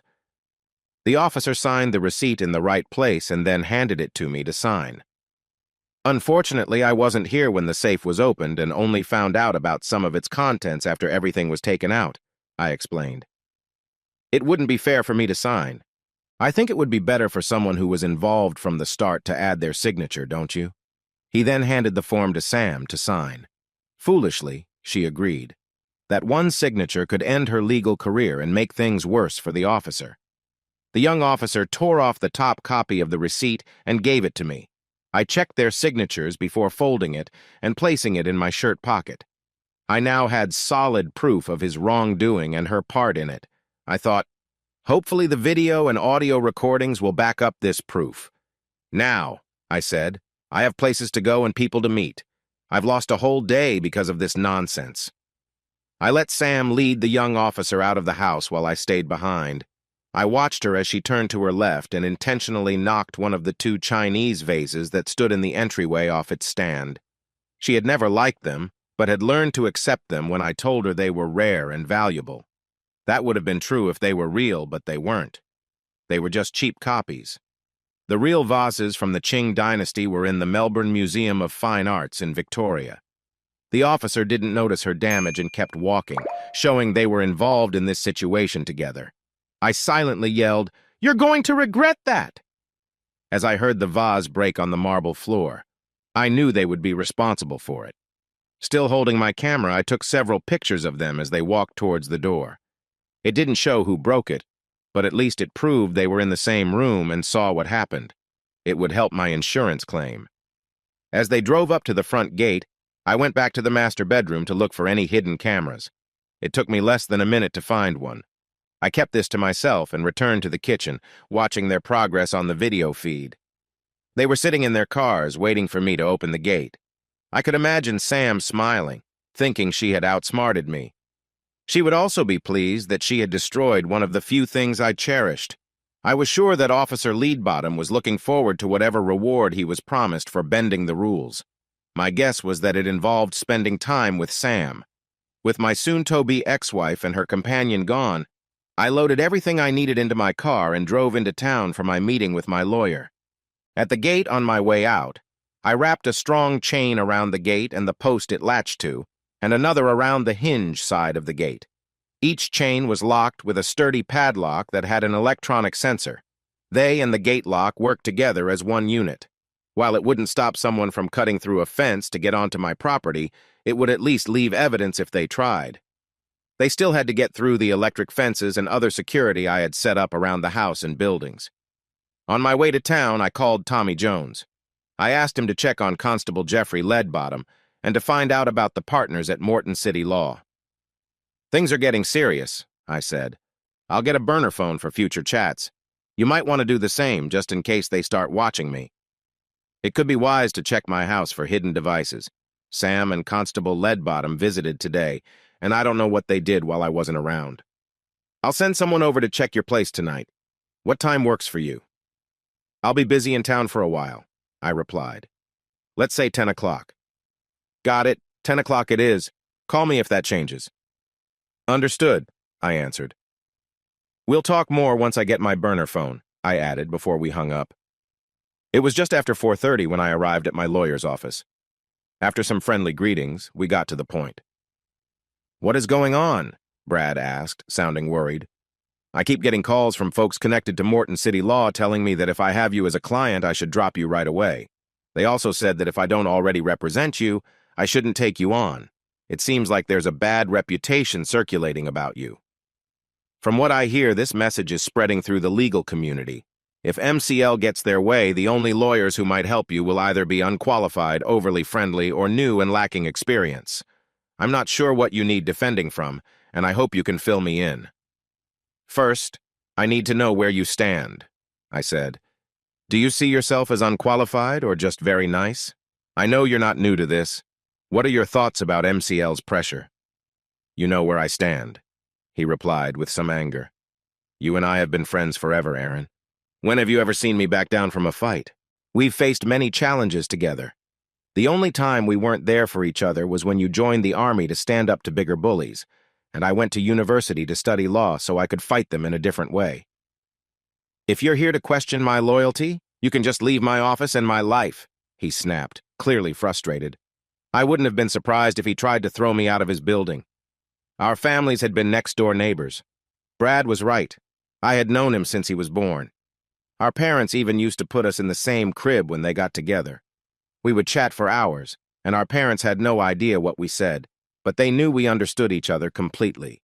S1: The officer signed the receipt in the right place and then handed it to me to sign. Unfortunately, I wasn't here when the safe was opened and only found out about some of its contents after everything was taken out, I explained. "It wouldn't be fair for me to sign. I think it would be better for someone who was involved from the start to add their signature, don't you?" He then handed the form to Sam to sign. Foolishly, she agreed. That one signature could end her legal career and make things worse for the officer. The young officer tore off the top copy of the receipt and gave it to me. I checked their signatures before folding it and placing it in my shirt pocket. I now had solid proof of his wrongdoing and her part in it. I thought, hopefully the video and audio recordings will back up this proof. "Now," I said, "I have places to go and people to meet. I've lost a whole day because of this nonsense. I let Sam lead the young officer out of the house while I stayed behind. I watched her as she turned to her left and intentionally knocked one of the two Chinese vases that stood in the entryway off its stand. She had never liked them, but had learned to accept them when I told her they were rare and valuable. That would have been true if they were real, but they weren't. They were just cheap copies. The real vases from the Qing dynasty were in the Melbourne Museum of Fine Arts in Victoria. The officer didn't notice her damage and kept walking, showing they were involved in this situation together. I silently yelled, "You're going to regret that!" as I heard the vase break on the marble floor. I knew they would be responsible for it. Still holding my camera, I took several pictures of them as they walked towards the door. It didn't show who broke it, but at least it proved they were in the same room and saw what happened. It would help my insurance claim. As they drove up to the front gate, I went back to the master bedroom to look for any hidden cameras. It took me less than a minute to find one. I kept this to myself and returned to the kitchen, watching their progress on the video feed. They were sitting in their cars, waiting for me to open the gate. I could imagine Sam smiling, thinking she had outsmarted me. She would also be pleased that she had destroyed one of the few things I cherished. I was sure that Officer Leadbottom was looking forward to whatever reward he was promised for bending the rules. My guess was that it involved spending time with Sam. With my soon-to-be ex-wife and her companion gone, I loaded everything I needed into my car and drove into town for my meeting with my lawyer. At the gate on my way out, I wrapped a strong chain around the gate and the post it latched to, and another around the hinge side of the gate. Each chain was locked with a sturdy padlock that had an electronic sensor. They and the gate lock worked together as one unit. While it wouldn't stop someone from cutting through a fence to get onto my property, it would at least leave evidence if they tried. They still had to get through the electric fences and other security I had set up around the house and buildings. On my way to town, I called Tommy Jones. I asked him to check on Constable Jeffrey Leadbottom and to find out about the partners at Morton City Law. "Things are getting serious," I said. "I'll get a burner phone for future chats. You might want to do the same, just in case they start watching me. It could be wise to check my house for hidden devices. Sam and Constable Leadbottom visited today, and I don't know what they did while I wasn't around. I'll send someone over to check your place tonight. What time works for you?" "I'll be busy in town for a while," I replied. "Let's say 10 o'clock. "Got it. 10 o'clock it is. Call me if that changes." "Understood," I answered. "We'll talk more once I get my burner phone," I added before we hung up. It was just after 4:30 when I arrived at my lawyer's office. After some friendly greetings, we got to the point. "What is going on?" Brad asked, sounding worried. "I keep getting calls from folks connected to Morton City Law telling me that if I have you as a client, I should drop you right away. They also said that if I don't already represent you, I shouldn't take you on. It seems like there's a bad reputation circulating about you." From what I hear, this message is spreading through the legal community. If MCL gets their way, the only lawyers who might help you will either be unqualified, overly friendly, or new and lacking experience. I'm not sure what you need defending from, and I hope you can fill me in. "First, I need to know where you stand," I said. "Do you see yourself as unqualified or just very nice? I know you're not new to this. What are your thoughts about MCL's pressure?" "You know where I stand," he replied with some anger. "You and I have been friends forever, Aaron. When have you ever seen me back down from a fight? We've faced many challenges together. The only time we weren't there for each other was when you joined the army to stand up to bigger bullies, and I went to university to study law so I could fight them in a different way. If you're here to question my loyalty, you can just leave my office and my life," he snapped, clearly frustrated. I wouldn't have been surprised if he tried to throw me out of his building. Our families had been next-door neighbors. Brad was right. I had known him since he was born. Our parents even used to put us in the same crib when they got together. We would chat for hours, and our parents had no idea what we said, but they knew we understood each other completely.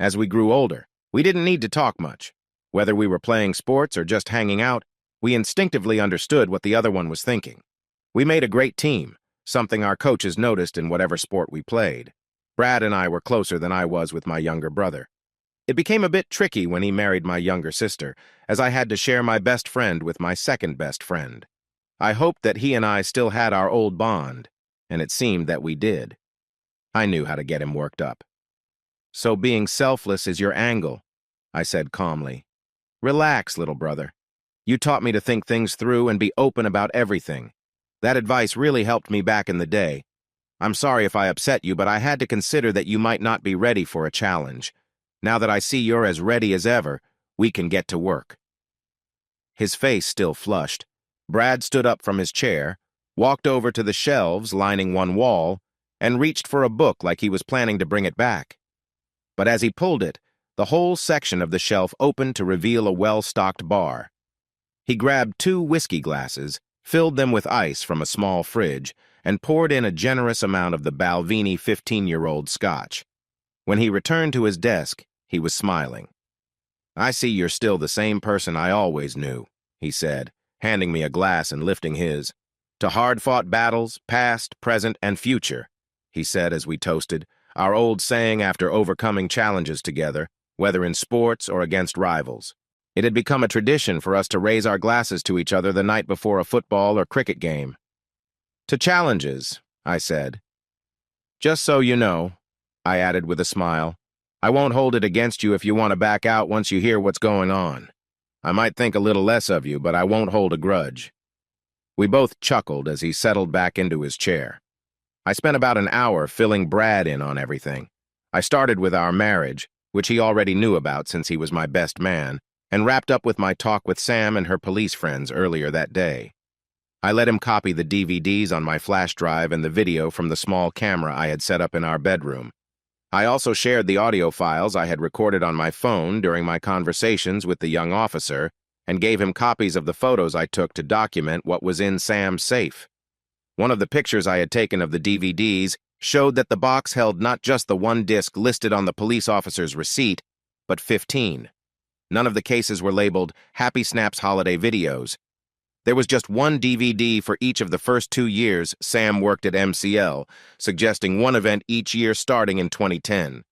S1: As we grew older, we didn't need to talk much. Whether we were playing sports or just hanging out, we instinctively understood what the other one was thinking. We made a great team, something our coaches noticed in whatever sport we played. Brad and I were closer than I was with my younger brother. It became a bit tricky when he married my younger sister, as I had to share my best friend with my second best friend. I hoped that he and I still had our old bond. and it seemed that we did. I knew how to get him worked up. "So being selfless is your angle," I said calmly. "Relax, little brother. You taught me to think things through and be open about everything. That advice really helped me back in the day. I'm sorry if I upset you, but I had to consider that you might not be ready for a challenge. Now that I see you're as ready as ever, we can get to work." His face still flushed. Brad stood up from his chair, walked over to the shelves lining one wall, and reached for a book like he was planning to bring it back. But as he pulled it, the whole section of the shelf opened to reveal a well-stocked bar. He grabbed 2 whiskey glasses, filled them with ice from a small fridge, and poured in a generous amount of the Balvenie 15-year-old scotch. When he returned to his desk, he was smiling. "I see you're still the same person I always knew," he said, handing me a glass and lifting his. "To hard-fought battles, past, present, and future," he said as we toasted, our old saying after overcoming challenges together, whether in sports or against rivals. It had become a tradition for us to raise our glasses to each other the night before a football or cricket game. "To challenges," I said. "Just so you know," I added with a smile, "I won't hold it against you if you want to back out once you hear what's going on. I might think a little less of you, but I won't hold a grudge." We both chuckled as he settled back into his chair. I spent about an hour filling Brad in on everything. I started with our marriage, which he already knew about since he was my best man, and wrapped up with my talk with Sam and her police friends earlier that day. I let him copy the DVDs on my flash drive and the video from the small camera I had set up in our bedroom. I also shared the audio files I had recorded on my phone during my conversations with the young officer and gave him copies of the photos I took to document what was in Sam's safe. One of the pictures I had taken of the DVDs showed that the box held not just the 1 disc listed on the police officer's receipt, but 15. None of the cases were labeled Happy Snaps Holiday Videos. There was just 1 DVD for each of the first 2 years Sam worked at MCL, suggesting one event each year starting in 2010.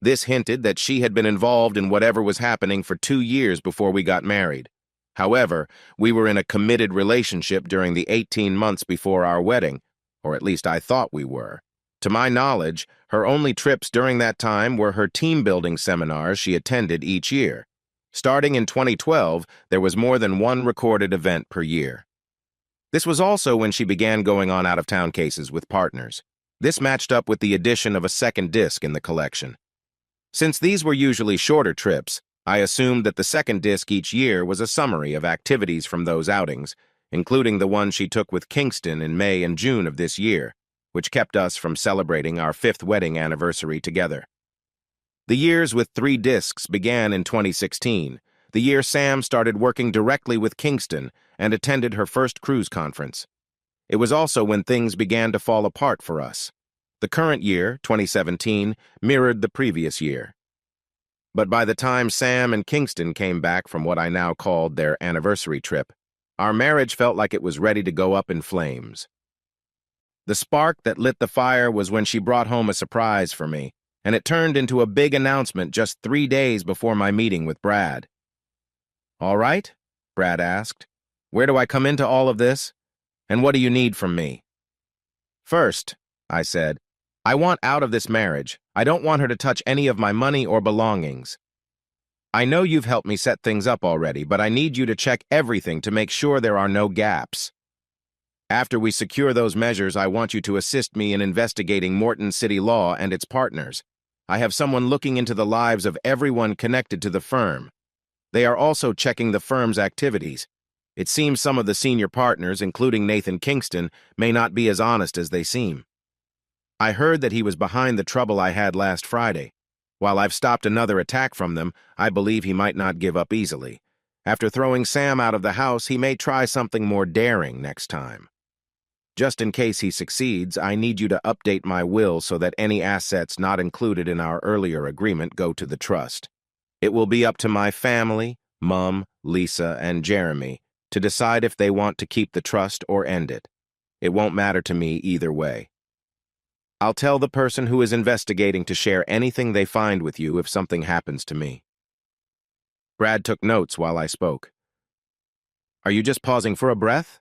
S1: This hinted that she had been involved in whatever was happening for 2 years before we got married. However, we were in a committed relationship during the 18 months before our wedding, or at least I thought we were. To my knowledge, her only trips during that time were her team-building seminars she attended each year. Starting in 2012, there was more than 1 recorded event per year. This was also when she began going on out-of-town cases with partners. This matched up with the addition of a 2nd disc in the collection. Since these were usually shorter trips, I assumed that the 2nd disc each year was a summary of activities from those outings, including the one she took with Kingston in May and June of this year, which kept us from celebrating our 5th wedding anniversary together. The years with 3 discs began in 2016, the year Sam started working directly with Kingston and attended her first cruise conference. It was also when things began to fall apart for us. The current year, 2017, mirrored the previous year. But by the time Sam and Kingston came back from what I now called their anniversary trip, our marriage felt like it was ready to go up in flames. The spark that lit the fire was when she brought home a surprise for me, and it turned into a big announcement just 3 days before my meeting with Brad. "All right?" Brad asked. "Where do I come into all of this? And what do you need from me?" "First," I said, "I want out of this marriage. I don't want her to touch any of my money or belongings. I know you've helped me set things up already, but I need you to check everything to make sure there are no gaps. After we secure those measures, I want you to assist me in investigating Morton City Law and its partners. I have someone looking into the lives of everyone connected to the firm. They are also checking the firm's activities. It seems some of the senior partners, including Nathan Kingston, may not be as honest as they seem. I heard that he was behind the trouble I had last Friday. While I've stopped another attack from them, I believe he might not give up easily. After throwing Sam out of the house, he may try something more daring next time. Just in case he succeeds, I need you to update my will so that any assets not included in our earlier agreement go to the trust. It will be up to my family, Mom, Lisa, and Jeremy to decide if they want to keep the trust or end it. It won't matter to me either way. I'll tell the person who is investigating to share anything they find with you if something happens to me." Brad took notes while I spoke. "Are you just pausing for a breath?"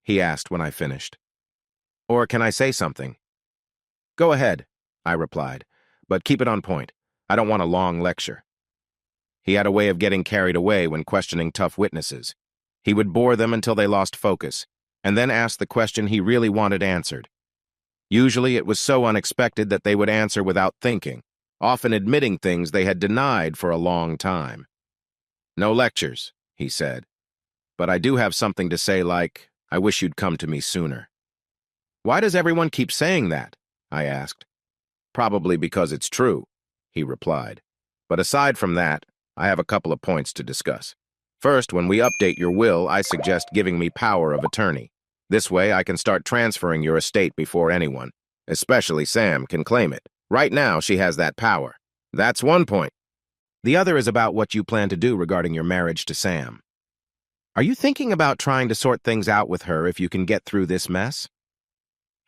S1: he asked when I finished. Or can I say something? Go ahead, I replied, but keep it on point. I don't want a long lecture. He had a way of getting carried away when questioning tough witnesses. He would bore them until they lost focus, and then ask the question he really wanted answered. Usually it was so unexpected that they would answer without thinking, often admitting things they had denied for a long time. No lectures, he said, but I do have something to say like, I wish you'd come to me sooner. Why does everyone keep saying that? I asked. Probably because it's true, he replied. But aside from that, I have a couple of points to discuss. First, when we update your will, I suggest giving me power of attorney. This way, I can start transferring your estate before anyone, especially Sam, can claim it. Right now, she has that power. That's one point. The other is about what you plan to do regarding your marriage to Sam. Are you thinking about trying to sort things out with her if you can get through this mess?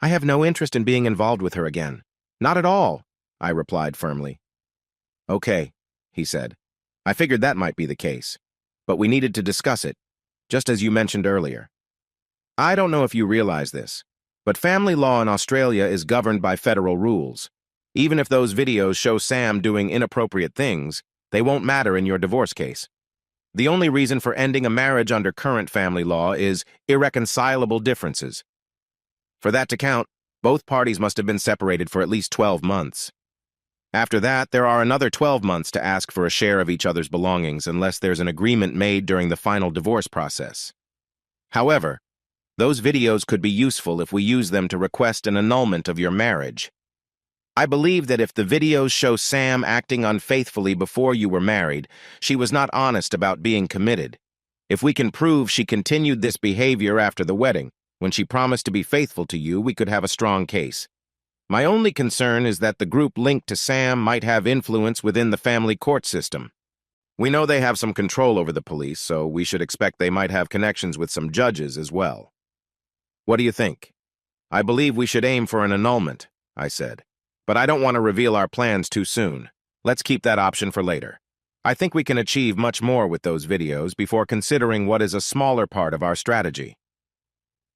S1: I have no interest in being involved with her again. Not at all, I replied firmly. Okay, he said. I figured that might be the case, but we needed to discuss it, just as you mentioned earlier. I don't know if you realize this, but family law in Australia is governed by federal rules. Even if those videos show Sam doing inappropriate things, they won't matter in your divorce case. The only reason for ending a marriage under current family law is irreconcilable differences. For that to count, both parties must have been separated for at least 12 months. After that, there are another 12 months to ask for a share of each other's belongings unless there's an agreement made during the final divorce process. However, those videos could be useful if we use them to request an annulment of your marriage. I believe that if the videos show Sam acting unfaithfully before you were married, she was not honest about being committed. If we can prove she continued this behavior after the wedding, when she promised to be faithful to you, we could have a strong case. My only concern is that the group linked to Sam might have influence within the family court system. We know they have some control over the police, so we should expect they might have connections with some judges as well. What do you think? I believe we should aim for an annulment, I said. But I don't want to reveal our plans too soon. Let's keep that option for later. I think we can achieve much more with those videos before considering what is a smaller part of our strategy.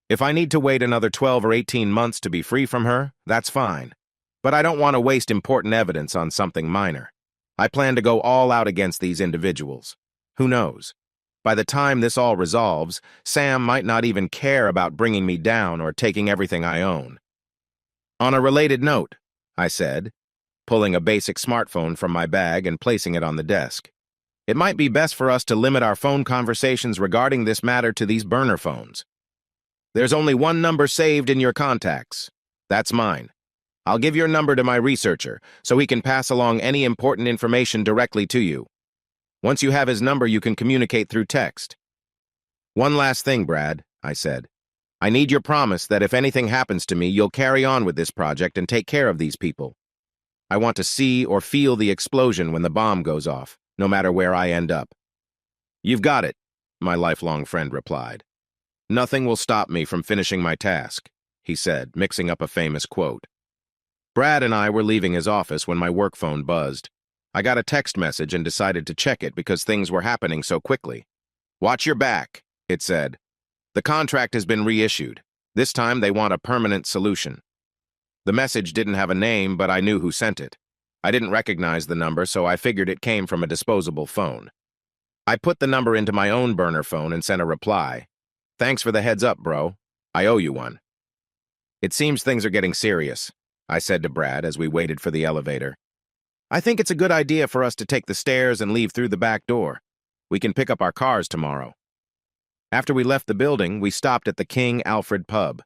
S1: If I need to wait another 12 or 18 months to be free from her, that's fine. But I don't want to waste important evidence on something minor. I plan to go all out against these individuals. Who knows? By the time this all resolves, Sam might not even care about bringing me down or taking everything I own. On a related note, I said, pulling a basic smartphone from my bag and placing it on the desk. It might be best for us to limit our phone conversations regarding this matter to these burner phones. There's only one number saved in your contacts. That's mine. I'll give your number to my researcher so he can pass along any important information directly to you. Once you have his number, you can communicate through text. One last thing, Brad, I said. I need your promise that if anything happens to me, you'll carry on with this project and take care of these people. I want to see or feel the explosion when the bomb goes off, no matter where I end up. You've got it, my lifelong friend replied. Nothing will stop me from finishing my task, he said, mixing up a famous quote. Brad and I were leaving his office when my work phone buzzed. I got a text message and decided to check it because things were happening so quickly. Watch your back, it said. The contract has been reissued. This time they want a permanent solution. The message didn't have a name, but I knew who sent it. I didn't recognize the number, so I figured it came from a disposable phone. I put the number into my own burner phone and sent a reply. Thanks for the heads up, bro. I owe you one. It seems things are getting serious, I said to Brad as we waited for the elevator. I think it's a good idea for us to take the stairs and leave through the back door. We can pick up our cars tomorrow. After we left the building, we stopped at the King Alfred pub.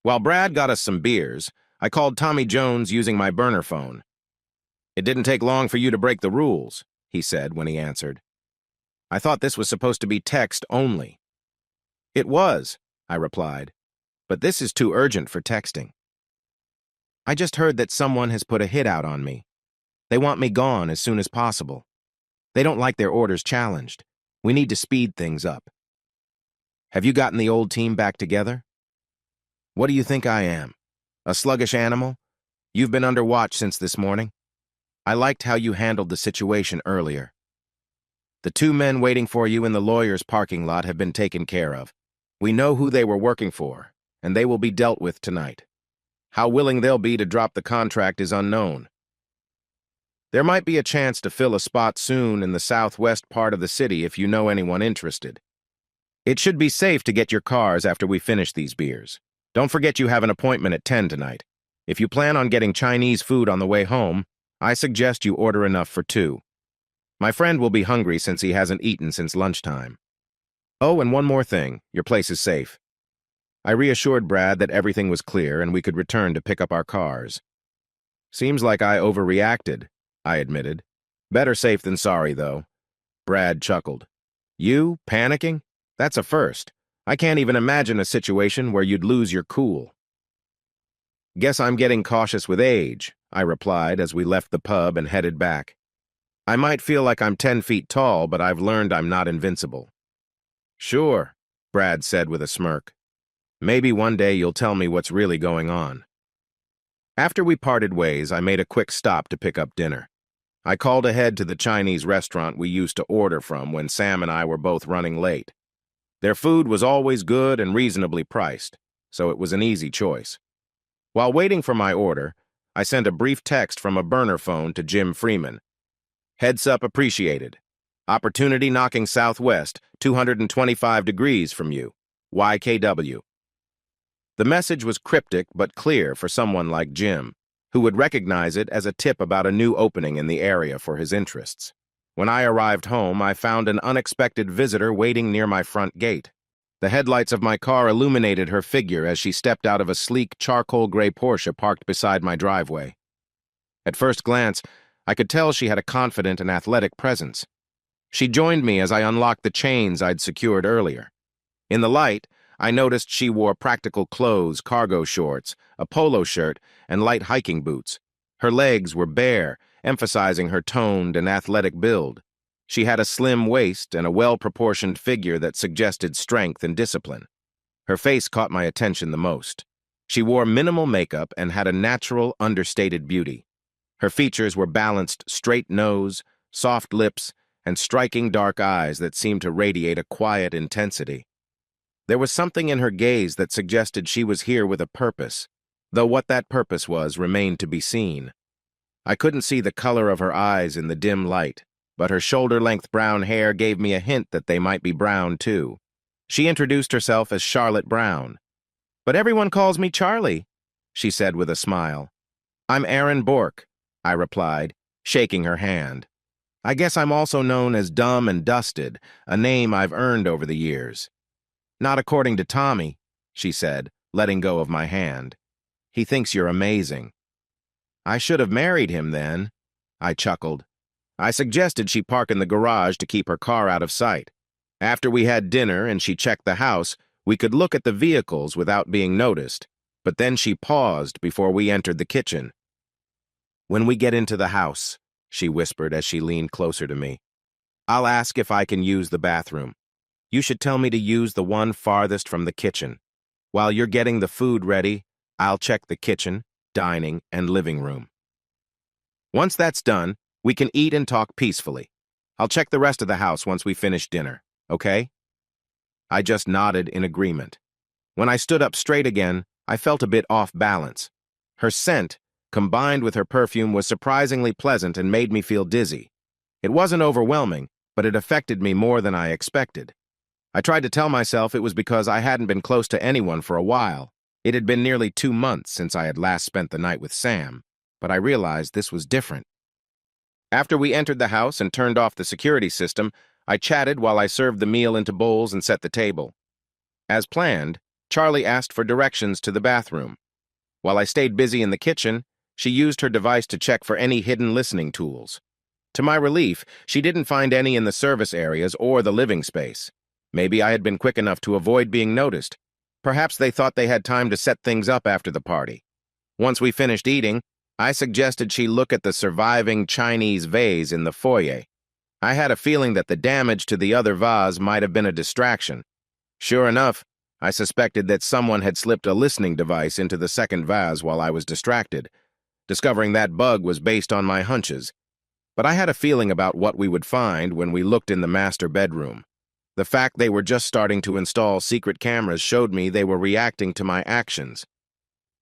S1: While Brad got us some beers, I called Tommy Jones using my burner phone. It didn't take long for you to break the rules, he said when he answered. I thought this was supposed to be text only. It was, I replied, but this is too urgent for texting. I just heard that someone has put a hit out on me. They want me gone as soon as possible. They don't like their orders challenged. We need to speed things up. Have you gotten the old team back together? What do you think I am? A sluggish animal? You've been under watch since this morning. I liked how you handled the situation earlier. The 2 men waiting for you in the lawyer's parking lot have been taken care of. We know who they were working for, and they will be dealt with tonight. How willing they'll be to drop the contract is unknown. There might be a chance to fill a spot soon in the southwest part of the city if you know anyone interested. It should be safe to get your cars after we finish these beers. Don't forget you have an appointment at 10 tonight. If you plan on getting Chinese food on the way home, I suggest you order enough for 2. My friend will be hungry since he hasn't eaten since lunchtime. Oh, and one more thing, your place is safe. I reassured Brad that everything was clear and we could return to pick up our cars. Seems like I overreacted, I admitted. Better safe than sorry, though. Brad chuckled. You, panicking? That's a first. I can't even imagine a situation where you'd lose your cool. Guess I'm getting cautious with age, I replied as we left the pub and headed back. I might feel like I'm 10 feet tall, but I've learned I'm not invincible. Sure, Brad said with a smirk. Maybe one day you'll tell me what's really going on. After we parted ways, I made a quick stop to pick up dinner. I called ahead to the Chinese restaurant we used to order from when Sam and I were both running late. Their food was always good and reasonably priced, so it was an easy choice. While waiting for my order, I sent a brief text from a burner phone to Jim Freeman. Heads up appreciated. Opportunity knocking southwest, 225 degrees from you. YKW. The message was cryptic but clear for someone like Jim, who would recognize it as a tip about a new opening in the area for his interests. When I arrived home, I found an unexpected visitor waiting near my front gate. The headlights of my car illuminated her figure as she stepped out of a sleek charcoal gray Porsche parked beside my driveway. At first glance, I could tell she had a confident and athletic presence. She joined me as I unlocked the chains I'd secured earlier. In the light, I noticed she wore practical clothes, cargo shorts, a polo shirt, and light hiking boots. Her legs were bare, emphasizing her toned and athletic build. She had a slim waist and a well-proportioned figure that suggested strength and discipline. Her face caught my attention the most. She wore minimal makeup and had a natural, understated beauty. Her features were balanced straight nose, soft lips, and striking dark eyes that seemed to radiate a quiet intensity. There was something in her gaze that suggested she was here with a purpose, though what that purpose was remained to be seen. I couldn't see the color of her eyes in the dim light, but her shoulder-length brown hair gave me a hint that they might be brown, too. She introduced herself as Charlotte Brown. "But everyone calls me Charlie," she said with a smile. "I'm Aaron Bork," I replied, shaking her hand. "I guess I'm also known as Dumb and Dusted, a name I've earned over the years." "Not according to Tommy," she said, letting go of my hand. "He thinks you're amazing." "I should have married him then," I chuckled. I suggested she park in the garage to keep her car out of sight. After we had dinner and she checked the house, we could look at the vehicles without being noticed, but then she paused before we entered the kitchen. "When we get into the house," she whispered as she leaned closer to me, "I'll ask if I can use the bathroom. You should tell me to use the one farthest from the kitchen. While you're getting the food ready, I'll check the kitchen, dining, and living room. Once that's done, we can eat and talk peacefully. I'll check the rest of the house once we finish dinner, okay?" I just nodded in agreement. When I stood up straight again, I felt a bit off balance. Her scent, combined with her perfume, was surprisingly pleasant and made me feel dizzy. It wasn't overwhelming, but it affected me more than I expected. I tried to tell myself it was because I hadn't been close to anyone for a while. It had been nearly 2 months since I had last spent the night with Sam, but I realized this was different. After we entered the house and turned off the security system, I chatted while I served the meal into bowls and set the table. As planned, Charlie asked for directions to the bathroom. While I stayed busy in the kitchen, she used her device to check for any hidden listening tools. To my relief, she didn't find any in the service areas or the living space. Maybe I had been quick enough to avoid being noticed. Perhaps they thought they had time to set things up after the party. Once we finished eating, I suggested she look at the surviving Chinese vase in the foyer. I had a feeling that the damage to the other vase might have been a distraction. Sure enough, I suspected that someone had slipped a listening device into the second vase while I was distracted. Discovering that bug was based on my hunches. But I had a feeling about what we would find when we looked in the master bedroom. The fact they were just starting to install secret cameras showed me they were reacting to my actions.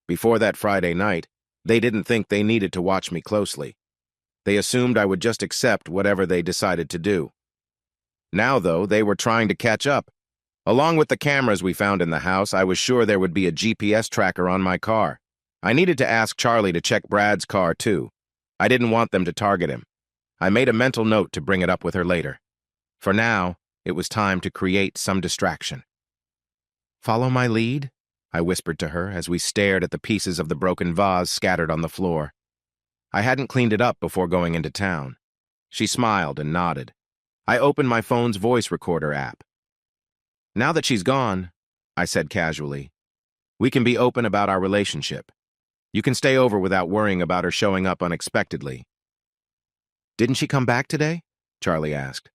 S1: Before that Friday night, they didn't think they needed to watch me closely. They assumed I would just accept whatever they decided to do. Now, though, they were trying to catch up. Along with the cameras we found in the house, I was sure there would be a GPS tracker on my car. I needed to ask Charlie to check Brad's car, too. I didn't want them to target him. I made a mental note to bring it up with her later. For now, it was time to create some distraction. "Follow my lead?" I whispered to her as we stared at the pieces of the broken vase scattered on the floor. I hadn't cleaned it up before going into town. She smiled and nodded. I opened my phone's voice recorder app. "Now that she's gone," I said casually, "we can be open about our relationship. You can stay over without worrying about her showing up unexpectedly." "Didn't she come back today?" Charlie asked.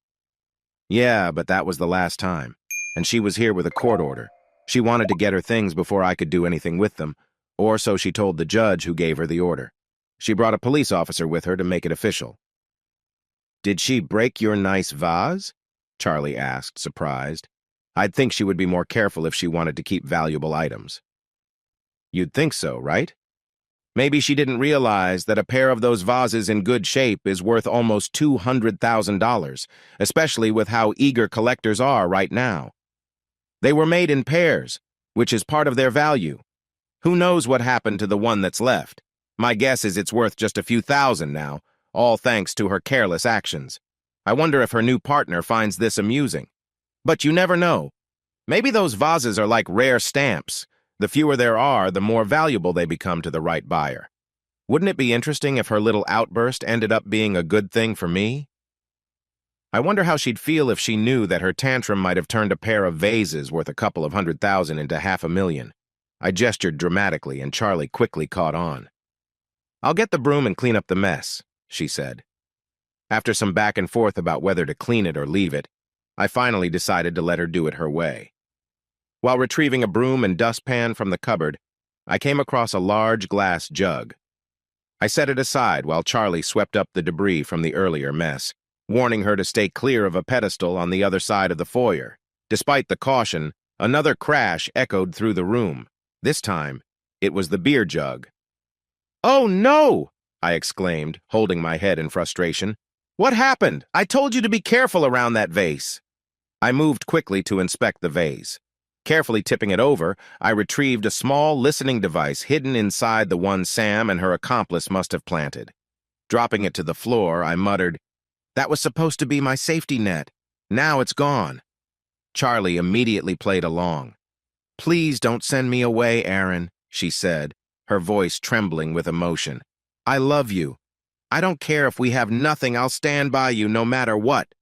S1: "Yeah, but that was the last time. And she was here with a court order. She wanted to get her things before I could do anything with them, or so she told the judge who gave her the order. She brought a police officer with her to make it official." "Did she break your nice vase?" Charlie asked, surprised. I'd think she would be more careful if she wanted to keep valuable items. "You'd think so, right? Maybe she didn't realize that a pair of those vases in good shape is worth almost $200,000, especially with how eager collectors are right now. They were made in pairs, which is part of their value. Who knows what happened to the one that's left? My guess is it's worth just a few thousand now, all thanks to her careless actions. I wonder if her new partner finds this amusing. But you never know. Maybe those vases are like rare stamps. The fewer there are, the more valuable they become to the right buyer. Wouldn't it be interesting if her little outburst ended up being a good thing for me? I wonder how she'd feel if she knew that her tantrum might have turned a pair of vases worth a couple of $100,000 into $500,000. I gestured dramatically, and Charlie quickly caught on. "I'll get the broom and clean up the mess," she said. After some back and forth about whether to clean it or leave it, I finally decided to let her do it her way. While retrieving a broom and dustpan from the cupboard, I came across a large glass jug. I set it aside while Charlie swept up the debris from the earlier mess, warning her to stay clear of a pedestal on the other side of the foyer. Despite the caution, another crash echoed through the room. This time, it was the beer jug. "Oh, no!" I exclaimed, holding my head in frustration. "What happened? I told you to be careful around that vase." I moved quickly to inspect the vase. Carefully tipping it over, I retrieved a small listening device hidden inside the one Sam and her accomplice must have planted. Dropping it to the floor, I muttered, "That was supposed to be my safety net. Now it's gone." Charlie immediately played along. "Please don't send me away, Aaron," she said, her voice trembling with emotion. "I love you. I don't care if we have nothing, I'll stand by you no matter what."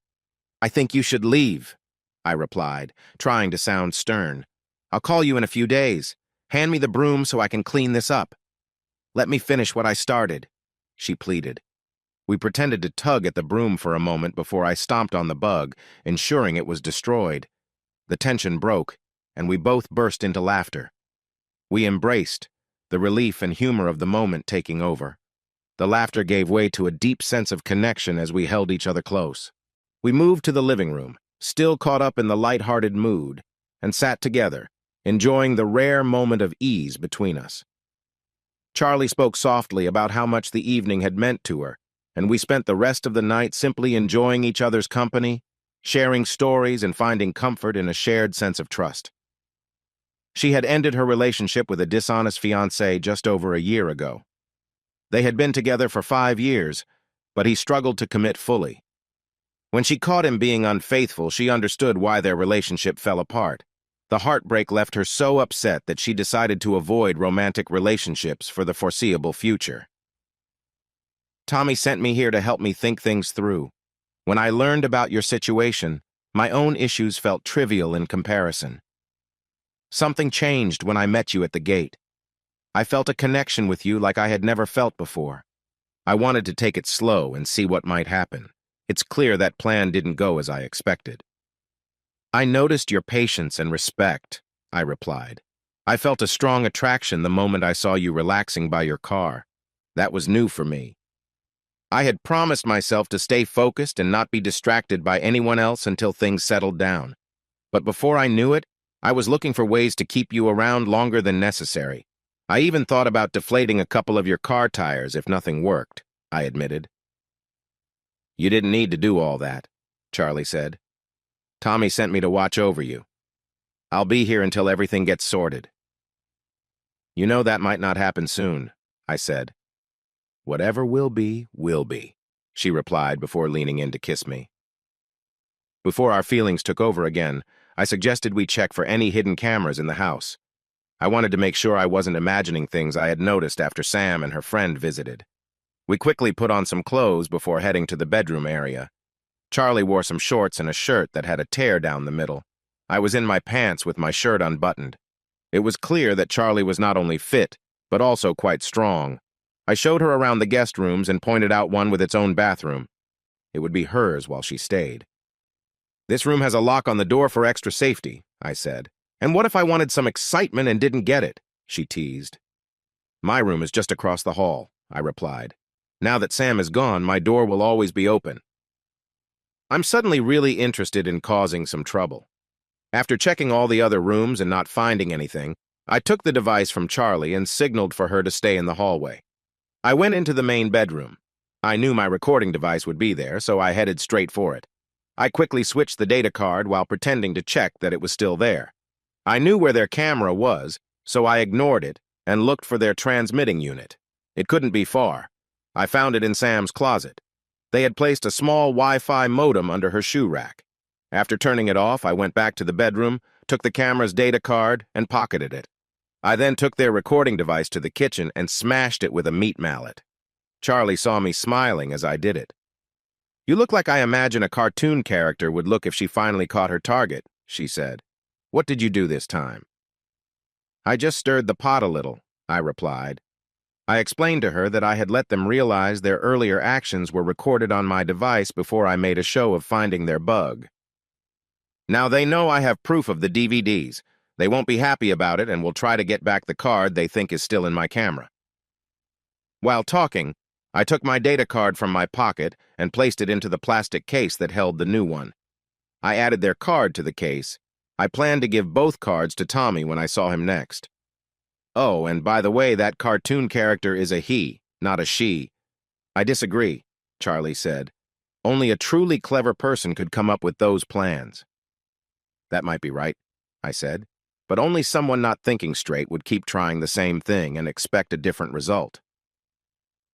S1: "I think you should leave," I replied, trying to sound stern. "I'll call you in a few days. Hand me the broom so I can clean this up." "Let me finish what I started," she pleaded. We pretended to tug at the broom for a moment before I stomped on the bug, ensuring it was destroyed. The tension broke, and we both burst into laughter. We embraced, the relief and humor of the moment taking over. The laughter gave way to a deep sense of connection as we held each other close. We moved to the living room, still caught up in the light-hearted mood, and sat together, enjoying the rare moment of ease between us. Charlie spoke softly about how much the evening had meant to her, and we spent the rest of the night simply enjoying each other's company, sharing stories and finding comfort in a shared sense of trust. She had ended her relationship with a dishonest fiancé just over a year ago. They had been together for 5 years, but he struggled to commit fully. When she caught him being unfaithful, she understood why their relationship fell apart. The heartbreak left her so upset that she decided to avoid romantic relationships for the foreseeable future. "Tommy sent me here to help me think things through. When I learned about your situation, my own issues felt trivial in comparison. Something changed when I met you at the gate. I felt a connection with you like I had never felt before. I wanted to take it slow and see what might happen. It's clear that plan didn't go as I expected." "I noticed your patience and respect," I replied. "I felt a strong attraction the moment I saw you relaxing by your car. That was new for me. I had promised myself to stay focused and not be distracted by anyone else until things settled down. But before I knew it, I was looking for ways to keep you around longer than necessary. I even thought about deflating a couple of your car tires if nothing worked, I admitted. You didn't need to do all that, Charlie said. Tommy sent me to watch over you. I'll be here until everything gets sorted. You know that might not happen soon, I said. Whatever will be, she replied before leaning in to kiss me. Before our feelings took over again, I suggested we check for any hidden cameras in the house. I wanted to make sure I wasn't imagining things I had noticed after Sam and her friend visited. We quickly put on some clothes before heading to the bedroom area. Charlie wore some shorts and a shirt that had a tear down the middle. I was in my pants with my shirt unbuttoned. It was clear that Charlie was not only fit, but also quite strong. I showed her around the guest rooms and pointed out one with its own bathroom. It would be hers while she stayed. This room has a lock on the door for extra safety, I said. And what if I wanted some excitement and didn't get it? She teased. My room is just across the hall, I replied. Now that Sam is gone, my door will always be open. I'm suddenly really interested in causing some trouble. After checking all the other rooms and not finding anything, I took the device from Charlie and signaled for her to stay in the hallway. I went into the main bedroom. I knew my recording device would be there, so I headed straight for it. I quickly switched the data card while pretending to check that it was still there. I knew where their camera was, so I ignored it and looked for their transmitting unit. It couldn't be far. I found it in Sam's closet. They had placed a small Wi-Fi modem under her shoe rack. After turning it off, I went back to the bedroom, took the camera's data card, and pocketed it. I then took their recording device to the kitchen and smashed it with a meat mallet. Charlie saw me smiling as I did it. You look like I imagine a cartoon character would look if she finally caught her target, she said. What did you do this time? I just stirred the pot a little, I replied. I explained to her that I had let them realize their earlier actions were recorded on my device before I made a show of finding their bug. Now they know I have proof of the DVDs. They won't be happy about it and will try to get back the card they think is still in my camera. While talking, I took my data card from my pocket and placed it into the plastic case that held the new one. I added their card to the case. I planned to give both cards to Tommy when I saw him next. Oh, and by the way, that cartoon character is a he, not a she. I disagree, Charlie said. Only a truly clever person could come up with those plans. That might be right, I said, but only someone not thinking straight would keep trying the same thing and expect a different result.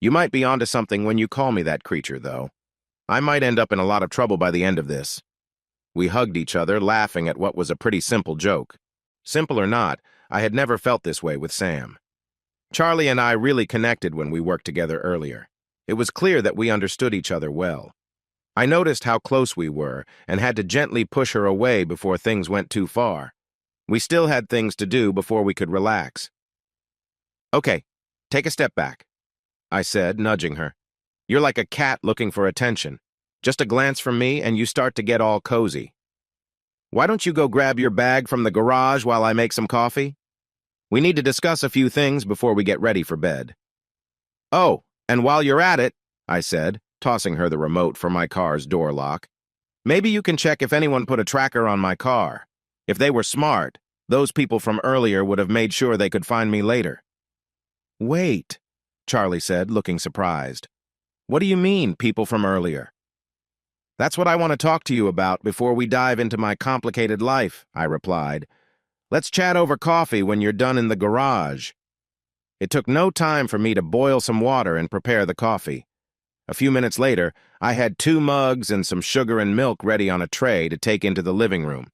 S1: You might be onto something when you call me that creature, though. I might end up in a lot of trouble by the end of this. We hugged each other, laughing at what was a pretty simple joke. Simple or not, I had never felt this way with Sam. Charlie and I really connected when we worked together earlier. It was clear that we understood each other well. I noticed how close we were and had to gently push her away before things went too far. We still had things to do before we could relax. Okay, take a step back, I said, nudging her. You're like a cat looking for attention. Just a glance from me and you start to get all cozy. Why don't you go grab your bag from the garage while I make some coffee? We need to discuss a few things before we get ready for bed. Oh, and while you're at it, I said, tossing her the remote for my car's door lock, maybe you can check if anyone put a tracker on my car. If they were smart, those people from earlier would have made sure they could find me later. Wait, Charlie said, looking surprised. What do you mean, people from earlier? That's what I want to talk to you about before we dive into my complicated life, I replied. Let's chat over coffee when you're done in the garage. It took no time for me to boil some water and prepare the coffee. A few minutes later, I had 2 mugs and some sugar and milk ready on a tray to take into the living room.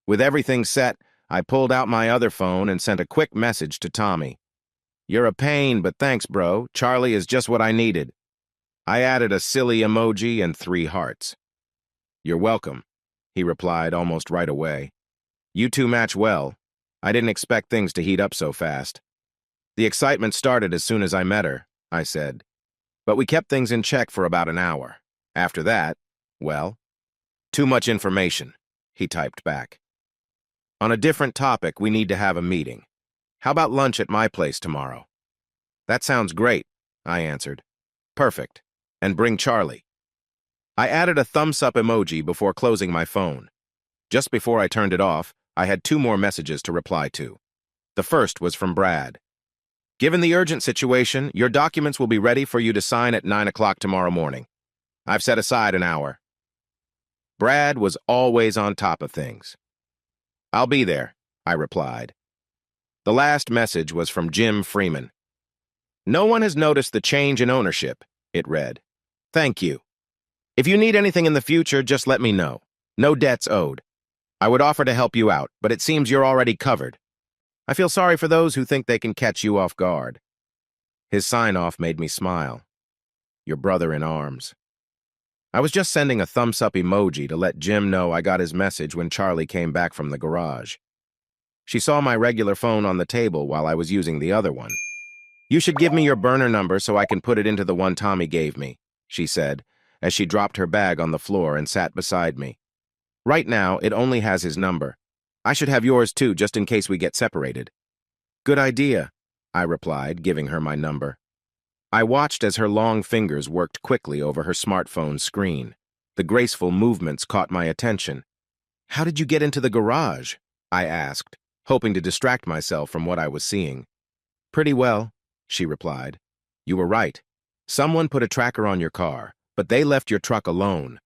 S1: With everything set, I pulled out my other phone and sent a quick message to Tommy. You're a pain, but thanks, bro. Charlie is just what I needed. I added a silly emoji and 3 hearts. You're welcome, he replied almost right away. You two match well. I didn't expect things to heat up so fast. The excitement started as soon as I met her, I said. But we kept things in check for about an hour. After that, well, too much information, he typed back. On a different topic, we need to have a meeting. How about lunch at my place tomorrow? That sounds great, I answered. Perfect. And bring Charlie. I added a thumbs-up emoji before closing my phone. Just before I turned it off, I had 2 more messages to reply to. The first was from Brad. Given the urgent situation, your documents will be ready for you to sign at 9 o'clock tomorrow morning. I've set aside an hour. Brad was always on top of things. I'll be there, I replied. The last message was from Jim Freeman. No one has noticed the change in ownership, it read. Thank you. If you need anything in the future, just let me know. No debts owed. I would offer to help you out, but it seems you're already covered. I feel sorry for those who think they can catch you off guard. His sign-off made me smile. Your brother in arms. I was just sending a thumbs-up emoji to let Jim know I got his message when Charlie came back from the garage. She saw my regular phone on the table while I was using the other one. You should give me your burner number so I can put it into the one Tommy gave me, she said, as she dropped her bag on the floor and sat beside me. Right now, it only has his number. I should have yours too, just in case we get separated. Good idea, I replied, giving her my number. I watched as her long fingers worked quickly over her smartphone screen. The graceful movements caught my attention. How did you get into the garage? I asked, hoping to distract myself from what I was seeing. Pretty well, she replied. You were right. Someone put a tracker on your car, but they left your truck alone.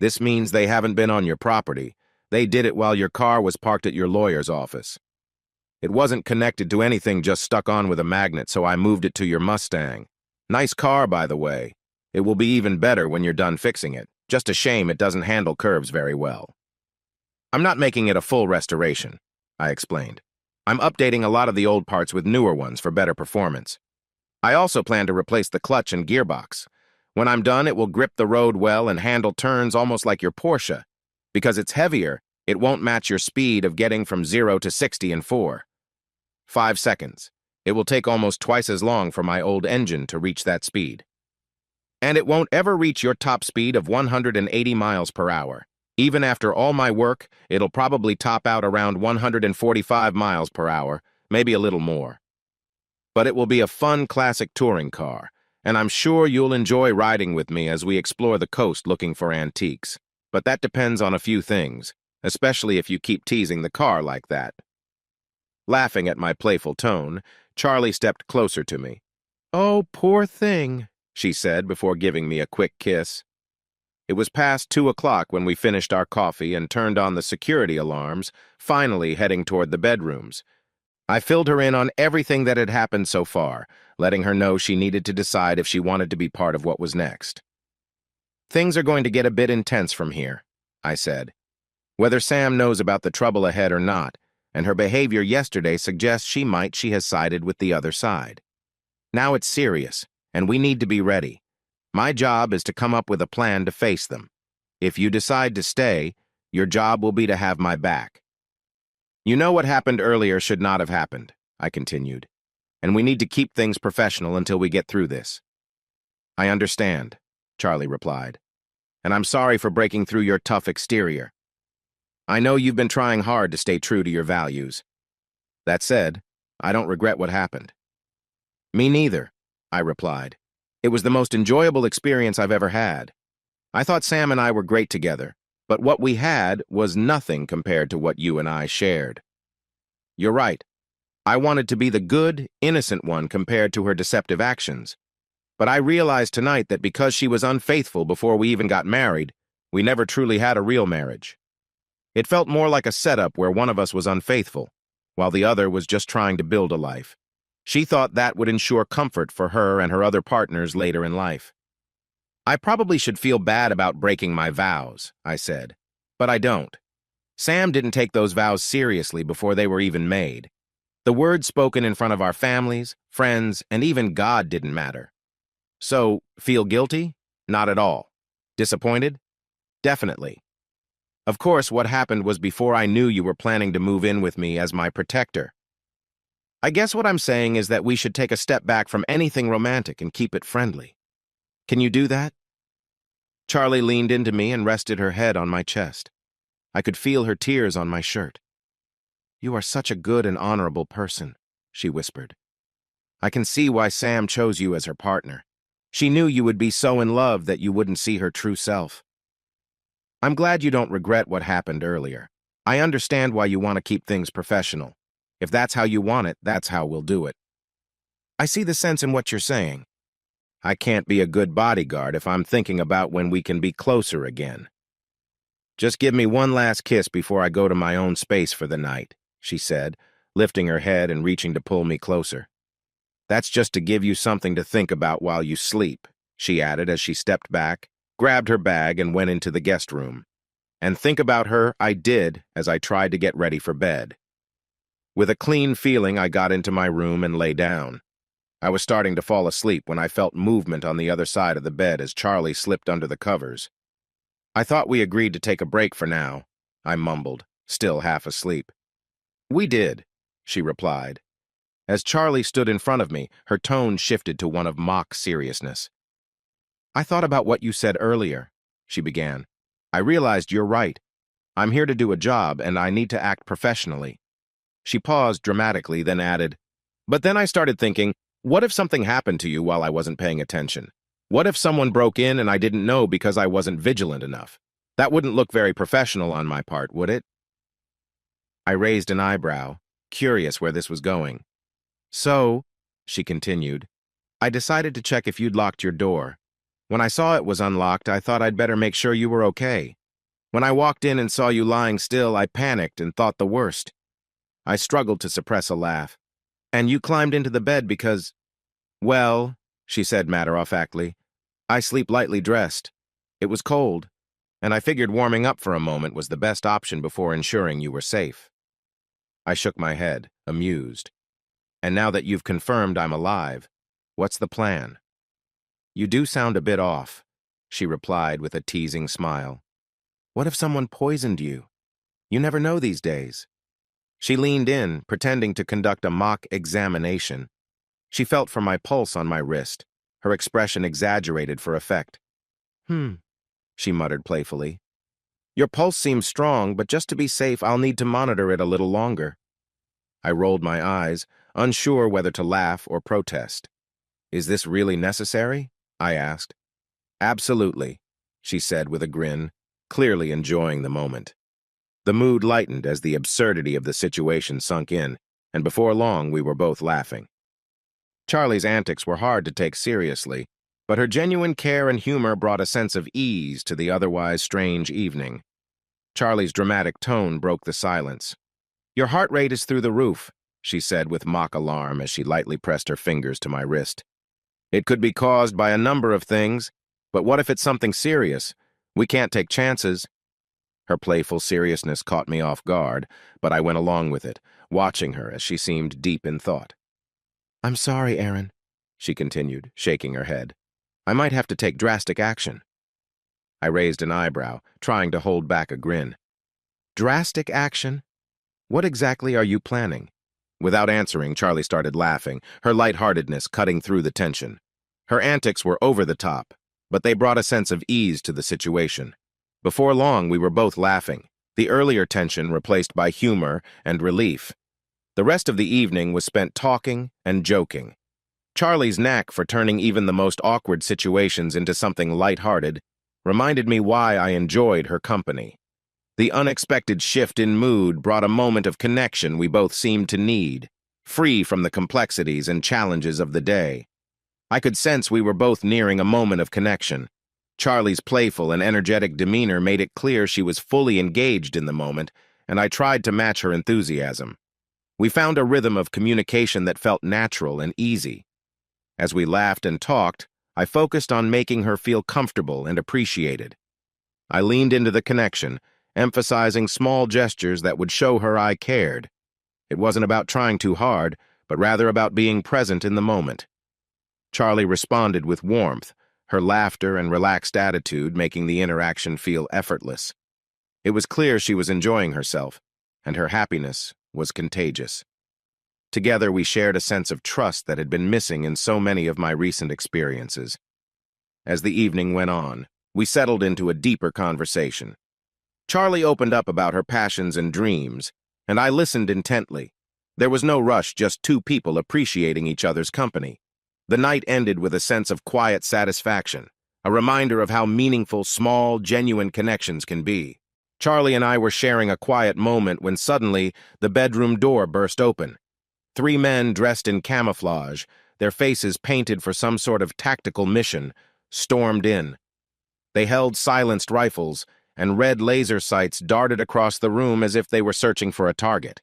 S1: This means they haven't been on your property. They did it while your car was parked at your lawyer's office. It wasn't connected to anything, just stuck on with a magnet, so I moved it to your Mustang. Nice car, by the way. It will be even better when you're done fixing it. Just a shame it doesn't handle curves very well. I'm not making it a full restoration, I explained. I'm updating a lot of the old parts with newer ones for better performance. I also plan to replace the clutch and gearbox. When I'm done, it will grip the road well and handle turns almost like your Porsche. Because it's heavier, it won't match your speed of getting from 0 to 60 in 5 seconds. It will take almost twice as long for my old engine to reach that speed. And it won't ever reach your top speed of 180 miles per hour. Even after all my work, it'll probably top out around 145 miles per hour, maybe a little more. But it will be a fun classic touring car, and I'm sure you'll enjoy riding with me as we explore the coast looking for antiques. But that depends on a few things, especially if you keep teasing the car like that. Laughing at my playful tone, Charlie stepped closer to me. Oh, poor thing, she said before giving me a quick kiss. It was past 2 o'clock when we finished our coffee and turned on the security alarms, finally heading toward the bedrooms. I filled her in on everything that had happened so far, letting her know she needed to decide if she wanted to be part of what was next. Things are going to get a bit intense from here, I said. Whether Sam knows about the trouble ahead or not, and her behavior yesterday suggests she has sided with the other side. Now it's serious, and we need to be ready. My job is to come up with a plan to face them. If you decide to stay, your job will be to have my back. You know what happened earlier should not have happened, I continued, and we need to keep things professional until we get through this. I understand, Charlie replied, and I'm sorry for breaking through your tough exterior. I know you've been trying hard to stay true to your values. That said, I don't regret what happened. Me neither, I replied. It was the most enjoyable experience I've ever had. I thought Sam and I were great together, but what we had was nothing compared to what you and I shared. You're right. I wanted to be the good, innocent one compared to her deceptive actions. But I realized tonight that because she was unfaithful before we even got married, we never truly had a real marriage. It felt more like a setup where one of us was unfaithful, while the other was just trying to build a life. She thought that would ensure comfort for her and her other partners later in life. I probably should feel bad about breaking my vows, I said, but I don't. Sam didn't take those vows seriously before they were even made. The words spoken in front of our families, friends, and even God didn't matter. So, feel guilty? Not at all. Disappointed? Definitely. Of course, what happened was before I knew you were planning to move in with me as my protector. I guess what I'm saying is that we should take a step back from anything romantic and keep it friendly. Can you do that? Charlie leaned into me and rested her head on my chest. I could feel her tears on my shirt. You are such a good and honorable person, she whispered. I can see why Sam chose you as her partner. She knew you would be so in love that you wouldn't see her true self. I'm glad you don't regret what happened earlier. I understand why you want to keep things professional. If that's how you want it, that's how we'll do it. I see the sense in what you're saying. I can't be a good bodyguard if I'm thinking about when we can be closer again. Just give me one last kiss before I go to my own space for the night, she said, lifting her head and reaching to pull me closer. That's just to give you something to think about while you sleep, she added as she stepped back, grabbed her bag, and went into the guest room. And think about her I did as I tried to get ready for bed. With a clean feeling, I got into my room and lay down. I was starting to fall asleep when I felt movement on the other side of the bed as Charlie slipped under the covers. I thought we agreed to take a break for now, I mumbled, still half asleep. We did, she replied. As Charlie stood in front of me, her tone shifted to one of mock seriousness. I thought about what you said earlier, she began. I realized you're right. I'm here to do a job, and I need to act professionally. She paused dramatically, then added, but then I started thinking, what if something happened to you while I wasn't paying attention? What if someone broke in and I didn't know because I wasn't vigilant enough? That wouldn't look very professional on my part, would it? I raised an eyebrow, curious where this was going. So, she continued, I decided to check if you'd locked your door. When I saw it was unlocked, I thought I'd better make sure you were okay. When I walked in and saw you lying still, I panicked and thought the worst. I struggled to suppress a laugh. And you climbed into the bed because, well, she said matter-of-factly, I sleep lightly dressed. It was cold, and I figured warming up for a moment was the best option before ensuring you were safe. I shook my head, amused. And now that you've confirmed I'm alive, what's the plan? You do sound a bit off, she replied with a teasing smile. What if someone poisoned you? You never know these days. She leaned in, pretending to conduct a mock examination. She felt for my pulse on my wrist, her expression exaggerated for effect. She muttered playfully. Your pulse seems strong, but just to be safe, I'll need to monitor it a little longer. I rolled my eyes, unsure whether to laugh or protest. Is this really necessary? I asked. Absolutely, she said with a grin, clearly enjoying the moment. The mood lightened as the absurdity of the situation sunk in, and before long we were both laughing. Charlie's antics were hard to take seriously, but her genuine care and humor brought a sense of ease to the otherwise strange evening. Charlie's dramatic tone broke the silence. Your heart rate is through the roof, she said with mock alarm as she lightly pressed her fingers to my wrist. It could be caused by a number of things, but what if it's something serious? We can't take chances. Her playful seriousness caught me off guard, but I went along with it, watching her as she seemed deep in thought. I'm sorry, Aaron, she continued, shaking her head. I might have to take drastic action. I raised an eyebrow, trying to hold back a grin. Drastic action? What exactly are you planning? Without answering, Charlie started laughing, her lightheartedness cutting through the tension. Her antics were over the top, but they brought a sense of ease to the situation. Before long, we were both laughing, the earlier tension replaced by humor and relief. The rest of the evening was spent talking and joking. Charlie's knack for turning even the most awkward situations into something lighthearted reminded me why I enjoyed her company. The unexpected shift in mood brought a moment of connection we both seemed to need, free from the complexities and challenges of the day. I could sense we were both nearing a moment of connection. Charlie's playful and energetic demeanor made it clear she was fully engaged in the moment, and I tried to match her enthusiasm. We found a rhythm of communication that felt natural and easy. As we laughed and talked, I focused on making her feel comfortable and appreciated. I leaned into the connection, emphasizing small gestures that would show her I cared. It wasn't about trying too hard, but rather about being present in the moment. Charlie responded with warmth, her laughter and relaxed attitude making the interaction feel effortless. It was clear she was enjoying herself, and her happiness was contagious. Together, we shared a sense of trust that had been missing in so many of my recent experiences. As the evening went on, we settled into a deeper conversation. Charlie opened up about her passions and dreams, and I listened intently. There was no rush, just two people appreciating each other's company. The night ended with a sense of quiet satisfaction, a reminder of how meaningful small, genuine connections can be. Charlie and I were sharing a quiet moment when suddenly the bedroom door burst open. 3 men dressed in camouflage, their faces painted for some sort of tactical mission, stormed in. They held silenced rifles, and red laser sights darted across the room as if they were searching for a target.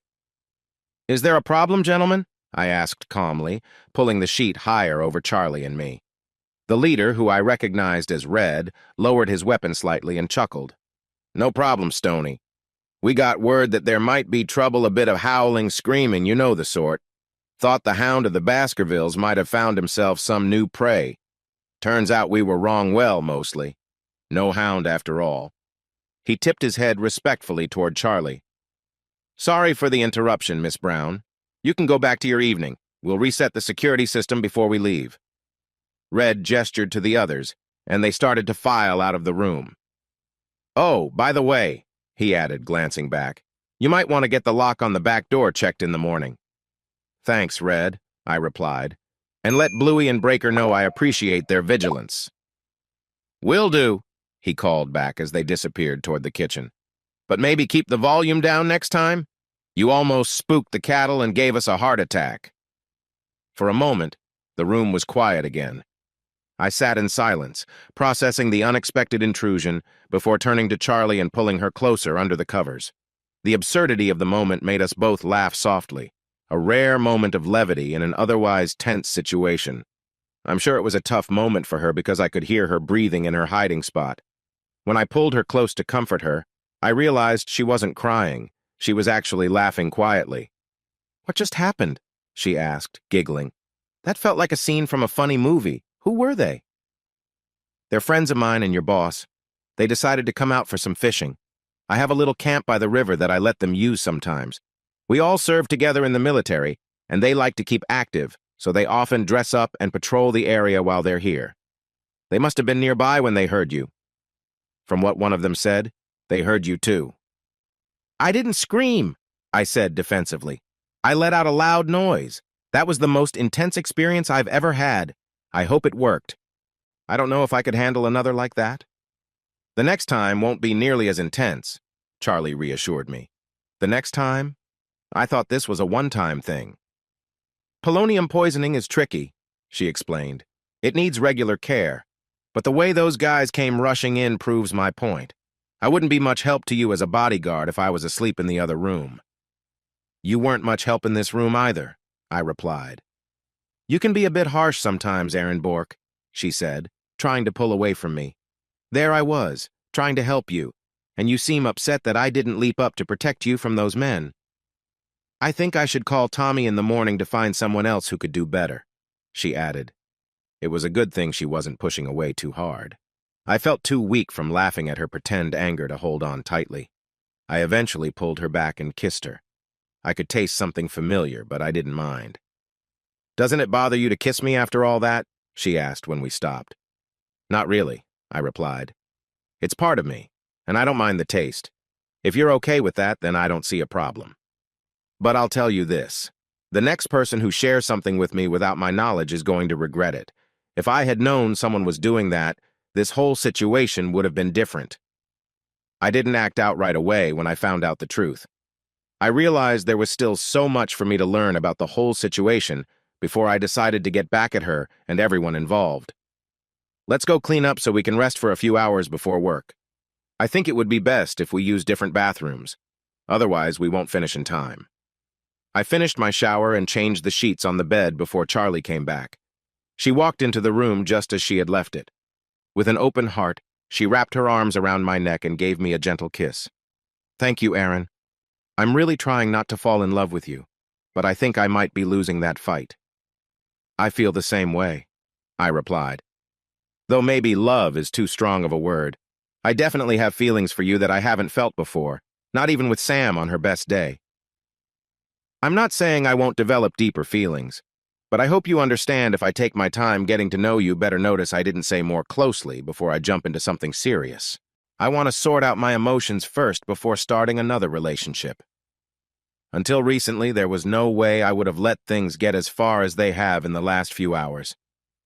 S1: "Is there a problem, gentlemen?" I asked calmly, pulling the sheet higher over Charlie and me. The leader, who I recognized as Red, lowered his weapon slightly and chuckled. "No problem, Stoney. We got word that there might be trouble, a bit of howling, screaming, you know the sort. Thought the hound of the Baskervilles might have found himself some new prey. Turns out we were wrong mostly. No hound after all." He tipped his head respectfully toward Charlie. "Sorry for the interruption, Miss Brown. You can go back to your evening. We'll reset the security system before we leave." Red gestured to the others, and they started to file out of the room. "Oh, by the way," he added, glancing back, "you might want to get the lock on the back door checked in the morning." "Thanks, Red," I replied, "and let Bluey and Breaker know I appreciate their vigilance." "Will do," he called back as they disappeared toward the kitchen. "But maybe keep the volume down next time? You almost spooked the cattle and gave us a heart attack." For a moment, the room was quiet again. I sat in silence, processing the unexpected intrusion before turning to Charlie and pulling her closer under the covers. The absurdity of the moment made us both laugh softly, a rare moment of levity in an otherwise tense situation. I'm sure it was a tough moment for her because I could hear her breathing in her hiding spot. When I pulled her close to comfort her, I realized she wasn't crying. She was actually laughing quietly. "What just happened?" she asked, giggling. "That felt like a scene from a funny movie. Who were they?" "They're friends of mine and your boss. They decided to come out for some fishing. I have a little camp by the river that I let them use sometimes. We all serve together in the military, and they like to keep active, so they often dress up and patrol the area while they're here. They must have been nearby when they heard you. From what one of them said, they heard you too." "I didn't scream," I said defensively. "I let out a loud noise. That was the most intense experience I've ever had. I hope it worked. I don't know if I could handle another like that." "The next time won't be nearly as intense," Charlie reassured me. "The next time? I thought this was a one-time thing." "Polonium poisoning is tricky," she explained. "It needs regular care. But the way those guys came rushing in proves my point. I wouldn't be much help to you as a bodyguard if I was asleep in the other room." "You weren't much help in this room either," I replied. "You can be a bit harsh sometimes, Aaron Bork," she said, trying to pull away from me. "There I was, trying to help you, and you seem upset that I didn't leap up to protect you from those men. I think I should call Tommy in the morning to find someone else who could do better," she added. It was a good thing she wasn't pushing away too hard. I felt too weak from laughing at her pretend anger to hold on tightly. I eventually pulled her back and kissed her. I could taste something familiar, but I didn't mind. "Doesn't it bother you to kiss me after all that?" she asked when we stopped. "Not really," I replied. "It's part of me, and I don't mind the taste. If you're okay with that, then I don't see a problem. But I'll tell you this. The next person who shares something with me without my knowledge is going to regret it. If I had known someone was doing that, this whole situation would have been different." I didn't act out right away when I found out the truth. I realized there was still so much for me to learn about the whole situation before I decided to get back at her and everyone involved. "Let's go clean up so we can rest for a few hours before work. I think it would be best if we use different bathrooms. Otherwise, we won't finish in time." I finished my shower and changed the sheets on the bed before Charlie came back. She walked into the room just as she had left it. With an open heart, she wrapped her arms around my neck and gave me a gentle kiss. "Thank you, Aaron. I'm really trying not to fall in love with you, but I think I might be losing that fight." "I feel the same way," I replied. "Though maybe love is too strong of a word. I definitely have feelings for you that I haven't felt before, not even with Sam on her best day. I'm not saying I won't develop deeper feelings, but I hope you understand if I take my time getting to know you, better notice I didn't say more closely before I jump into something serious. I want to sort out my emotions first before starting another relationship. Until recently, there was no way I would have let things get as far as they have in the last few hours.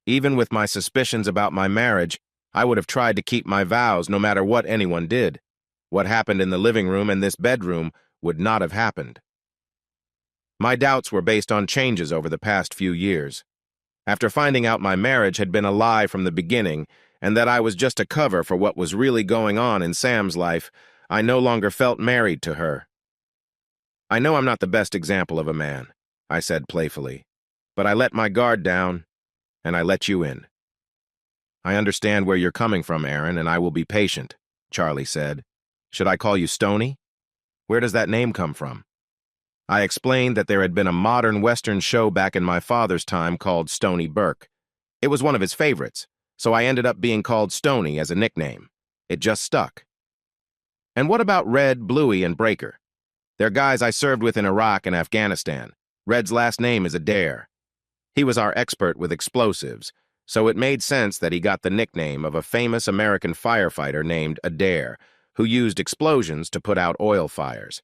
S1: Even with my suspicions about my marriage, I would have tried to keep my vows no matter what anyone did. What happened in the living room and this bedroom would not have happened. My doubts were based on changes over the past few years. After finding out my marriage had been a lie from the beginning and that I was just a cover for what was really going on in Sam's life, I no longer felt married to her. I know I'm not the best example of a man, I said playfully, but I let my guard down and I let you in. I understand where you're coming from, Aaron, and I will be patient, Charlie said. Should I call you Stoney? Where does that name come from? I explained that there had been a modern Western show back in my father's time called Stony Burke. It was one of his favorites, so I ended up being called Stoney as a nickname. It just stuck. And what about Red, Bluey, and Breaker? They're guys I served with in Iraq and Afghanistan. Red's last name is Adair. He was our expert with explosives, so it made sense that he got the nickname of a famous American firefighter named Adair, who used explosions to put out oil fires.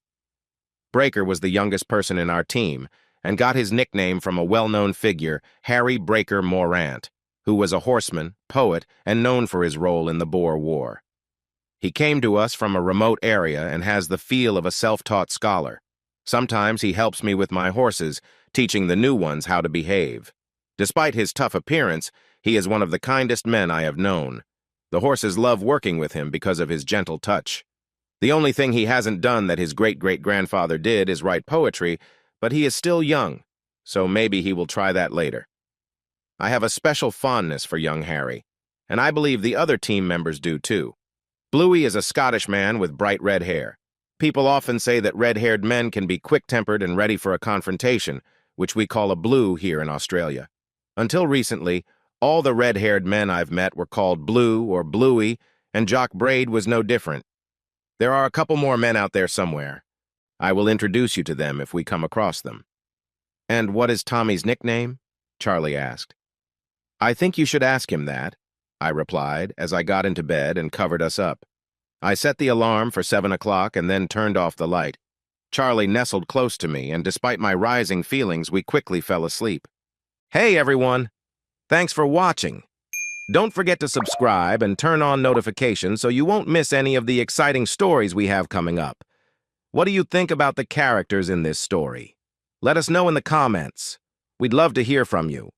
S1: Breaker was the youngest person in our team and got his nickname from a well-known figure, Harry Breaker Morant, who was a horseman, poet, and known for his role in the Boer War. He came to us from a remote area and has the feel of a self-taught scholar. Sometimes he helps me with my horses, teaching the new ones how to behave. Despite his tough appearance, he is one of the kindest men I have known. The horses love working with him because of his gentle touch. The only thing he hasn't done that his great-great-grandfather did is write poetry, but he is still young, so maybe he will try that later. I have a special fondness for young Harry, and I believe the other team members do too. Bluey is a Scottish man with bright red hair. People often say that red-haired men can be quick-tempered and ready for a confrontation, which we call a blue here in Australia. Until recently, all the red-haired men I've met were called Blue or Bluey, and Jock Braid was no different. There are a couple more men out there somewhere. I will introduce you to them if we come across them. And what is Tommy's nickname? Charlie asked. I think you should ask him that, I replied as I got into bed and covered us up. I set the alarm for 7 o'clock and then turned off the light. Charlie nestled close to me, and despite my rising feelings, we quickly fell asleep. Hey, everyone! Thanks for watching. Don't forget to subscribe and turn on notifications so you won't miss any of the exciting stories we have coming up. What do you think about the characters in this story? Let us know in the comments. We'd love to hear from you.